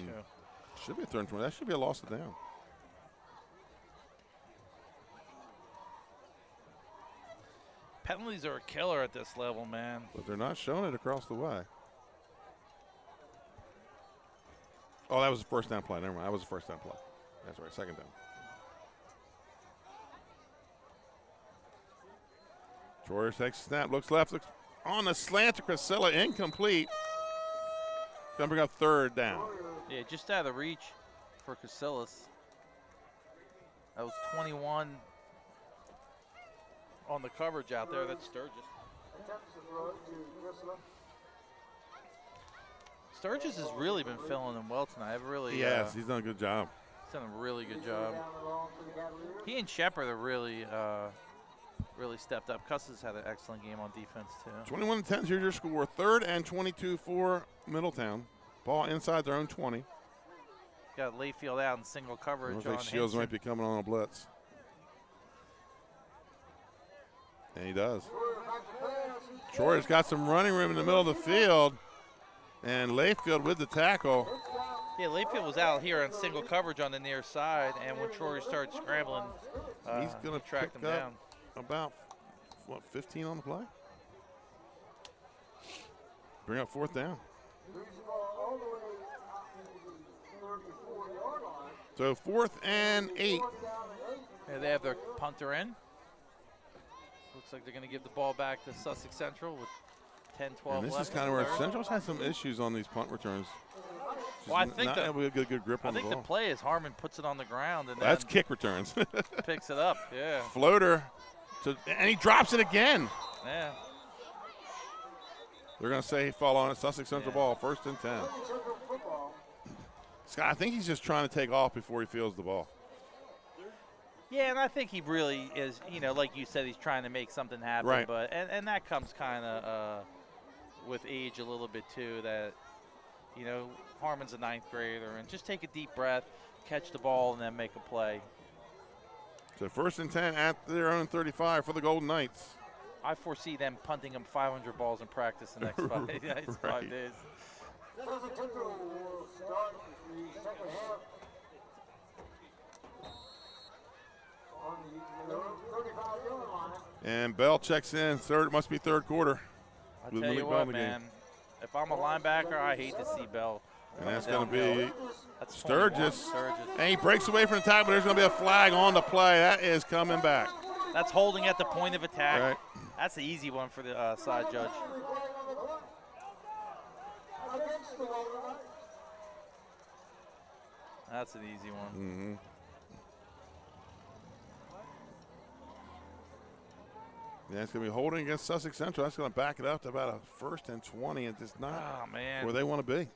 [SPEAKER 4] Should be a 3rd and 20. That should be a loss of down.
[SPEAKER 5] Penalties are a killer at this level, man.
[SPEAKER 4] But they're not showing it across the way. Oh, that was the 1st down play. Never mind. That was the 1st down play. That's right, 2nd down. Troyer takes a snap, looks left, looks on the slant to Crisilla, incomplete. Gonna bring up 3rd down.
[SPEAKER 5] Yeah, just out of reach for Casillas. That was 21 on the coverage out there. That's Sturgis. Sturgis has really been filling them well tonight.
[SPEAKER 4] Yes, he's done a good job.
[SPEAKER 5] He's done a really good job. He and Shepard are really stepped up. Custis had an excellent game on defense, too.
[SPEAKER 4] 21-10 is your score. 3rd and 22 for Middletown. Ball inside their own 20.
[SPEAKER 5] Got Layfield out in single coverage.
[SPEAKER 4] I think Shields might be coming on a blitz. And he does. Troyer's got some running room in the middle of the field. And Layfield with the tackle.
[SPEAKER 5] Yeah, Layfield was out here on single coverage on the near side, and when Troyer started scrambling,
[SPEAKER 4] he's going to
[SPEAKER 5] track them down.
[SPEAKER 4] About, 15 on the play? Bring up 4th down. So 4th and 8.
[SPEAKER 5] Yeah, they have their punter in. Looks like they're going to give the ball back to Sussex Central with 10, 12
[SPEAKER 4] and this
[SPEAKER 5] left.
[SPEAKER 4] Is kind of where Central's had some issues on these punt returns.
[SPEAKER 5] Well, I think
[SPEAKER 4] not a good grip on the ball.
[SPEAKER 5] I think the play is Harmon puts it on the ground and
[SPEAKER 4] that's
[SPEAKER 5] then
[SPEAKER 4] kick returns.
[SPEAKER 5] Picks it up. Yeah.
[SPEAKER 4] Floater, and he drops it again.
[SPEAKER 5] Yeah.
[SPEAKER 4] They're going to say he fall on it. Sussex Central ball, 1st and 10. Scott, I think he's just trying to take off before he feels the ball.
[SPEAKER 5] Yeah, and I think he really is, like you said, he's trying to make something happen.
[SPEAKER 4] Right.
[SPEAKER 5] But and that comes kind of with age a little bit too, that, Harmon's a 9th grader, and just take a deep breath, catch the ball, and then make a play.
[SPEAKER 4] So 1st and 10 at their own 35 for the Golden Knights.
[SPEAKER 5] I foresee them punting him 500 balls in practice the next 5 days. 5 days.
[SPEAKER 4] And Bell checks in. Must be 3rd quarter.
[SPEAKER 5] I'll tell you what, man. If I'm a linebacker, I hate to see Bell.
[SPEAKER 4] And that's going to be
[SPEAKER 5] Sturgis.
[SPEAKER 4] And he breaks away from the tackle, but there's going to be a flag on the play. That is coming back.
[SPEAKER 5] That's holding at the point of attack.
[SPEAKER 4] Right.
[SPEAKER 5] That's the easy one for the side judge. That's an easy one.
[SPEAKER 4] Mm-hmm. Yeah, it's going to be holding against Sussex Central. That's going to back it up to about a 1st and 20, and just not where they want to be.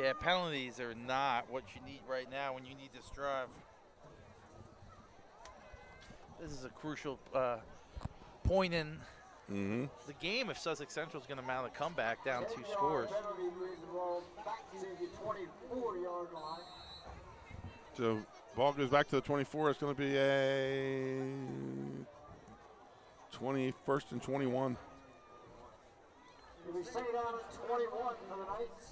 [SPEAKER 5] Yeah, penalties are not what you need right now when you need this drive. This is a crucial point in the game if Sussex Central is going to mount a comeback down 2 scores.
[SPEAKER 4] So ball goes back to the 24. It's going to be a 21st and 21.
[SPEAKER 9] We stay down at 21 for the Knights.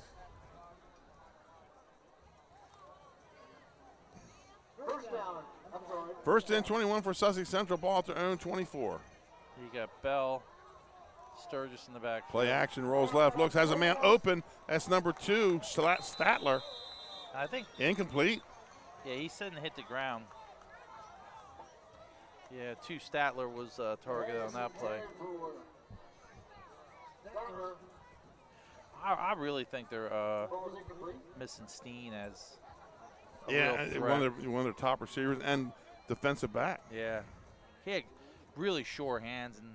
[SPEAKER 9] First down. I'm sorry.
[SPEAKER 4] 1st and 21 for Sussex Central. Ball at their own 24.
[SPEAKER 5] You got Bell Sturgis in the back.
[SPEAKER 4] Play action, rolls left, looks, has a man open. That's number 2, Statler.
[SPEAKER 5] I think.
[SPEAKER 4] Incomplete.
[SPEAKER 5] Yeah, he said hit the ground. Yeah, 2 Statler was targeted on that play. I really think they're missing Steen as a real threat.
[SPEAKER 4] one of their top receivers and defensive back.
[SPEAKER 5] Yeah, he had really sure hands and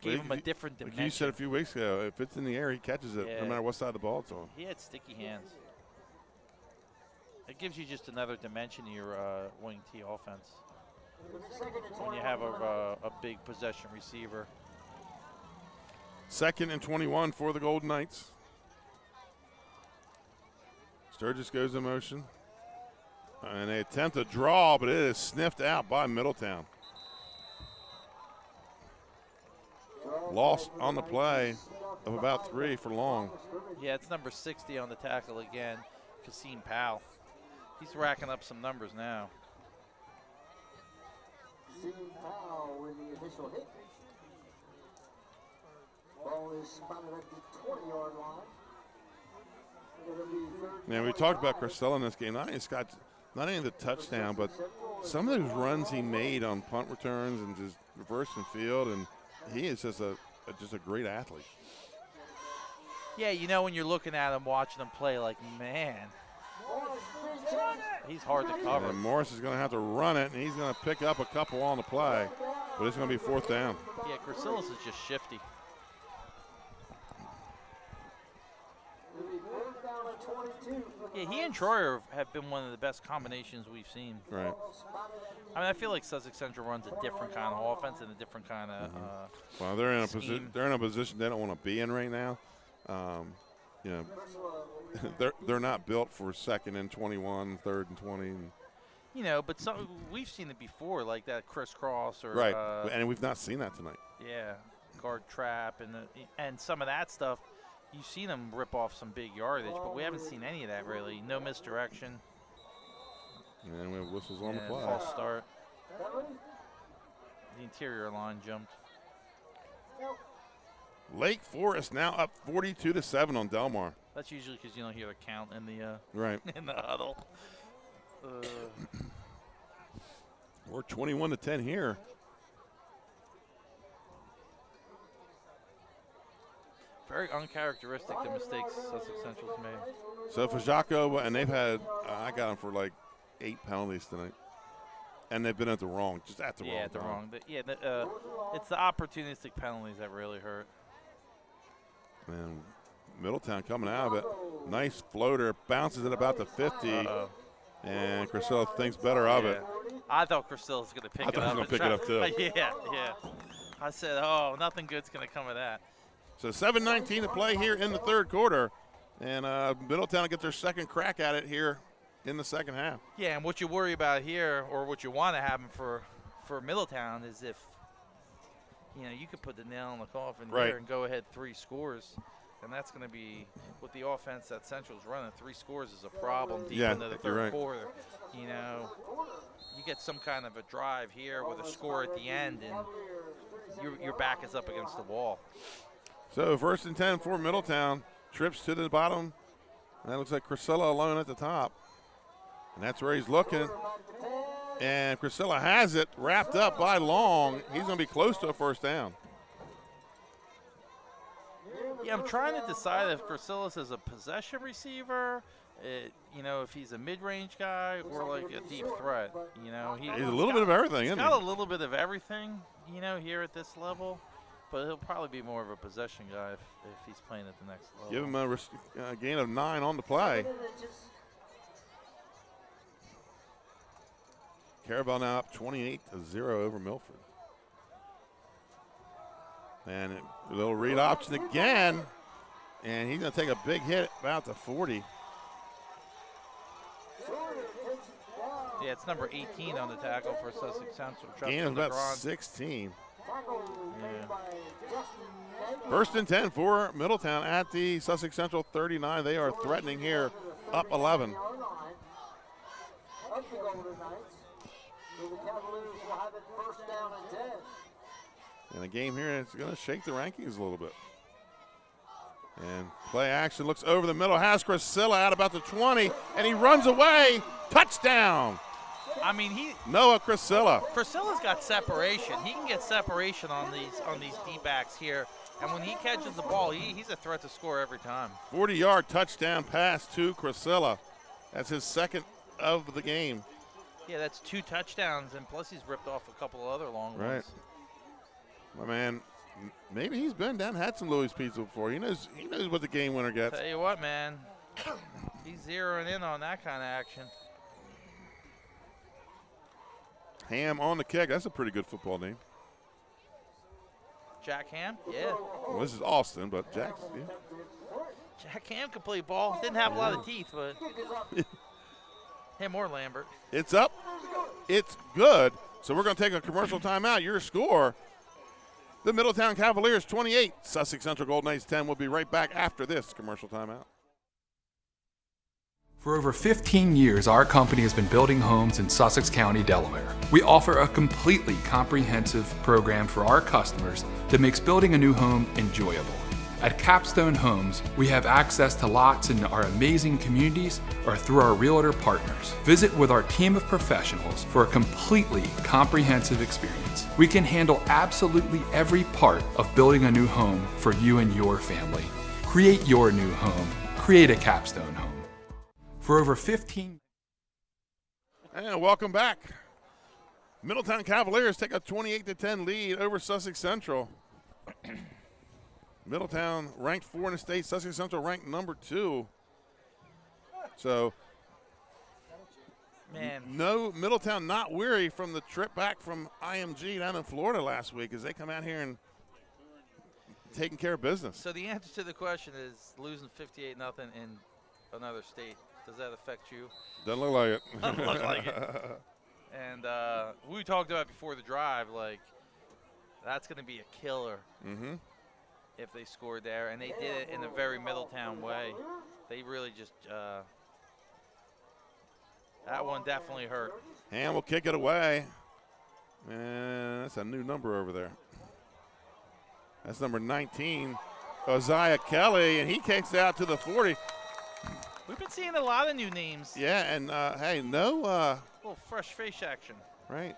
[SPEAKER 5] gave him a different dimension.
[SPEAKER 4] Like you said a few weeks ago, if it's in the air, he catches it no matter what side of the ball it's on.
[SPEAKER 5] He had sticky hands. It gives you just another dimension to your wing T offense when you have a big possession receiver.
[SPEAKER 4] 2nd and 21 for the Golden Knights. Sturgis goes in motion. And they attempt a draw, but it is sniffed out by Middletown. Loss on the play of about 3 for long.
[SPEAKER 5] Yeah, it's number 60 on the tackle again, Kasim Powell. He's racking up some numbers now.
[SPEAKER 9] Kasim Powell with the initial hit. Ball is spotted at the 20-yard line.
[SPEAKER 4] Now, we talked about Crisella in this game. Not only the touchdown, but some of those runs he made on punt returns and just reversing field, and he is just a great athlete.
[SPEAKER 5] Yeah, you know when you're looking at him, watching him play, like, man, he's hard to cover.
[SPEAKER 4] And Morris is going to have to run it, and he's going to pick up a couple on the play, but it's going to be 4th down.
[SPEAKER 5] Yeah, Crisillas is just shifty. Yeah, he and Troyer have been one of the best combinations we've seen.
[SPEAKER 4] Right.
[SPEAKER 5] I mean, I feel like Sussex Central runs a different kind of offense and a different kind of
[SPEAKER 4] well, they're in a position. They're in a position they don't want to be in right now. You know, they're not built for 2nd and 21, 3rd and 20.
[SPEAKER 5] You know, but we've seen it before, like that crisscross or
[SPEAKER 4] right, and we've not seen that tonight.
[SPEAKER 5] Yeah, guard trap and some of that stuff. You've seen them rip off some big yardage, but we haven't seen any of that really. No misdirection.
[SPEAKER 4] And we have whistles on the play.
[SPEAKER 5] False start. The interior line jumped.
[SPEAKER 4] Lake Forest now up 42-7 on Delmar.
[SPEAKER 5] That's usually because you don't hear the count in the
[SPEAKER 4] right
[SPEAKER 5] in the huddle.
[SPEAKER 4] We're 21-10 here.
[SPEAKER 5] Very uncharacteristic, the mistakes Sussex Central's made.
[SPEAKER 4] So for Jaco, and they've had, I got them for like 8 penalties tonight. And they've been at the wrong time. It's the opportunistic penalties that really hurt. And Middletown coming out of it. Nice floater, bounces at about the 50. And Crisella thinks better of it.
[SPEAKER 5] I thought Crisella was going to pick it up.
[SPEAKER 4] I thought he was going to pick it up too.
[SPEAKER 5] Yeah. I said, oh, nothing good's going to come of that.
[SPEAKER 4] So 7:19 to play here in the 3rd quarter. And Middletown will get their second crack at it here in the second half.
[SPEAKER 5] Yeah, and what you worry about here, or what you want to happen for Middletown, is if, you could put the nail in the coffin here and go ahead 3 scores. And that's going to be, with the offense that Central's running, 3 scores is a problem deep into the 3rd quarter. You get some kind of a drive here with a score at the end, and your back is up against the wall.
[SPEAKER 4] So 1st and 10 for Middletown. Trips to the bottom. And that looks like Crisella alone at the top. And that's where he's looking. And Crisella has it wrapped up by Long. He's going to be close to a 1st down.
[SPEAKER 5] Yeah, I'm trying to decide if Crisillas is a possession receiver, if he's a mid-range guy or like a deep threat. He's
[SPEAKER 4] a little bit of everything, isn't he?
[SPEAKER 5] He's got a little bit of everything, here at this level. But he'll probably be more of a possession guy if he's playing at the next level.
[SPEAKER 4] Give him a gain of 9 on the play. Carabel now up 28-0 over Milford. And a little read option again. And he's going to take a big hit about the 40.
[SPEAKER 5] Yeah, it's number 18 on the tackle for Sussex Central.
[SPEAKER 4] Gain of about 16.
[SPEAKER 5] Yeah.
[SPEAKER 4] 1st and 10 for Middletown at the Sussex Central 39. They are threatening here, up 11.
[SPEAKER 9] The Cavaliers will have it 1st down and 10.
[SPEAKER 4] And the game here is going to shake the rankings a little bit. And play action, looks over the middle, has Crisilla out about the 20, and he runs away. Touchdown.
[SPEAKER 5] I mean,
[SPEAKER 4] Noah Crisilla.
[SPEAKER 5] Crisilla's got separation. He can get separation on these D-backs here. And when he catches the ball, he's a threat to score every time.
[SPEAKER 4] 40-yard touchdown pass to Crisilla. That's his second of the game.
[SPEAKER 5] Yeah, that's 2 touchdowns, and plus he's ripped off a couple of other long
[SPEAKER 4] right.
[SPEAKER 5] ones.
[SPEAKER 4] My man, maybe he's been down, had some Louis Pizza before. He knows what the game winner gets.
[SPEAKER 5] Tell you what, man, he's zeroing in on that kind of action.
[SPEAKER 4] Ham on the kick. That's a pretty good football name.
[SPEAKER 5] Jack Ham? Yeah.
[SPEAKER 4] Well, this is Austin, but Jack's, yeah.
[SPEAKER 5] Jack Ham could play ball. Didn't have a lot of teeth, but him or Lambert.
[SPEAKER 4] It's up. It's good. So we're going to take a commercial timeout. Your score, the Middletown Cavaliers 28, Sussex Central Golden Knights 10. We'll be right back after this commercial timeout.
[SPEAKER 10] For over 15 years, our company has been building homes in Sussex County, Delaware. We offer a completely comprehensive program for our customers that makes building a new home enjoyable. At Capstone Homes, we have access to lots in our amazing communities or through our realtor partners. Visit with our team of professionals for a completely comprehensive experience. We can handle absolutely every part of building a new home for you and your family. Create your new home. Create a Capstone home. For over 15.
[SPEAKER 4] And welcome back. Middletown Cavaliers take a 28-10 lead over Sussex Central. Middletown ranked 4 in the state. Sussex Central ranked number 2. So,
[SPEAKER 5] man,
[SPEAKER 4] no, Middletown not weary from the trip back from IMG down in Florida last week as they come out here and taking care of business.
[SPEAKER 5] So the answer to the question is losing 58-0 in another state. Does that affect you?
[SPEAKER 4] Doesn't look like it.
[SPEAKER 5] Doesn't look like it. And we talked about before the drive, like, that's going to be a killer if they scored there. And they did it in a very Middletown way. They really just that one definitely hurt.
[SPEAKER 4] Ham will kick it away. And that's a new number over there. That's number 19, Uzziah Kelly, and he kicks out to the 40.
[SPEAKER 5] We've been seeing a lot of new names.
[SPEAKER 4] Yeah, and hey, no.
[SPEAKER 5] A little fresh face action.
[SPEAKER 4] Right.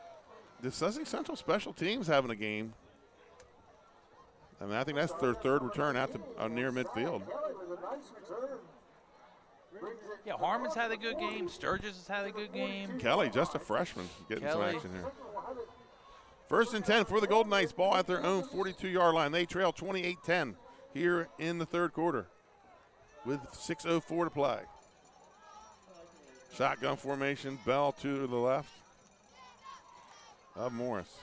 [SPEAKER 4] The Sussex Central special teams having a game. I mean, I think that's their third return out to near midfield.
[SPEAKER 5] Yeah, Harmon's had a good game. Sturgis has had a good game.
[SPEAKER 4] Kelly, just a freshman, getting some action here. 1st and 10 for the Golden Knights. Ball at their own 42-yard line. They trail 28-10 here in the third quarter with 6:04 to play. Shotgun formation. Bell to the left of Morris.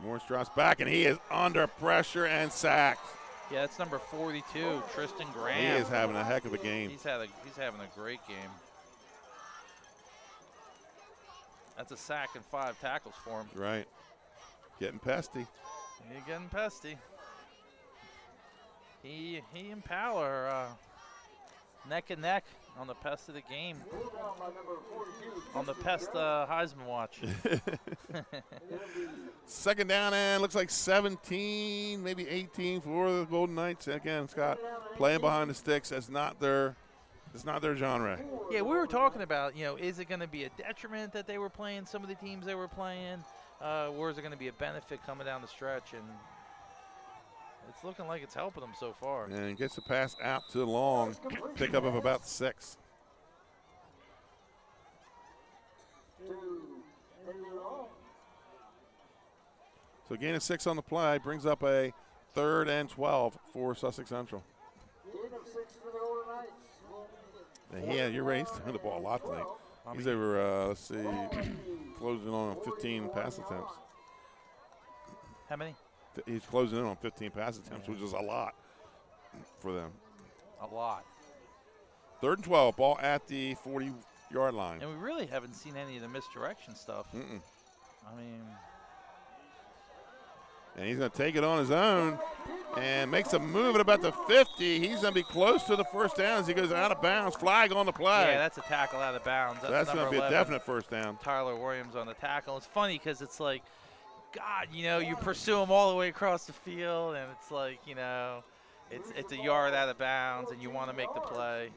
[SPEAKER 4] Morris drops back, and he is under pressure and sacked.
[SPEAKER 5] Yeah, that's number 42, Tristan Graham.
[SPEAKER 4] He is having a heck of a game.
[SPEAKER 5] He's having a great game. That's a sack and 5 tackles for him.
[SPEAKER 4] Right. Getting pesty.
[SPEAKER 5] He's getting pesty. He and Powell are neck and neck on the pest of the game. On the pest Heisman watch.
[SPEAKER 4] 2nd down and looks like 17, maybe 18 for the Golden Knights. Again, Scott playing behind the sticks. That's not their genre.
[SPEAKER 5] Yeah, we were talking about, is it going to be a detriment that they were playing some of the teams they were playing, or is it going to be a benefit coming down the stretch? And it's looking like it's helping them so far.
[SPEAKER 4] And gets the pass out to Long, pickup of about 6. So gain of 6 on the play brings up a 3rd and 12 for Sussex Central. Yeah, you're right. He's throwing the ball a lot tonight. He's over, let's see, closing on 15 pass attempts.
[SPEAKER 5] How many?
[SPEAKER 4] He's closing in on 15 pass attempts, which is a lot for them.
[SPEAKER 5] A lot.
[SPEAKER 4] 3rd and 12, ball at the 40-yard line.
[SPEAKER 5] And we really haven't seen any of the misdirection stuff. I mean.
[SPEAKER 4] And he's going to take it on his own and makes a move at about the 50. He's going to be close to the first down as he goes out of bounds. Flag on the play.
[SPEAKER 5] Yeah, that's a tackle out of bounds.
[SPEAKER 4] That's going to be
[SPEAKER 5] 11,
[SPEAKER 4] a definite first down.
[SPEAKER 5] Tyler Williams on the tackle. It's funny because it's like God, you pursue him all the way across the field, and it's like, it's a yard out of bounds, and you want to make the play.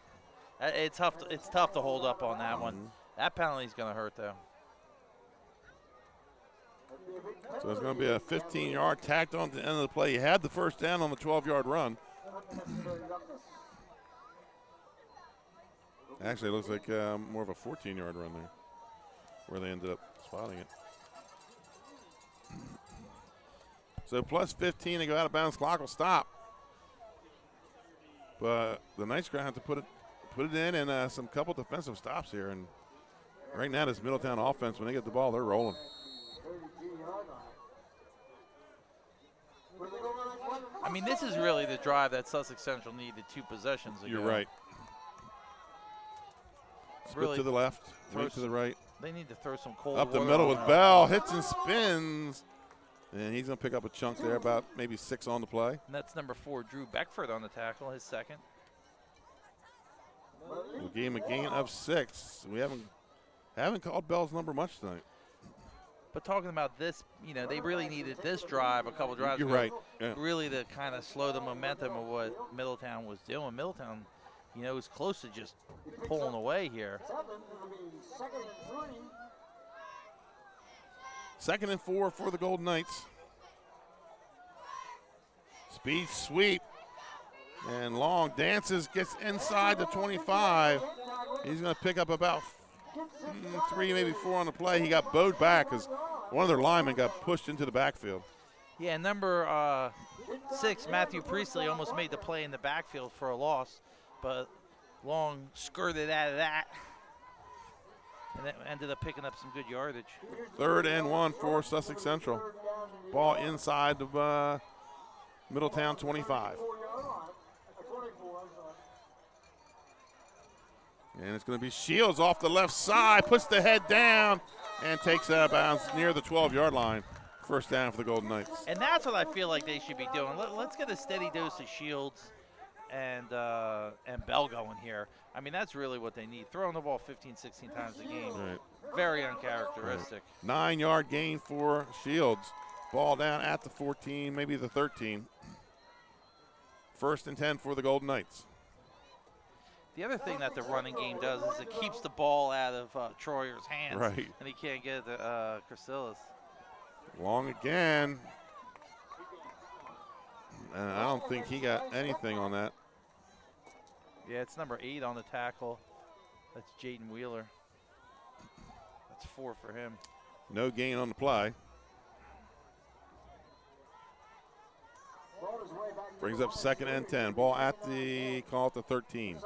[SPEAKER 5] It's tough to hold up on that one. That penalty's going to hurt, though.
[SPEAKER 4] So it's going to be a 15-yard tacked on to the end of the play. He had the first down on the 12-yard run. Actually, it looks like more of a 14-yard run there, where they ended up spotting it. So plus 15 to go out of bounds. Clock will stop. But the Knights are going to have to put it in, and some couple defensive stops here. And right now, this Middletown offense, when they get the ball, they're rolling.
[SPEAKER 5] I mean, this is really the drive that Sussex Central needed 2 possessions ago.
[SPEAKER 4] You're right. Split
[SPEAKER 5] Really
[SPEAKER 4] to the left, right to the right.
[SPEAKER 5] They need to throw some cold
[SPEAKER 4] Up the
[SPEAKER 5] water
[SPEAKER 4] middle
[SPEAKER 5] on
[SPEAKER 4] with
[SPEAKER 5] them.
[SPEAKER 4] Bell, hits and spins. And he's going to pick up a chunk there, about maybe 6 on the play.
[SPEAKER 5] And that's number 4, Drew Beckford, on the tackle, his second.
[SPEAKER 4] We gave him a gain of 6. We haven't called Bell's number much tonight.
[SPEAKER 5] But talking about this, they really needed this drive, a couple drives
[SPEAKER 4] You're
[SPEAKER 5] ago,
[SPEAKER 4] right. Yeah.
[SPEAKER 5] really to kind of slow the momentum of what Middletown was doing. Middletown, was close to just pulling away here.
[SPEAKER 4] 2nd and 4 for the Golden Knights. Speed sweep. And Long dances, gets inside the 25. He's going to pick up about 3, maybe 4 on the play. He got bowed back because one of their linemen got pushed into the backfield.
[SPEAKER 5] Yeah, number 6, Matthew Priestley, almost made the play in the backfield for a loss, but Long skirted out of that. And it ended up picking up some good yardage.
[SPEAKER 4] 3rd and 1 for Sussex Central. Ball inside the Middletown 25. And it's going to be Shields off the left side, puts the head down, and takes it out of bounds near the 12-yard line. First down for the Golden Knights.
[SPEAKER 5] And that's what I feel like they should be doing. Let's get a steady dose of Shields and Bell going here. I mean, that's really what they need. Throwing the ball 15, 16 times a game.
[SPEAKER 4] Right.
[SPEAKER 5] Very uncharacteristic.
[SPEAKER 4] Right. 9-yard gain for Shields. Ball down at the 14, maybe the 13. 1st and 10 for the Golden Knights.
[SPEAKER 5] The other thing that the running game does is it keeps the ball out of Troyer's hands.
[SPEAKER 4] Right.
[SPEAKER 5] And he can't get it to Chrysilis.
[SPEAKER 4] Long again. And I don't think he got anything on that.
[SPEAKER 5] Yeah, it's number 8 on the tackle. That's Jaden Wheeler. That's 4 for him.
[SPEAKER 4] No gain on the play. Brings up 2nd and 10. Ball at the, call it the 13.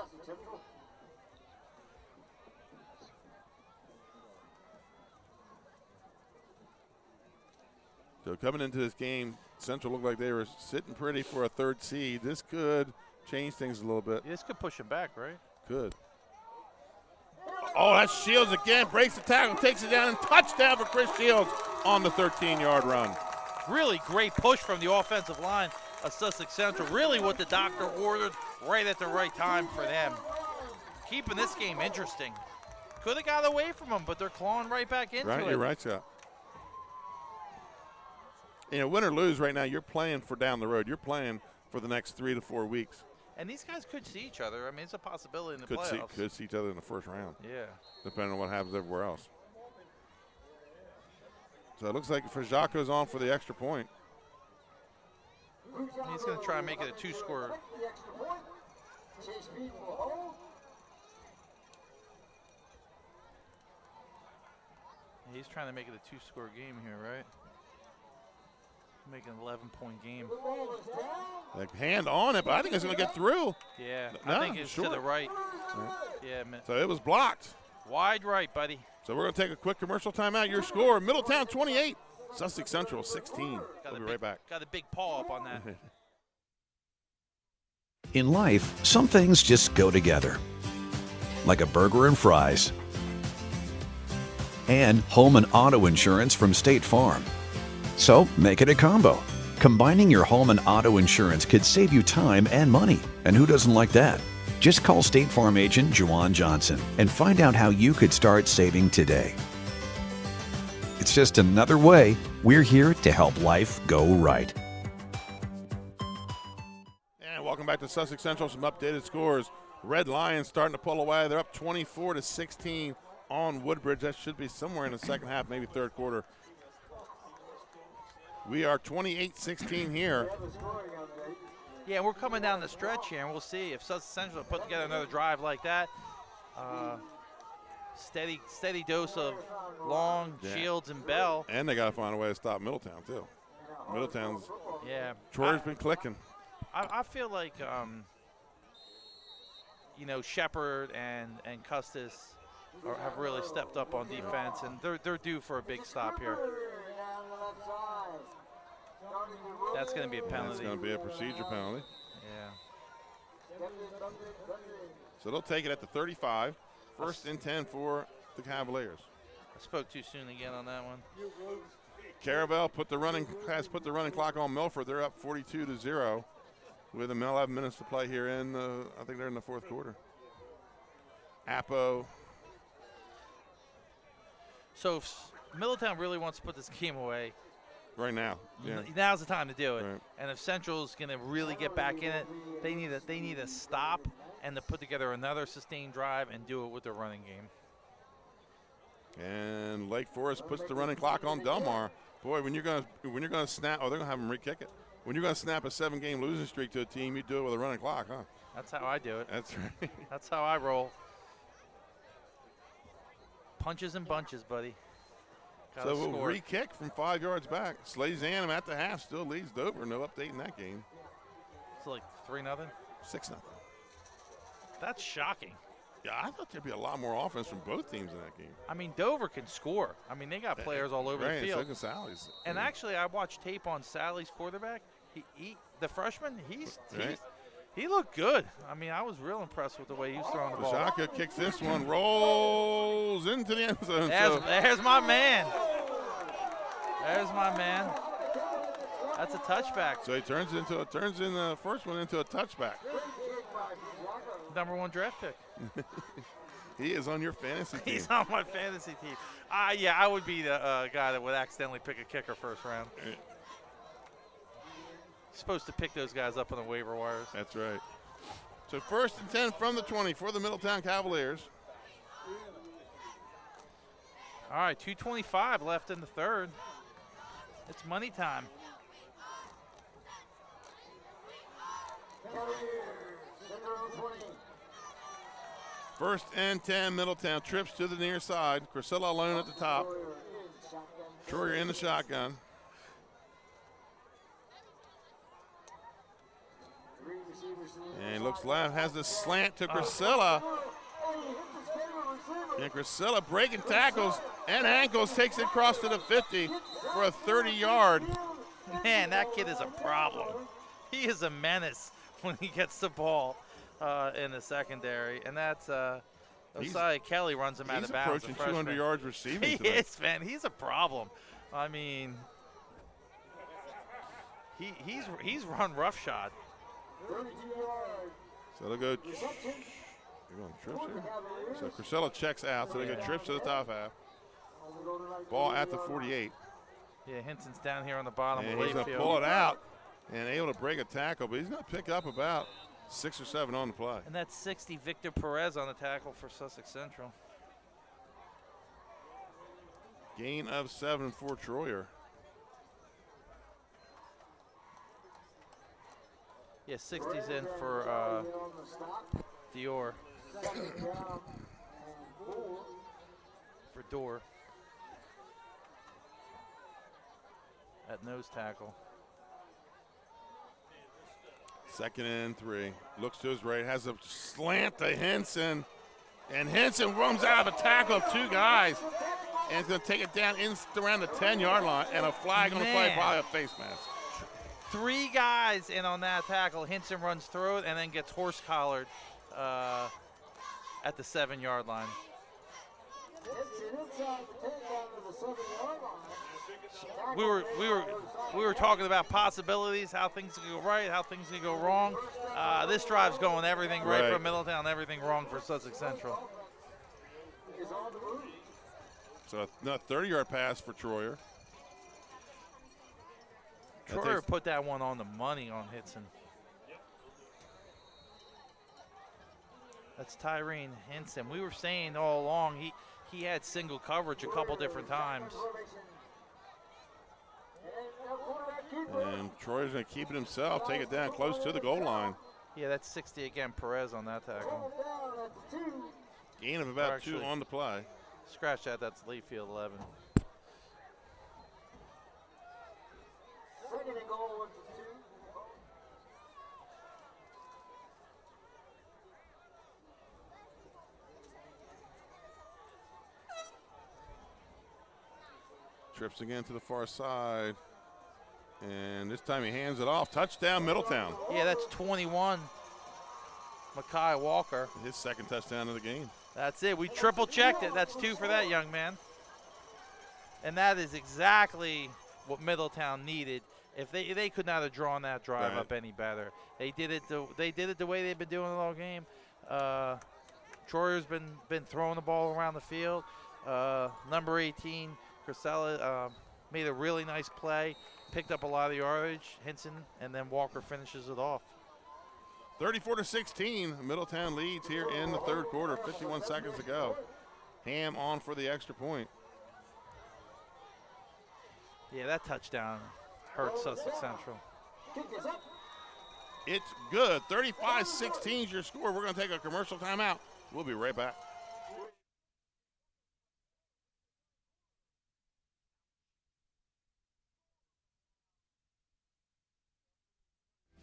[SPEAKER 4] So coming into this game, Central looked like they were sitting pretty for a 3rd seed. This could change things a little bit.
[SPEAKER 5] This could push him back, right?
[SPEAKER 4] Could. Oh, that's Shields again. Breaks the tackle, takes it down, and touchdown for Chris Shields on the 13-yard run.
[SPEAKER 5] Really great push from the offensive line of Sussex Central. Really what the doctor ordered right at the right time for them. Keeping this game interesting. Could have got away from them, but they're clawing right back into it.
[SPEAKER 4] You're right, Scott. Win or lose right now, you're playing for down the road. You're playing for the next 3 to 4 weeks.
[SPEAKER 5] And these guys could see each other. I mean, it's a possibility in the playoffs.
[SPEAKER 4] Could see each other in the first round.
[SPEAKER 5] Yeah.
[SPEAKER 4] Depending on what happens everywhere else. So it looks like Frajaco's on for the extra point.
[SPEAKER 5] He's going to try and make it a 2-score. He's trying to make it a 2-score game here, right? Making an 11-point game.
[SPEAKER 4] Like hand on it, but I think it's going to get through.
[SPEAKER 5] Yeah,
[SPEAKER 4] No,
[SPEAKER 5] I think it's
[SPEAKER 4] sure.
[SPEAKER 5] to the right.
[SPEAKER 4] Right.
[SPEAKER 5] Yeah, man.
[SPEAKER 4] So it was blocked.
[SPEAKER 5] Wide right, buddy.
[SPEAKER 4] So we're going to take a quick commercial timeout. Your score, Middletown 28, Sussex Central 16. We'll be right back.
[SPEAKER 5] Got a big paw up on that.
[SPEAKER 11] In life, some things just go together. Like a burger and fries. And home and auto insurance from State Farm. So make it a combo. Combining your home and auto insurance could save you time and money. And who doesn't like that? Just call State Farm agent Juwan Johnson and find out how you could start saving today. It's just another way we're here to help life go right.
[SPEAKER 4] And welcome back to Sussex Central. Some updated scores. Red Lions starting to pull away. They're up 24-16 on Woodbridge. That should be somewhere in the second half, maybe third quarter. We are 28-16 here.
[SPEAKER 5] Yeah, we're coming down the stretch here, and we'll see if Sussex Central put together another drive like that. Steady dose of Long, Shields, and Bell.
[SPEAKER 4] And they got to find a way to stop Middletown, too. Middletown's Troyer's been clicking.
[SPEAKER 5] I feel like, Shepard and Custis have really stepped up on defense, and they're due for a big stop here. That's going to be a penalty.
[SPEAKER 4] That's going to be a procedure penalty.
[SPEAKER 5] Yeah.
[SPEAKER 4] So they'll take it at the 35. First and 10 for the Cavaliers.
[SPEAKER 5] I spoke too soon again on that one.
[SPEAKER 4] Caravel has put the running clock on Milford. They're up 42-0 with 11 minutes to play here in I think they're in the fourth quarter. Appo.
[SPEAKER 5] So if Middletown really wants to put this game away,
[SPEAKER 4] right now,
[SPEAKER 5] now's the time to do it.
[SPEAKER 4] Right.
[SPEAKER 5] And if Central's going to really get back in it, they need a stop and to put together another sustained drive and do it with their running game.
[SPEAKER 4] And Lake Forest puts the running clock on Delmar. Boy, when you're gonna snap, they're gonna have them re-kick it. When you're gonna snap a 7-game losing streak to a team, you do it with a running clock, huh?
[SPEAKER 5] That's how I do it.
[SPEAKER 4] That's right.
[SPEAKER 5] That's how I roll. Punches and bunches, buddy.
[SPEAKER 4] So we'll re-kick from 5 yards back. Slade Zanham at the half still leads Dover. No update in that game.
[SPEAKER 5] It's like 3-0?
[SPEAKER 4] 6-0.
[SPEAKER 5] That's shocking.
[SPEAKER 4] Yeah, I thought there'd be a lot more offense from both teams in that game.
[SPEAKER 5] I mean, Dover can score. I mean, they got players all over the field.
[SPEAKER 4] So can Sally's.
[SPEAKER 5] And actually, I watched tape on Sally's quarterback. The freshman, he looked good. I mean, I was real impressed with the way he was throwing the ball.
[SPEAKER 4] Shaka kicks this one, rolls into the end zone.
[SPEAKER 5] There's my man. There's my man. That's a touchback.
[SPEAKER 4] So he turns in the first one into a touchback.
[SPEAKER 5] #1 draft pick.
[SPEAKER 4] He is on your fantasy team.
[SPEAKER 5] He's on my fantasy team. Yeah, I would be the guy that would accidentally pick a kicker first round. You're supposed to pick those guys up on the waiver wires.
[SPEAKER 4] That's right. So first and 10 from the 20 for the Middletown Cavaliers.
[SPEAKER 5] All right, 2:25 left in the third. It's money time.
[SPEAKER 4] First and 10, Middletown trips to the near side. Crisella alone at the top. Troyer in the shotgun. And looks left, has the slant to Crisella. And Crisella breaking tackles and ankles, takes it across to the 50 for a 30-yard.
[SPEAKER 5] Man, that kid is a problem. He is a menace when he gets the ball in the secondary, and that's Josiah Kelly runs him out of bounds.
[SPEAKER 4] He's approaching 200 yards receiving
[SPEAKER 5] He
[SPEAKER 4] today.
[SPEAKER 5] is, man. He's a problem. I mean, he's run roughshod.
[SPEAKER 4] So they'll go. They're going trips here. So Crisella checks out, so they go trips to the top half. Ball at the 48.
[SPEAKER 5] Yeah, Hinson's down here on the bottom.
[SPEAKER 4] And
[SPEAKER 5] of
[SPEAKER 4] he's going to
[SPEAKER 5] Layfield.
[SPEAKER 4] pull it out and able to break a tackle, but he's going to pick up about 6 or 7 on the play.
[SPEAKER 5] And that's 60 Victor Perez on the tackle for Sussex Central.
[SPEAKER 4] Gain of 7 for Troyer.
[SPEAKER 5] Yeah, 60's in for Dior. For Dorr. At nose tackle.
[SPEAKER 4] Second and 3. Looks to his right, has a slant to Henson. And Henson runs out of a tackle of 2 guys. And he's going to take it down around the 10-yard line. And a flag on the play, probably a face mask.
[SPEAKER 5] 3 guys in on that tackle. Henson runs through it and then gets horse collared at the 7-yard line. We were talking about possibilities, how things can go right, how things can go wrong. This drive's going everything right for Middletown, everything wrong for Sussex Central.
[SPEAKER 4] So a 30-yard pass for Troyer.
[SPEAKER 5] Troyer put that one on the money on Hitson. That's Tyrene Hinson. We were saying all along he had single coverage a couple different times.
[SPEAKER 4] And Troyer's going to keep it himself, take it down close to the goal line.
[SPEAKER 5] Yeah, that's 60 again, Perez on that tackle.
[SPEAKER 4] Gain of about 2 on the play.
[SPEAKER 5] Scratch that, that's Layfield 11.
[SPEAKER 9] Second and goal with 2.
[SPEAKER 4] Trips again to the far side. And this time he hands it off. Touchdown, Middletown.
[SPEAKER 5] Yeah, that's 21. Makai Walker.
[SPEAKER 4] His second touchdown of the game.
[SPEAKER 5] That's it. We triple checked it. That's 2 for that young man. And that is exactly what Middletown needed. If they could not have drawn that drive up any better. They did it the way they've been doing it all game. Troyer's been throwing the ball around the field. Number 18, Crisella, made a really nice play, picked up a lot of yardage. Hinson, and then Walker finishes it off.
[SPEAKER 4] 34-16, Middletown leads here in the third quarter, 51 seconds to go. Ham on for the extra point.
[SPEAKER 5] Yeah, that touchdown hurt Sussex Central.
[SPEAKER 4] It's good. 35-16 is your score. We're going to take a commercial timeout. We'll be right back.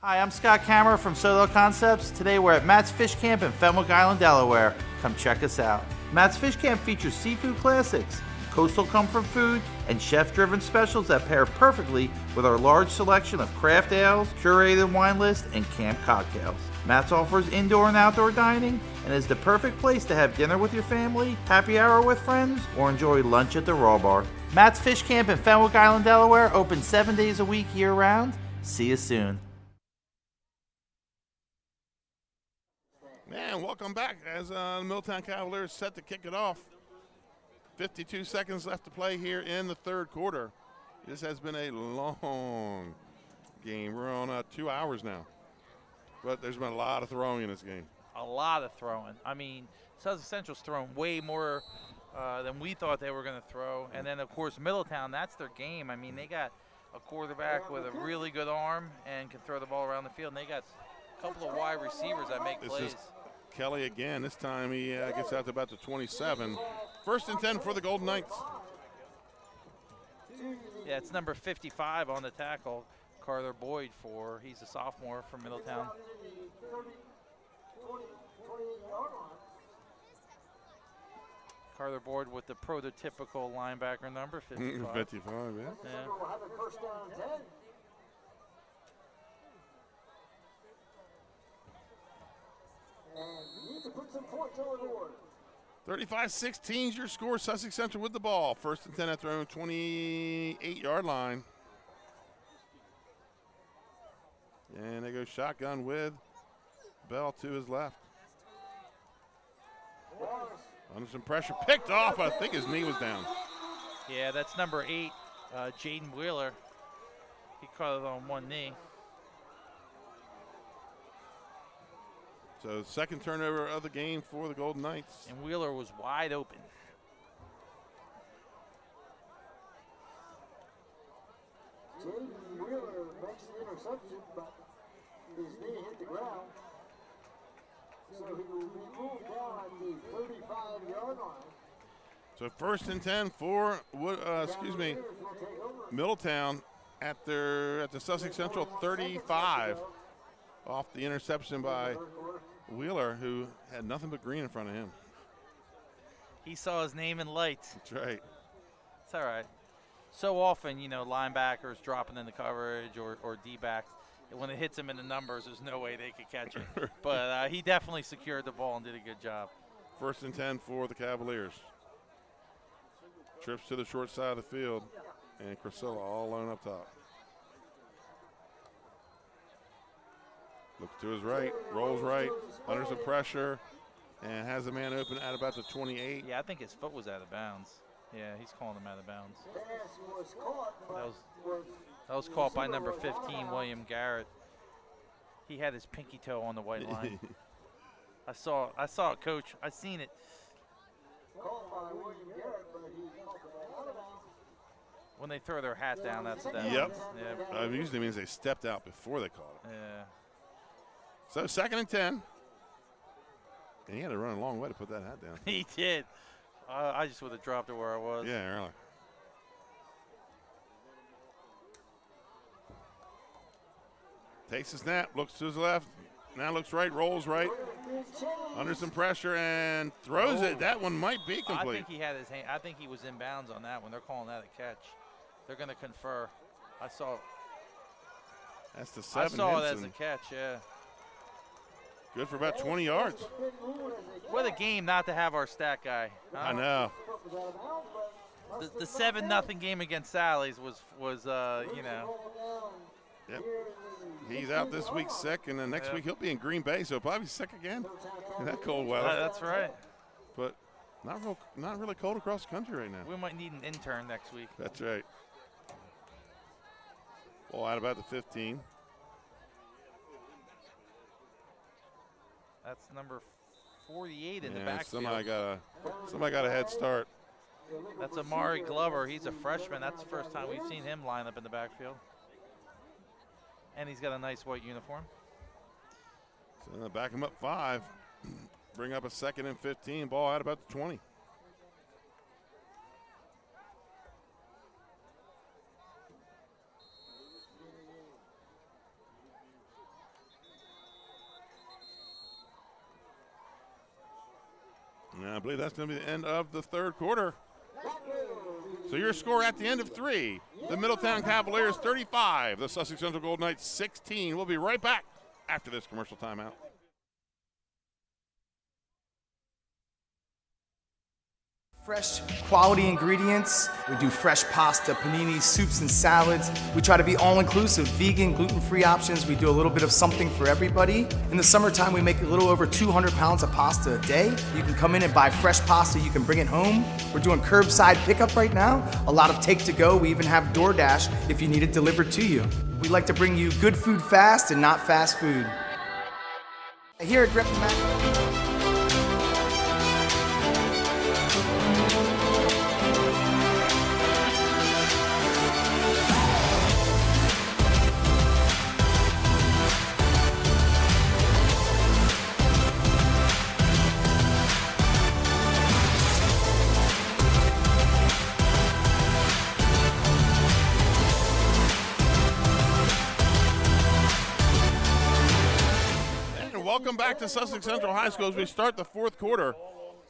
[SPEAKER 2] Hi, I'm Scott Kammerer from Sodel Concepts. Today we're at Matt's Fish Camp in Fenwick Island, Delaware. Come check us out. Matt's Fish Camp features seafood classics, coastal comfort food, and chef-driven specials that pair perfectly with our large selection of craft ales, curated wine list, and camp cocktails. Matt's offers indoor and outdoor dining and is the perfect place to have dinner with your family, happy hour with friends, or enjoy lunch at the Raw Bar. Matt's Fish Camp in Fenwick Island, Delaware, open 7 days a week year-round. See you soon.
[SPEAKER 4] And welcome back as the Middletown Cavaliers set to kick it off. 52 seconds left to play here in the third quarter. This has been a long game. We're on 2 hours now. But there's been a lot of throwing in this game.
[SPEAKER 5] A lot of throwing. I mean, Sussex Central's thrown way more than we thought they were going to throw. And then, of course, Middletown, that's their game. I mean, they got a quarterback with a really good arm and can throw the ball around the field. And they got a couple of wide receivers that make plays.
[SPEAKER 4] Kelly again. This time he gets out to about the 27. First and 10 for the Golden Knights.
[SPEAKER 5] Yeah, it's number 55 on the tackle, Carter Boyd he's a sophomore from Middletown. Carter Boyd with the prototypical linebacker number, 55.
[SPEAKER 4] 55, yeah.
[SPEAKER 9] First down and 10.
[SPEAKER 4] 35-16 is your score. Sussex Central with the ball. First and 10 at their own 28-yard line. And they go shotgun with Bell to his left. Under some pressure, picked off. I think his knee was down.
[SPEAKER 5] Yeah, that's number 8, Jaden Wheeler. He caught it on one knee.
[SPEAKER 4] So second turnover of the game for the Golden Knights.
[SPEAKER 5] And Wheeler was wide open.
[SPEAKER 9] Jaden Wheeler makes the interception, but his knee hit the ground. So he will be moved down at the 35-yard line.
[SPEAKER 4] So first and 10 for Middletown at the Sussex Central 35 off the interception by Wheeler, who had nothing but green in front of him.
[SPEAKER 5] He saw his name in lights.
[SPEAKER 4] That's right.
[SPEAKER 5] It's all right. So often, linebackers dropping in the coverage or D-backs, when it hits him in the numbers, there's no way they could catch it. But he definitely secured the ball and did a good job.
[SPEAKER 4] First and 10 for the Cavaliers. Trips to the short side of the field, and Crisella all alone up top. Looks to his right, rolls right, under some pressure, and has the man open at about the 28.
[SPEAKER 5] Yeah, I think his foot was out of bounds. Yeah, he's calling him out of bounds.
[SPEAKER 9] Pass was caught, but
[SPEAKER 5] That was caught by number 15, William Garrett. He had his pinky toe on the white line. I saw it, Coach. I seen it.
[SPEAKER 9] caught by William Garrett, but he caught the ball out of bounds.
[SPEAKER 5] When they throw their hat down, that's them.
[SPEAKER 4] Yep.
[SPEAKER 5] Yeah.
[SPEAKER 4] Usually means they stepped out before they caught it.
[SPEAKER 5] Yeah.
[SPEAKER 4] So 2nd and 10. And he had to run a long way to put that hat down.
[SPEAKER 5] He did. I just would have dropped it where I was.
[SPEAKER 4] Yeah, really. Takes a snap, looks to his left, now looks right, rolls right, under some pressure, and throws it. That one might be complete.
[SPEAKER 5] I think he had his hand. I think he was in bounds on that one. They're calling that a catch. They're going to confer. I saw.
[SPEAKER 4] That's the 7.
[SPEAKER 5] I saw it as a catch. Yeah.
[SPEAKER 4] Good for about 20 yards.
[SPEAKER 5] What a game not to have our stat guy.
[SPEAKER 4] I know.
[SPEAKER 5] The 7-0 game against Sally's was you know.
[SPEAKER 4] Yep. He's out this week sick, and then next week he'll be in Green Bay, so he'll probably be sick again in that cold weather.
[SPEAKER 5] That's right.
[SPEAKER 4] But not really cold across the country right now.
[SPEAKER 5] We might need an intern next week.
[SPEAKER 4] That's right. Ball out about the 15.
[SPEAKER 5] That's number 48 in the backfield.
[SPEAKER 4] Somebody got a head start.
[SPEAKER 5] That's Amari Glover. He's a freshman. That's the first time we've seen him line up in the backfield. And he's got a nice white uniform.
[SPEAKER 4] So they'll back him up 5. Bring up a 2nd and 15. Ball out about the 20. And I believe that's going to be the end of the 3rd quarter. So your score at the end of 3, the Middletown Cavaliers 35, the Sussex Central Golden Knights 16. We'll be right back after this commercial timeout.
[SPEAKER 19] Fresh quality ingredients. We do fresh pasta, panini, soups and salads. We try to be all-inclusive, vegan, gluten-free options. We do a little bit of something for everybody. In the summertime, we make a little over 200 pounds of pasta a day. You can come in and buy fresh pasta. You can bring it home. We're doing curbside pickup right now. A lot of take-to-go. We even have DoorDash if you need it delivered to you. We like to bring you good food fast and not fast food. Here at Grandpa Mac.
[SPEAKER 4] Welcome back to Sussex Central High School as we start the 4th quarter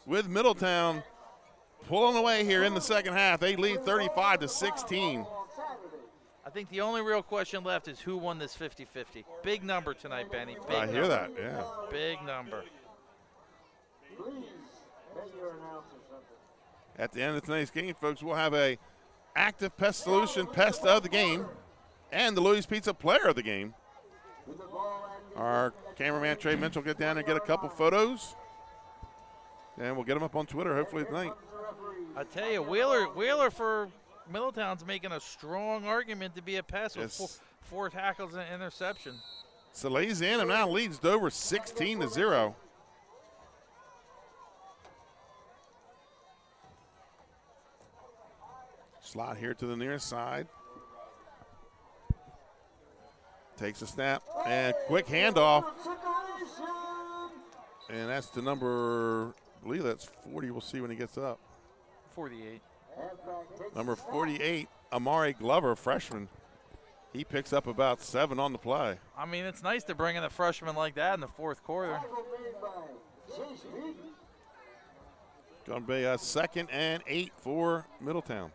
[SPEAKER 4] with Middletown pulling away here in the 2nd half. They lead 35-16.
[SPEAKER 5] I think the only real question left is who won this 50-50. Big number tonight, Benny. Big
[SPEAKER 4] I hear that, yeah.
[SPEAKER 5] Big number.
[SPEAKER 4] At the end of tonight's game, folks, we'll have a Active Pest Solution Pest of the Game and the Louis Pizza Player of the Game. Our cameraman Trey Mitchell will get down and get a couple photos, and we'll get them up on Twitter hopefully tonight.
[SPEAKER 5] I tell you, Wheeler for Middletown's making a strong argument to be a pest with 4 tackles and an interception.
[SPEAKER 4] So Louisiana now leads Dover 16-0. Slot here to the near side. Takes a snap and quick handoff. And that's the number, I believe that's 40. We'll see when he gets up.
[SPEAKER 5] 48.
[SPEAKER 4] Number 48, Amari Glover, freshman. He picks up about 7 on the play.
[SPEAKER 5] I mean, it's nice to bring in a freshman like that in the 4th quarter.
[SPEAKER 4] Going to be a 2nd and 8 for Middletown.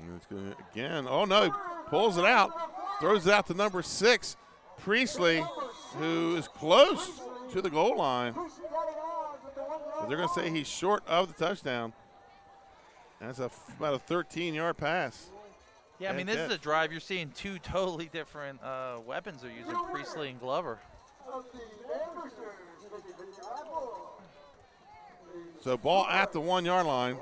[SPEAKER 4] And it's going to, again, oh no, he pulls it out, throws it out to number 6, Priestley, who is close to the goal line. But they're going to say he's short of the touchdown. That's about a 13-yard pass.
[SPEAKER 5] Yeah, I mean, this is a drive. You're seeing 2 totally different weapons they're using, Priestley and Glover.
[SPEAKER 4] So ball at the 1 yard line.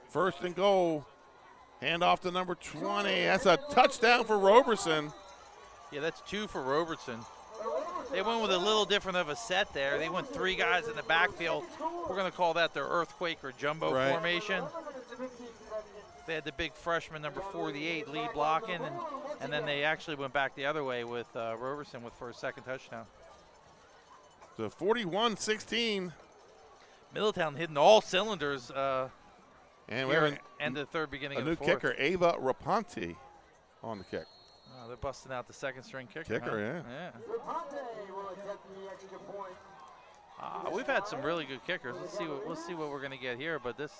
[SPEAKER 4] First and goal. Hand off to number 20. That's a touchdown for Roberson.
[SPEAKER 5] Yeah, that's 2 for Robertson. They went with a little different of a set there. They went 3 guys in the backfield. We're going to call that their earthquake or jumbo formation. They had the big freshman, number 48, lead blocking, and then they actually went back the other way with Roberson for a second touchdown.
[SPEAKER 4] So 41-16.
[SPEAKER 5] Middletown hitting all cylinders.
[SPEAKER 4] And we're
[SPEAKER 5] end of the third, beginning of the fourth.
[SPEAKER 4] A new kicker, Ava Raponte, on the kick.
[SPEAKER 5] Oh, they're busting out the second string kicker.
[SPEAKER 4] Yeah.
[SPEAKER 5] We've had some really good kickers. Let's see what we're going to get here, but this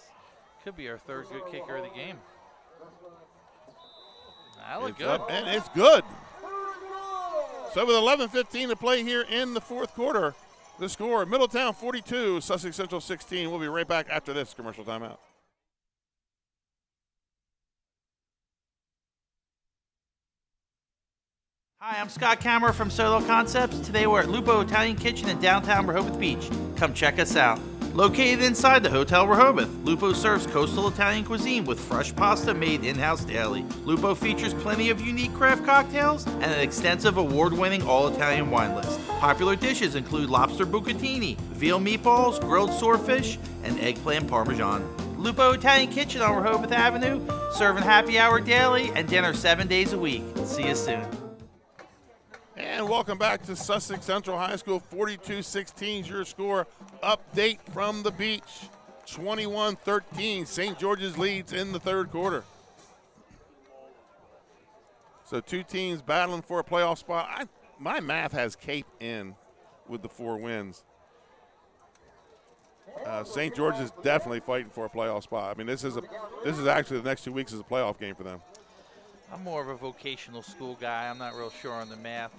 [SPEAKER 5] could be our third good kicker of the game. That looked good.
[SPEAKER 4] And it's good. So with 11:15 to play here in the fourth quarter, the score, Middletown 42, Sussex Central 16. We'll be right back after this commercial timeout.
[SPEAKER 2] Hi, I'm Scott Kammerer from Sodel Concepts. Today we're at Lupo Italian Kitchen in downtown Rehoboth Beach. Come check us out. Located inside the Hotel Rehoboth, Lupo serves coastal Italian cuisine with fresh pasta made in-house daily. Lupo features plenty of unique craft cocktails and an extensive award-winning all-Italian wine list. Popular dishes include lobster bucatini, veal meatballs, grilled swordfish, and eggplant parmesan. Lupo Italian Kitchen on Rehoboth Avenue, serving happy hour daily and dinner 7 days a week. See you soon.
[SPEAKER 4] And welcome back to Sussex Central High School. 42-16 is your score. Update from the beach. 21-13. St. George's leads in the third quarter. So 2 teams battling for a playoff spot. My math has Cape in with the 4 wins. St. George is definitely fighting for a playoff spot. I mean, this is actually the next 2 weeks is a playoff game for them.
[SPEAKER 5] I'm more of a vocational school guy. I'm not real sure on the math.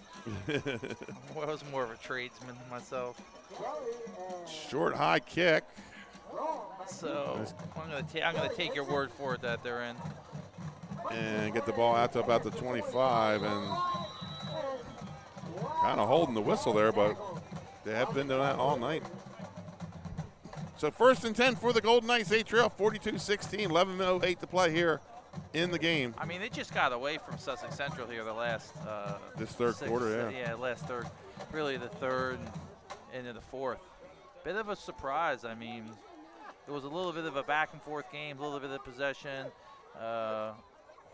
[SPEAKER 5] I was more of a tradesman myself.
[SPEAKER 4] Short high kick.
[SPEAKER 5] So I'm gonna take your word for it that they're in.
[SPEAKER 4] And get the ball out to about the 25 and kind of holding the whistle there, but they have been doing that all night. So 1st and 10 for the Golden Knights. They trail 42-16, 11:08 to play here in the game.
[SPEAKER 5] I mean, it just got away from Sussex Central here the last
[SPEAKER 4] this third quarter,
[SPEAKER 5] yeah, last third, really the third and into the fourth. Bit of a surprise. I mean, it was a little bit of a back and forth game, a little bit of possession, a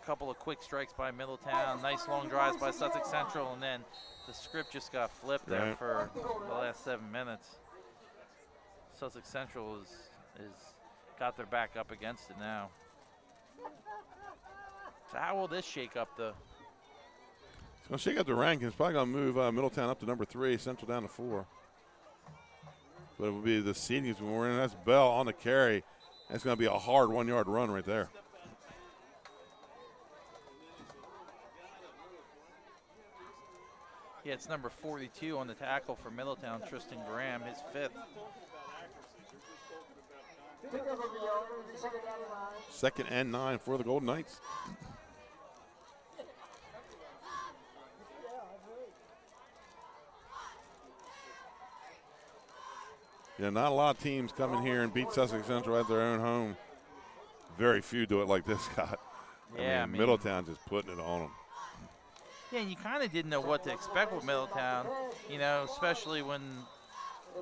[SPEAKER 5] couple of quick strikes by Middletown, nice long drives by Sussex Central, and then the script just got flipped there for the last 7 minutes. Sussex Central is got their back up against it now. So how will this shake up the?
[SPEAKER 4] It's going to shake up the rankings. It's probably going to move Middletown up to number 3, Central down to 4. But it will be the seedings when we're in. That's Bell on the carry. That's going to be a hard 1-yard run right there.
[SPEAKER 5] Yeah, it's number 42 on the tackle for Middletown, Tristan Graham, his 5th.
[SPEAKER 4] Second and 9 for the Golden Knights. Yeah, not a lot of teams come in here and beat Sussex Central at their own home. Very few do it like this, Scott.
[SPEAKER 5] Yeah,
[SPEAKER 4] I mean, Middletown just putting it on them.
[SPEAKER 5] Yeah, and you kind of didn't know what to expect with Middletown, you know, especially when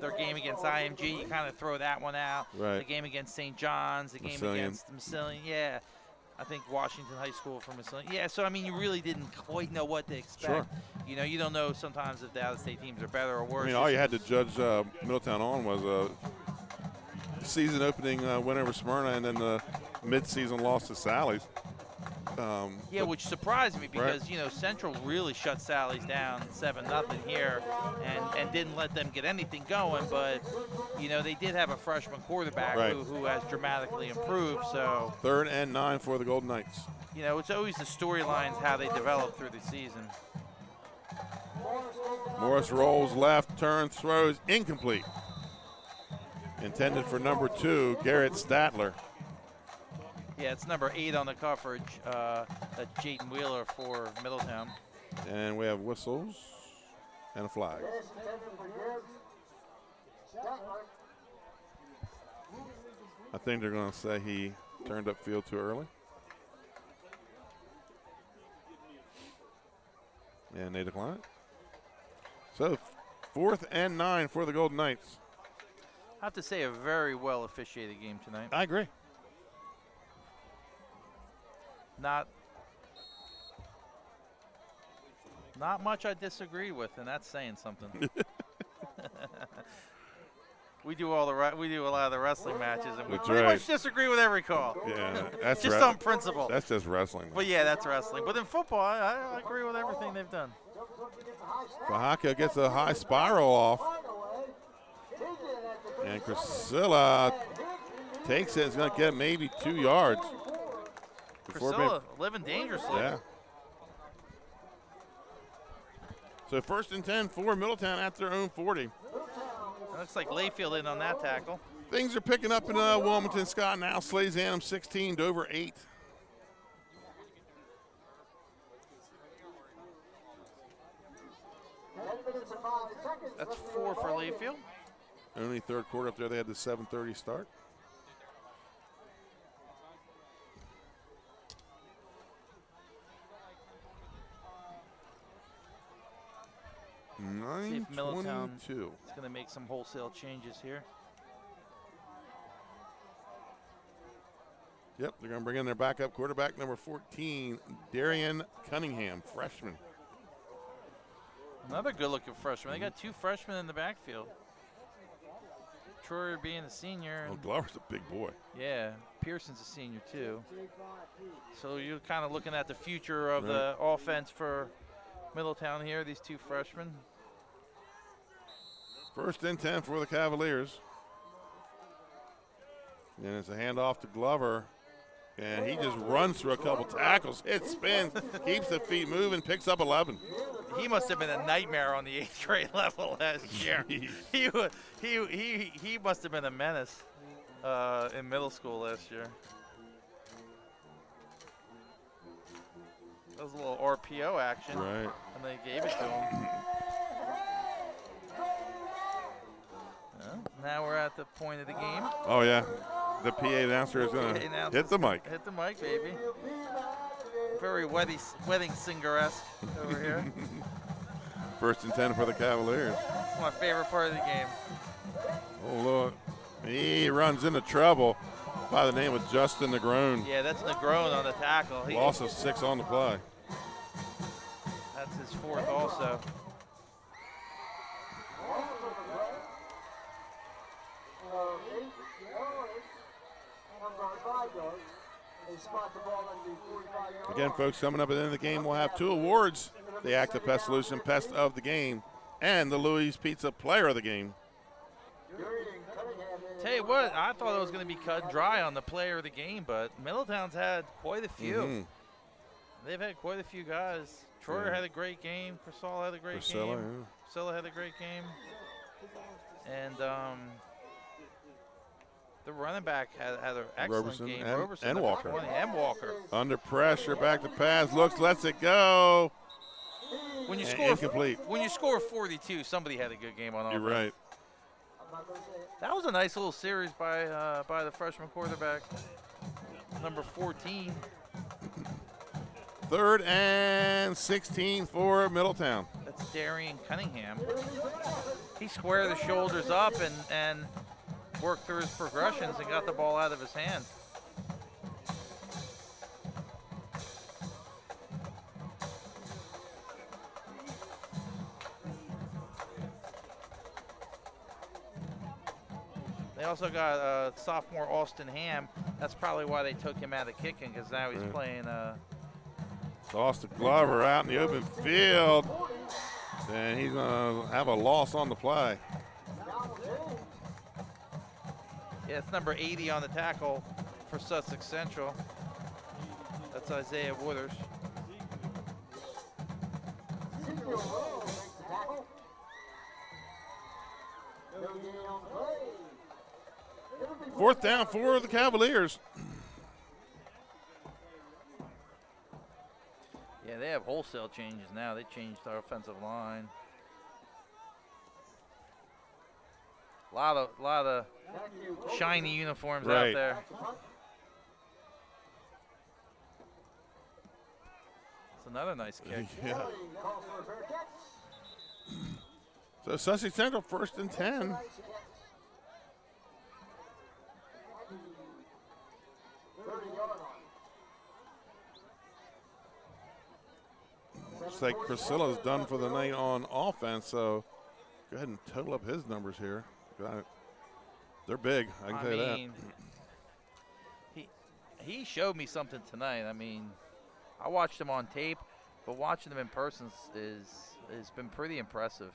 [SPEAKER 5] their game against IMG, you kind of throw that one out.
[SPEAKER 4] Right.
[SPEAKER 5] The game against St. John's, the game against Massillon, yeah. I think Washington High School for Massillon. Yeah, so, I mean, you really didn't quite know what to expect.
[SPEAKER 4] Sure.
[SPEAKER 5] You know, you don't know sometimes if the out-of-state teams are better or worse.
[SPEAKER 4] I mean, all you had to judge Middletown on was a season opening win over Smyrna and then the mid-season loss to Sally's.
[SPEAKER 5] Yeah, which surprised me because, you know, Central really shut Sally's down 7-0 here and didn't let them get anything going. But, you know, they did have a freshman quarterback who has dramatically improved. So
[SPEAKER 4] 3rd and 9 for the Golden Knights.
[SPEAKER 5] You know, it's always the storylines how they develop through the season.
[SPEAKER 4] Morris rolls left, turns, throws, incomplete. Intended for number 2, Garrett Statler.
[SPEAKER 5] Yeah, it's number 8 on the coverage. That's Jaden Wheeler for Middletown.
[SPEAKER 4] And we have whistles and a flag. I think they're going to say he turned up field too early. And they decline. So 4th and 9 for the Golden Knights.
[SPEAKER 5] I have to say, a very well officiated game tonight.
[SPEAKER 4] I agree.
[SPEAKER 5] Not much I disagree with, and that's saying something. We do a lot of the wrestling matches, and we pretty much disagree with every call.
[SPEAKER 4] Yeah, that's
[SPEAKER 5] just on principle.
[SPEAKER 4] That's just wrestling.
[SPEAKER 5] But yeah, that's wrestling. But in football, I agree with everything they've done.
[SPEAKER 4] Fahaka gets a high spiral off, and Priscilla takes it. It's going to get maybe 2 yards.
[SPEAKER 5] Priscilla living dangerously.
[SPEAKER 4] Yeah. So 1st and 10 for Middletown at their own 40.
[SPEAKER 5] It looks like Layfield in on that tackle.
[SPEAKER 4] Things are picking up in Wilmington. Scott now slays Anthem 16 to over 8.
[SPEAKER 5] That's 4 for Layfield.
[SPEAKER 4] Only 3rd quarter up there. They had the 7:30 start.
[SPEAKER 5] See if Middletown
[SPEAKER 4] 9:22.
[SPEAKER 5] is going to make some wholesale changes here.
[SPEAKER 4] Yep, they're going to bring in their backup quarterback, number 14, Darian Cunningham, freshman.
[SPEAKER 5] Another good-looking freshman. They got 2 freshmen in the backfield. Troyer being a senior.
[SPEAKER 4] Oh, Glover's a big boy.
[SPEAKER 5] Yeah, Pearson's a senior too. So you're kind of looking at the future of the offense for Middletown here, these 2 freshmen.
[SPEAKER 4] 1st and 10 for the Cavaliers. And it's a handoff to Glover. And he just runs through a couple tackles, hits, spins, keeps the feet moving, picks up 11.
[SPEAKER 5] He must have been a nightmare on the 8th grade level last year. he must have been a menace in middle school last year. That was a little RPO action.
[SPEAKER 4] Right.
[SPEAKER 5] And they gave it to him. Well, now we're at the point of the game.
[SPEAKER 4] Oh, yeah. The PA announcer is going to hit the mic.
[SPEAKER 5] Hit the mic, baby. Very wedding singer-esque over here.
[SPEAKER 4] 1st and 10 for the Cavaliers.
[SPEAKER 5] It's my favorite part of the game.
[SPEAKER 4] Oh, look. He runs into trouble by the name of Justin Negrone.
[SPEAKER 5] Yeah, that's Negrone on the tackle.
[SPEAKER 4] Loss of 6 on the play.
[SPEAKER 5] That's his 4th also.
[SPEAKER 4] Again, folks, coming up at the end of the game, we'll have 2 awards. The Active Pest Solution Pest of the Game and the Louis Pizza Player of the Game.
[SPEAKER 5] Tell you what, I thought it was going to be cut dry on the Player of the Game, but Middletown's had quite a few. They've had quite a few guys. Troyer had a great game. Priscilla had a great game. Priscilla had a great game. And the running back had an excellent
[SPEAKER 4] Roberson
[SPEAKER 5] game.
[SPEAKER 4] and,
[SPEAKER 5] Roberson
[SPEAKER 4] and Walker.
[SPEAKER 5] And Walker.
[SPEAKER 4] Under pressure, back to pass, looks, lets it go.
[SPEAKER 5] When you
[SPEAKER 4] And
[SPEAKER 5] score
[SPEAKER 4] incomplete.
[SPEAKER 5] When you score 42, somebody had a good game on offense.
[SPEAKER 4] You're right.
[SPEAKER 5] That was a nice little series by the freshman quarterback, number 14.
[SPEAKER 4] 3rd and 16 for Middletown.
[SPEAKER 5] That's Darian Cunningham. He squared the shoulders up and worked through his progressions and got the ball out of his hand. They also got sophomore Austin Ham. That's probably why they took him out of kicking, because now he's playing.
[SPEAKER 4] Austin Glover out in the open field, and he's going to have a loss on the play.
[SPEAKER 5] Yeah, it's number 80 on the tackle for Sussex Central. That's Isaiah Wooders.
[SPEAKER 4] Fourth down for the Cavaliers.
[SPEAKER 5] Yeah, they have wholesale changes now. They changed our offensive line. A lot of shiny uniforms out there. It's another nice kick.
[SPEAKER 4] Yeah. So Sussex Central 1st and 10. Looks like Priscilla's done for the night on offense, so go ahead and total up his numbers here. They're big, I can tell you that.
[SPEAKER 5] He showed me something tonight. I mean, I watched him on tape, but watching him in person has been pretty impressive.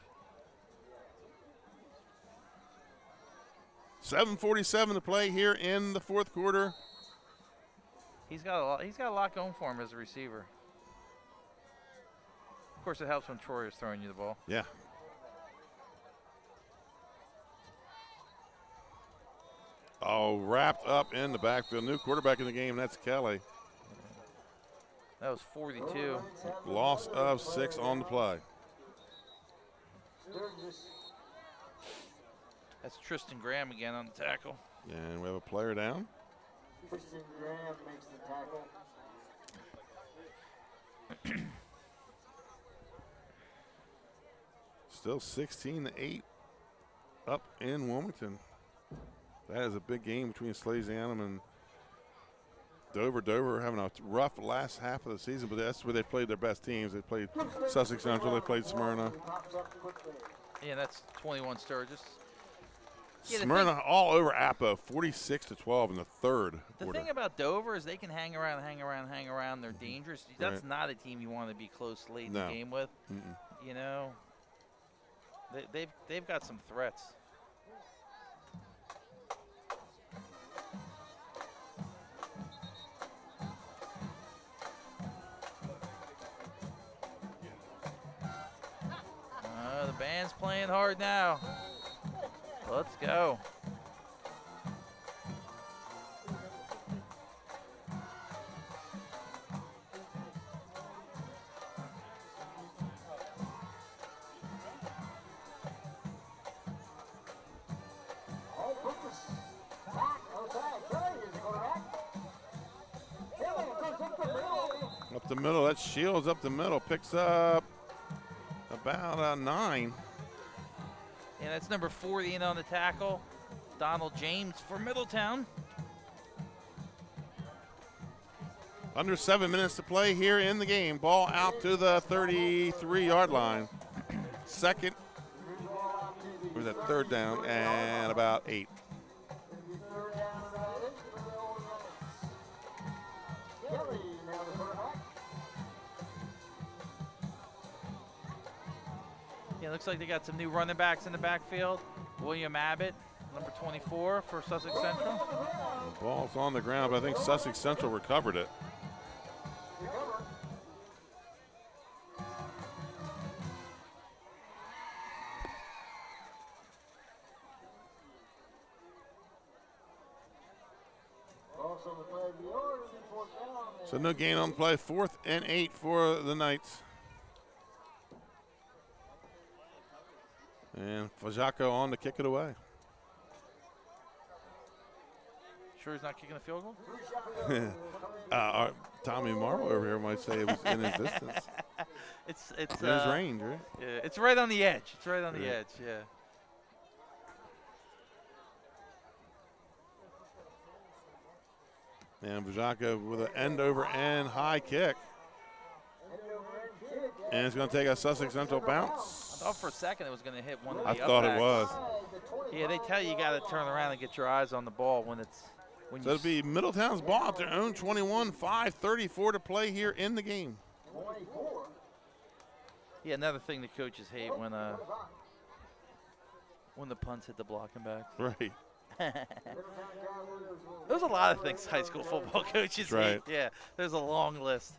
[SPEAKER 4] 7:47 to play here in the fourth quarter.
[SPEAKER 5] He's got a lot going for him as a receiver. Of course, it helps when Troy is throwing you the ball.
[SPEAKER 4] Yeah. Oh, wrapped up in the backfield. New quarterback in the game, that's Kelly.
[SPEAKER 5] That was 42.
[SPEAKER 4] Loss of 6 on the play.
[SPEAKER 5] That's Tristan Graham again on the tackle.
[SPEAKER 4] And we have a player down.
[SPEAKER 9] Tristan Graham makes the tackle.
[SPEAKER 4] Still 16-8 up in Wilmington. That is a big game between Slasianum and Dover. Dover having a rough last half of the season, but that's where they played their best teams. They played Sussex Central, they played Smyrna.
[SPEAKER 5] Yeah, that's 21 Sturgis.
[SPEAKER 4] Smyrna all over Appo, 46-12 in the third quarter.
[SPEAKER 5] The thing about Dover is they can hang around. They're dangerous. That's not a team you want to be close late in the game with. You know, they've got some threats. The band's playing hard now. Let's go.
[SPEAKER 4] Up the middle, that's Shields up the middle, picks up about 9.
[SPEAKER 5] Yeah, that's number 40 in on the tackle. Donald James for Middletown.
[SPEAKER 4] Under 7 minutes to play here in the game. Ball out to the 33-yard line. Second, or that third down, and about 8.
[SPEAKER 5] Yeah, looks like they got some new running backs in the backfield. William Abbott, number 24 for Sussex Central.
[SPEAKER 4] The ball's on the ground, but I think Sussex Central recovered it. So no gain on the play. 4th and 8 for the Knights. And Fajako on to kick it away.
[SPEAKER 5] Sure he's not kicking a field goal?
[SPEAKER 4] Tommy Marvel over here might say it was in his distance.
[SPEAKER 5] It's
[SPEAKER 4] in his range, right?
[SPEAKER 5] Yeah, it's right on the edge. It's right on the edge, yeah.
[SPEAKER 4] And Fajako with an end-over-end high kick. And it's going to take a Sussex Central bounce.
[SPEAKER 5] I thought for a second it was going to hit one of the
[SPEAKER 4] I thought it was.
[SPEAKER 5] Yeah, they tell you got to turn around and get your eyes on the ball when it's when
[SPEAKER 4] So it'll be Middletown's ball at their own 21, 5:34 to play here in the game.
[SPEAKER 5] Yeah, another thing the coaches hate when the punts hit the blocking back.
[SPEAKER 4] Right.
[SPEAKER 5] There's a lot of things high school football coaches hate. Yeah, there's a long list.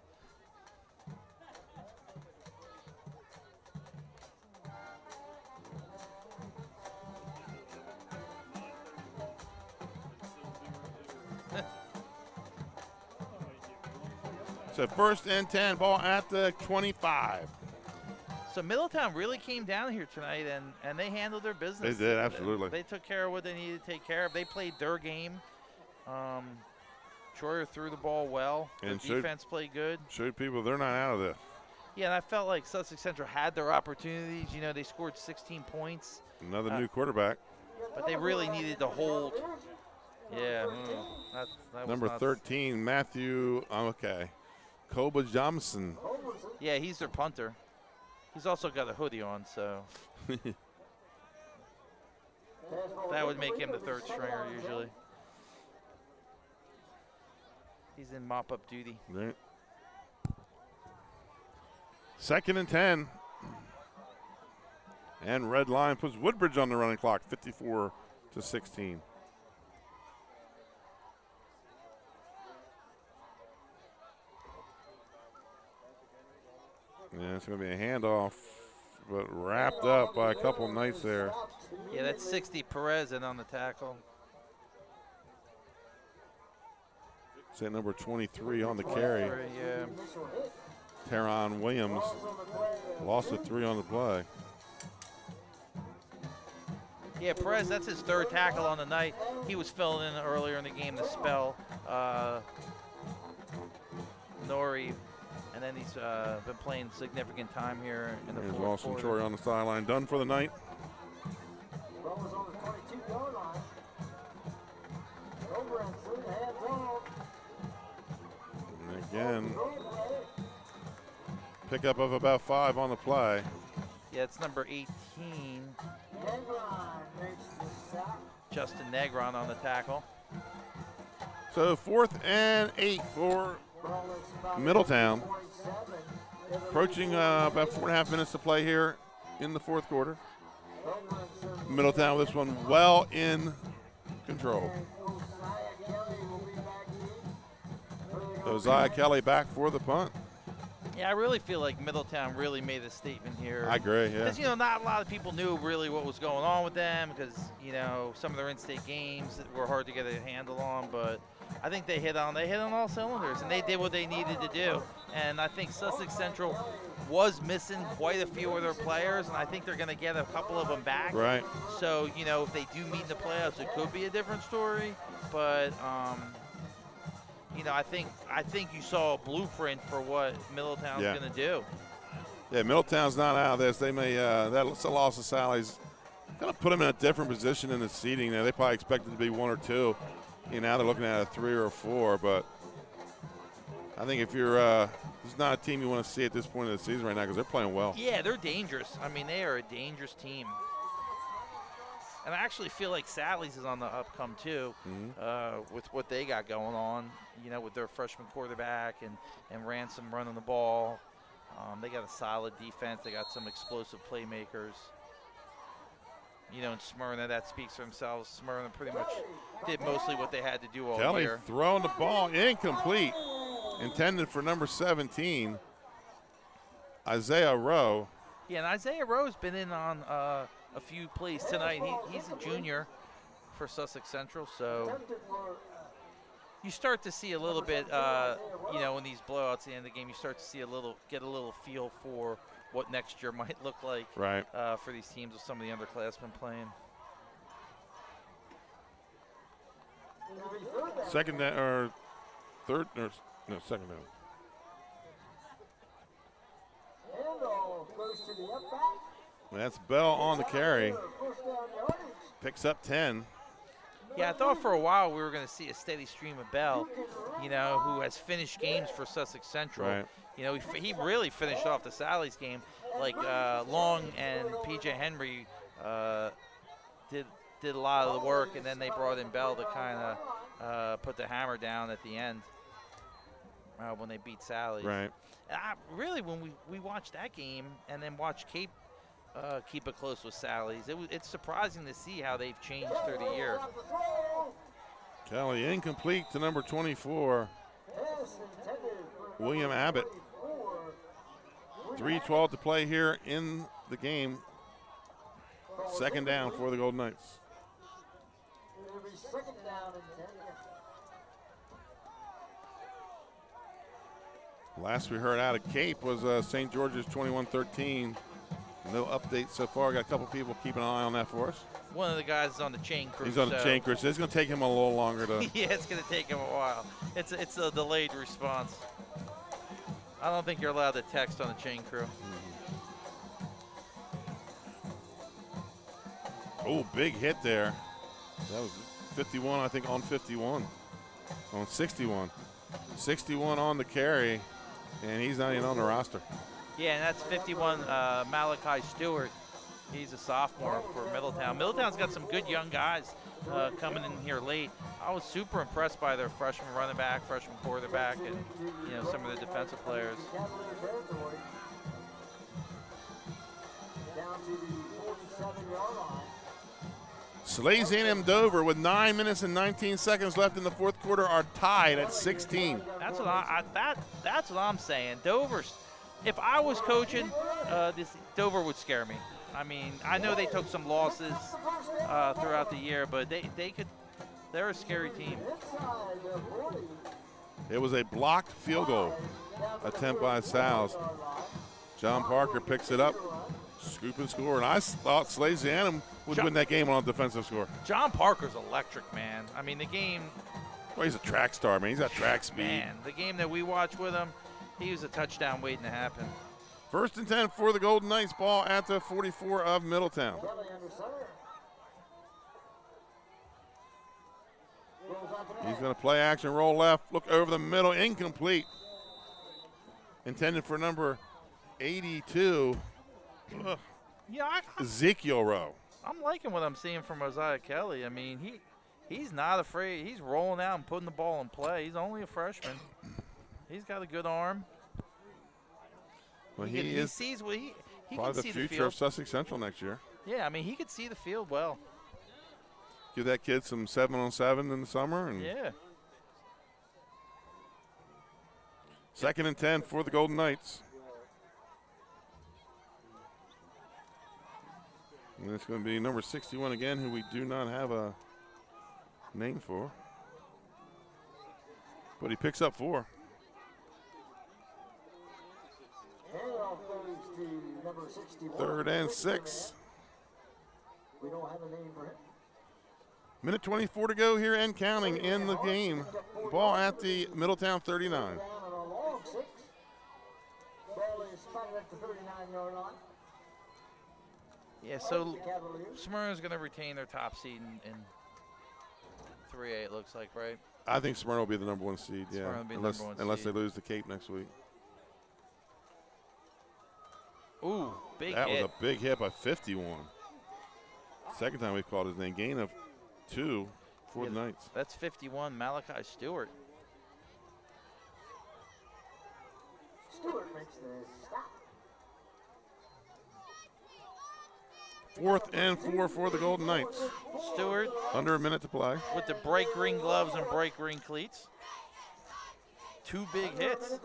[SPEAKER 4] So 1st and 10, ball at the 25.
[SPEAKER 5] So Middletown really came down here tonight, and they handled their business.
[SPEAKER 4] They did, absolutely.
[SPEAKER 5] They took care of what they needed to take care of. They played their game. Troyer threw the ball well. The defense played good.
[SPEAKER 4] Showed people they're not out of this.
[SPEAKER 5] Yeah, and I felt like Sussex Central had their opportunities. You know, they scored 16 points.
[SPEAKER 4] Another new quarterback.
[SPEAKER 5] But they really needed to hold. Yeah. That
[SPEAKER 4] Number
[SPEAKER 5] was
[SPEAKER 4] 13, Matthew, Koba Johnson.
[SPEAKER 5] Yeah, he's their punter. He's also got a hoodie on, so. That would make him the 3rd stringer usually. He's in mop-up duty.
[SPEAKER 4] Right. 2nd and 10. And Red Line puts Woodbridge on the running clock, 54-16. Yeah, it's going to be a handoff, but wrapped up by a couple Knights there.
[SPEAKER 5] Yeah, that's 60 Perez in on the tackle.
[SPEAKER 4] Say number 23 on the carry.
[SPEAKER 5] Yeah.
[SPEAKER 4] Teron Williams lost a 3 on the play.
[SPEAKER 5] Yeah, Perez, that's his 3rd tackle on the night. He was filling in earlier in the game to spell Nori, and then he's been playing significant time here in the 4th
[SPEAKER 4] Austin
[SPEAKER 5] quarter.
[SPEAKER 4] Troy on the sideline, done for the night. And again, pickup of about 5 on the play.
[SPEAKER 5] Yeah, it's number 18. Justin Negron on the tackle.
[SPEAKER 4] So 4th and 8 for Middletown. Approaching about 4.5 minutes to play here in the 4th quarter. Middletown with this one well in control. Josiah Kelly back for the punt.
[SPEAKER 5] Yeah, I really feel like Middletown really made a statement here.
[SPEAKER 4] I agree, yeah.
[SPEAKER 5] Because, you know, not a lot of people knew really what was going on with them because, you know, some of their in-state games that were hard to get a handle on. But I think they hit on all cylinders, and they did what they needed to do. And I think Sussex Central was missing quite a few of their players, and I think they're going to get a couple of them back.
[SPEAKER 4] Right.
[SPEAKER 5] So, you know, if they do meet in the playoffs, it could be a different story. But, you know, I think you saw a blueprint for what Middletown's going to do.
[SPEAKER 4] Yeah, Middletown's not out of this. They may that's a loss of Sally's kind of put them in a different position in the seeding. There, they probably expected to be 1 or 2. You know, now they're looking at a 3 or a 4. But I think if you're this is not a team you want to see at this point of the season right now because they're playing well.
[SPEAKER 5] Yeah, they're dangerous. I mean, they are a dangerous team. And I actually feel like Sally's is on the upcome too, with what they got going on. You know, with their freshman quarterback and Ransom running the ball. They got a solid defense. They got some explosive playmakers. You know, and Smyrna, that speaks for themselves. Smyrna pretty much did mostly what they had to do all
[SPEAKER 4] Kelly
[SPEAKER 5] year.
[SPEAKER 4] throwing the ball incomplete, intended for number 17, Isaiah Rowe.
[SPEAKER 5] Yeah, and Isaiah Rowe's been in on a few plays tonight. He's a junior for Sussex Central, so you start to see a little bit, you know, in these blowouts at the end of the game, you start to see get a little feel for what next year might look like
[SPEAKER 4] right.
[SPEAKER 5] For these teams with some of the underclassmen playing.
[SPEAKER 4] Second down, or third, or no, second down. That's Bell on the carry. Picks up 10.
[SPEAKER 5] Yeah, I thought for a while we were going to see a steady stream of Bell, you know, who has finished games for Sussex Central.
[SPEAKER 4] Right.
[SPEAKER 5] You know, he really finished off the Sally's game. Like Long and P.J. Henry did a lot of the work, and then they brought in Bell to kind of put the hammer down at the end when they beat Sally's.
[SPEAKER 4] Right.
[SPEAKER 5] And really, when we watched that game and then watched Cape keep it close with Sally's, it's surprising to see how they've changed through the year.
[SPEAKER 4] Kelly incomplete to number 24, William Abbott. 3:12 to play here in the game. Second down for the Golden Knights. Last we heard out of Cape was St. George's 21-13. No updates so far. Got a couple people keeping an eye on that for us.
[SPEAKER 5] One of the guys is on the chain crew.
[SPEAKER 4] He's on the chain crew. So it's going to take him a little longer to.
[SPEAKER 5] Yeah, it's going to take him a while. It's a delayed response. I don't think you're allowed to text on the chain crew.
[SPEAKER 4] Oh, big hit there. That was 51, I think, on 51. On 61. 61 on the carry, and he's not even on the roster.
[SPEAKER 5] Yeah, and that's 51 Malachi Stewart. He's a sophomore for Middletown. Middletown's got some good young guys coming in here late. I was super impressed by their freshman running back, freshman quarterback, and some of the defensive players.
[SPEAKER 9] Down to the 47-yard line.
[SPEAKER 4] Slades A&M Dover with 9 minutes and 19 seconds left in the fourth quarter are tied at 16.
[SPEAKER 5] That's what that's what I'm saying. Dover's. If I was coaching, Dover would scare me. I mean, I know they took some losses throughout the year, but they're a scary team.
[SPEAKER 4] It was a blocked field goal attempt by Sal's. John Parker picks it up, scoop and score, and I thought Slades A&M would win that game on a defensive score.
[SPEAKER 5] John Parker's electric, man. I mean, the game.
[SPEAKER 4] Well, he's a track star, man. He's got track speed.
[SPEAKER 5] Man, the game that we watched with him, he was a touchdown waiting to happen.
[SPEAKER 4] 1st and 10 for the Golden Knights, ball at the 44 of Middletown. He's going to play action, roll left, look over the middle, incomplete. Intended for number 82, Ezekiel Rowe.
[SPEAKER 5] I'm liking what I'm seeing from Isaiah Kelly. I mean, he's not afraid. He's rolling out and putting the ball in play. He's only a freshman. He's got a good arm.
[SPEAKER 4] Well,
[SPEAKER 5] he sees what he
[SPEAKER 4] probably
[SPEAKER 5] can see
[SPEAKER 4] the future
[SPEAKER 5] the field.
[SPEAKER 4] of Sussex Central next year.
[SPEAKER 5] Yeah, I mean, he could see the field well.
[SPEAKER 4] Give that kid some 7-on-7 in the summer. And
[SPEAKER 5] yeah.
[SPEAKER 4] 2nd and 10 for the Golden Knights. And it's going to be number 61 again, who we do not have a name for. But he picks up 4.
[SPEAKER 9] Number 61.
[SPEAKER 4] 3rd and 6.
[SPEAKER 9] We don't have a name for him.
[SPEAKER 4] Minute 24 to go here and counting in the game. Ball at the Middletown 39.
[SPEAKER 9] Ball is spotted at the 39-yard line.
[SPEAKER 5] Yeah, so Smyrna's going to retain their top seed in 3A, it looks like, right?
[SPEAKER 4] I think Smyrna will be the number 1 seed, yeah. Unless they lose to Cape next week.
[SPEAKER 5] Ooh, big hit.
[SPEAKER 4] That was a big hit by 51. Second time we've called his name. Gain of 2 for the Knights.
[SPEAKER 5] That's 51, Malachi Stewart.
[SPEAKER 9] Stewart makes the stop.
[SPEAKER 4] 4th and 4 for the Golden Knights.
[SPEAKER 5] Stewart.
[SPEAKER 4] Under a minute to play.
[SPEAKER 5] With the bright green gloves and bright green cleats. 2 big hits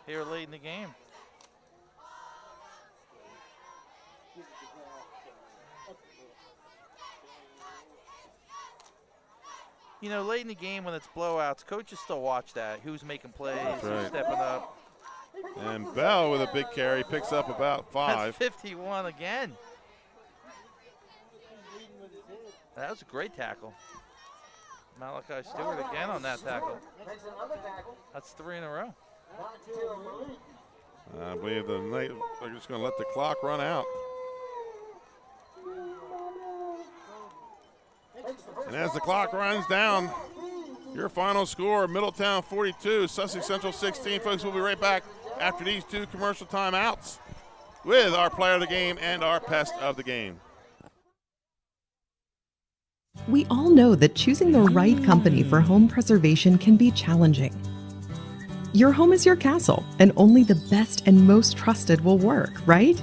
[SPEAKER 5] here late in the game. You know, late in the game when it's blowouts, coaches still watch that. Who's making plays, who's stepping up.
[SPEAKER 4] And Bell with a big carry picks up about 5.
[SPEAKER 5] That's 51 again. That was a great tackle. Malachi Stewart again on that tackle. That's 3 in a row.
[SPEAKER 4] I believe the Knights are just going to let the clock run out. And as the clock runs down, your final score, Middletown 42, Sussex Central 16. Folks, we'll be right back after these 2 commercial timeouts with our player of the game and our pest of the game.
[SPEAKER 18] We all know that choosing the right company for home preservation can be challenging. Your home is your castle, and only the best and most trusted will work, right?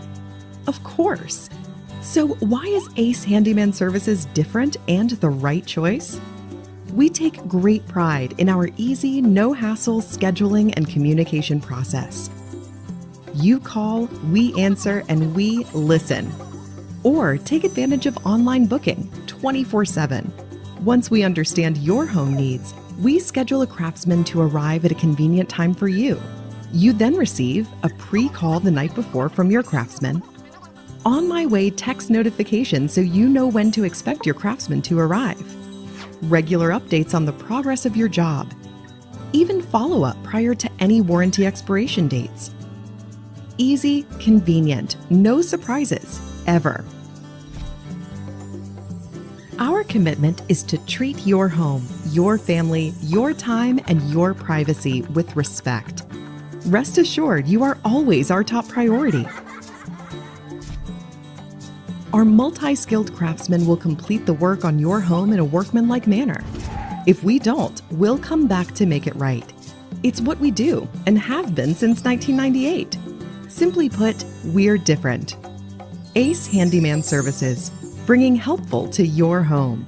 [SPEAKER 18] Of course. So why is Ace Handyman Services different and the right choice? We take great pride in our easy, no-hassle scheduling and communication process. You call, we answer, and we listen. Or take advantage of online booking 24/7. Once we understand your home needs, we schedule a craftsman to arrive at a convenient time for you. You then receive a pre-call the night before from your craftsman, on my way text notification so you know when to expect your craftsman to arrive, regular updates on the progress of your job, even follow-up prior to any warranty expiration dates. Easy, convenient, no surprises, ever. Our commitment is to treat your home, your family, your time, and your privacy with respect. Rest assured, you are always our top priority. Our multi-skilled craftsmen will complete the work on your home in a workmanlike manner. If we don't, we'll come back to make it right. It's what we do and have been since 1998. Simply put, we're different. Ace Handyman Services, bringing helpful to your home.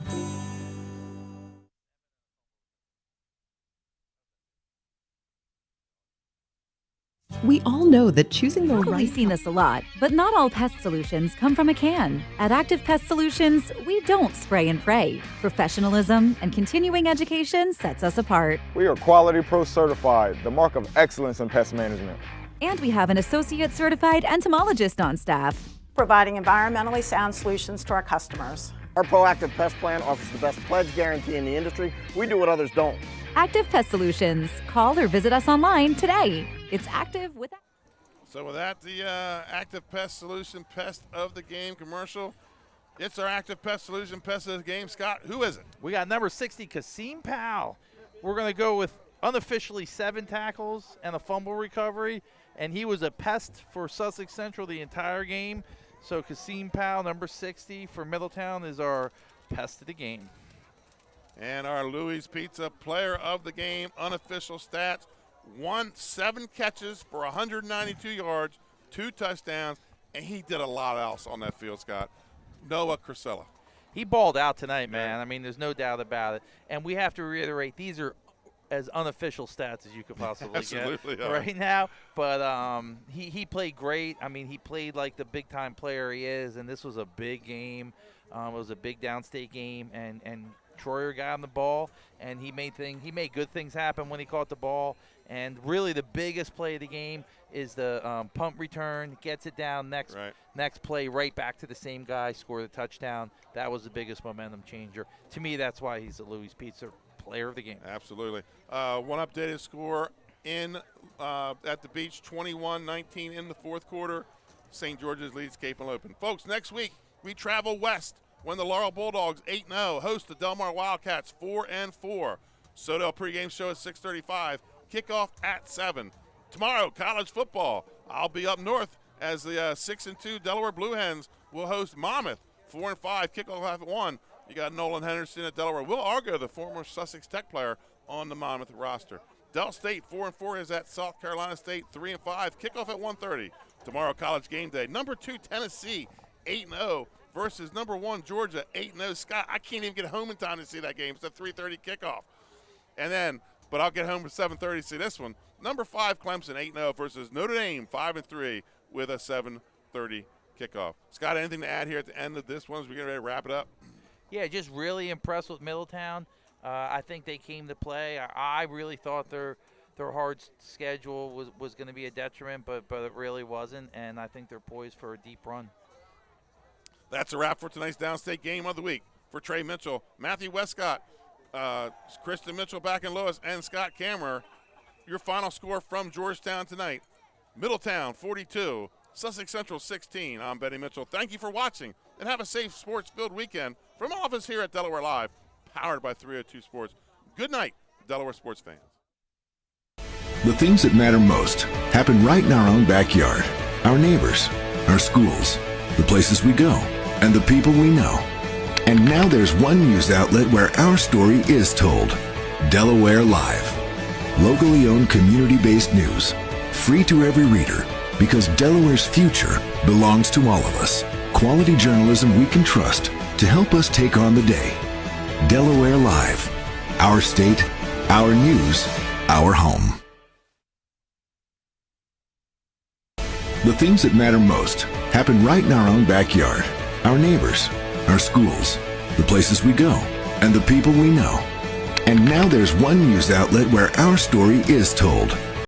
[SPEAKER 18] We all know that choosing the
[SPEAKER 20] You've probably
[SPEAKER 18] right...
[SPEAKER 20] seen this a lot, but not all pest solutions come from a can. At Active Pest Solutions, we don't spray and pray. Professionalism and continuing education sets us apart.
[SPEAKER 21] We are Quality Pro certified, the mark of excellence in pest management.
[SPEAKER 20] And we have an associate certified entomologist on staff,
[SPEAKER 22] providing environmentally sound solutions to our customers.
[SPEAKER 21] Our proactive pest plan offers the best pledge guarantee in the industry. We do what others don't.
[SPEAKER 20] Active Pest Solutions. Call or visit us online today. It's active with...
[SPEAKER 4] So with that, the Active Pest Solution Pest of the Game commercial. It's our Active Pest Solution Pest of the Game. Scott, who is it?
[SPEAKER 5] We got number 60, Kasim Powell. We're going to go with unofficially 7 tackles and a fumble recovery, and he was a pest for Sussex Central the entire game. So Kasim Powell, number 60 for Middletown, is our pest of the game.
[SPEAKER 4] And our Louis Pizza player of the game, unofficial stats, 7 catches for 192 yards, 2 touchdowns, and he did a lot else on that field, Scott. Noah Crisella.
[SPEAKER 5] He balled out tonight, man. I mean, there's no doubt about it. And we have to reiterate, these are as unofficial stats as you could possibly
[SPEAKER 4] Absolutely
[SPEAKER 5] get right now. But he played great. I mean, he played like the big-time player he is, and this was a big game. It was a big downstate game, and Troyer got him the ball, and he made good things happen when he caught the ball. And really the biggest play of the game is the punt return, gets it down, next play right back to the same guy, score the touchdown. That was the biggest momentum changer. To me, that's why he's the Louis Pizza player of the game.
[SPEAKER 4] Absolutely. One updated score in at the beach, 21-19 in the fourth quarter. St. George's leads Cape and Lopin. Folks, next week we travel west when the Laurel Bulldogs 8-0 host the Delmar Wildcats 4-4. Sodel pregame show at 6:35. Kickoff at 7. Tomorrow, college football. I'll be up north as the 6-2 Delaware Blue Hens will host Monmouth 4-5. Kickoff at 1. You got Nolan Henderson at Delaware. Will Argo, the former Sussex Tech player, on the Monmouth roster. Del State 4-4 is at South Carolina State 3-5. Kickoff at 1:30. Tomorrow, college game day. Number 2 Tennessee 8-0 versus number 1 Georgia 8-0. Scott, I can't even get home in time to see that game. It's a 3:30 kickoff. And then, but I'll get home at 7:30 to see this one. Number 5 Clemson 8-0 versus Notre Dame 5-3 with a 7:30 kickoff. Scott, anything to add here at the end of this one as we get ready to wrap it up?
[SPEAKER 5] Yeah, just really impressed with Middletown. I think they came to play. I really thought their hard schedule was going to be a detriment, but it really wasn't, and I think they're poised for a deep run.
[SPEAKER 4] That's a wrap for tonight's Downstate Game of the Week. For Trey Mitchell, Matthew Westcott, Kristen Mitchell back in Lewis, and Scott Kammerer, your final score from Georgetown tonight. Middletown 42, Sussex Central 16. I'm Benny Mitchell. Thank you for watching, and have a safe sports-filled weekend from all of us here at Delaware Live, powered by 302 Sports. Good night, Delaware sports fans.
[SPEAKER 1] The things that matter most happen right in our own backyard. Our neighbors, our schools, the places we go, and the people we know. And now there's one news outlet where our story is told. Delaware Live. Locally owned, community-based news. Free to every reader, because Delaware's future belongs to all of us. Quality journalism we can trust to help us take on the day. Delaware Live. Our state, our news, our home. The things that matter most happen right in our own backyard. Our neighbors, our schools, the places we go, and the people we know. And now there's one news outlet where our story is told.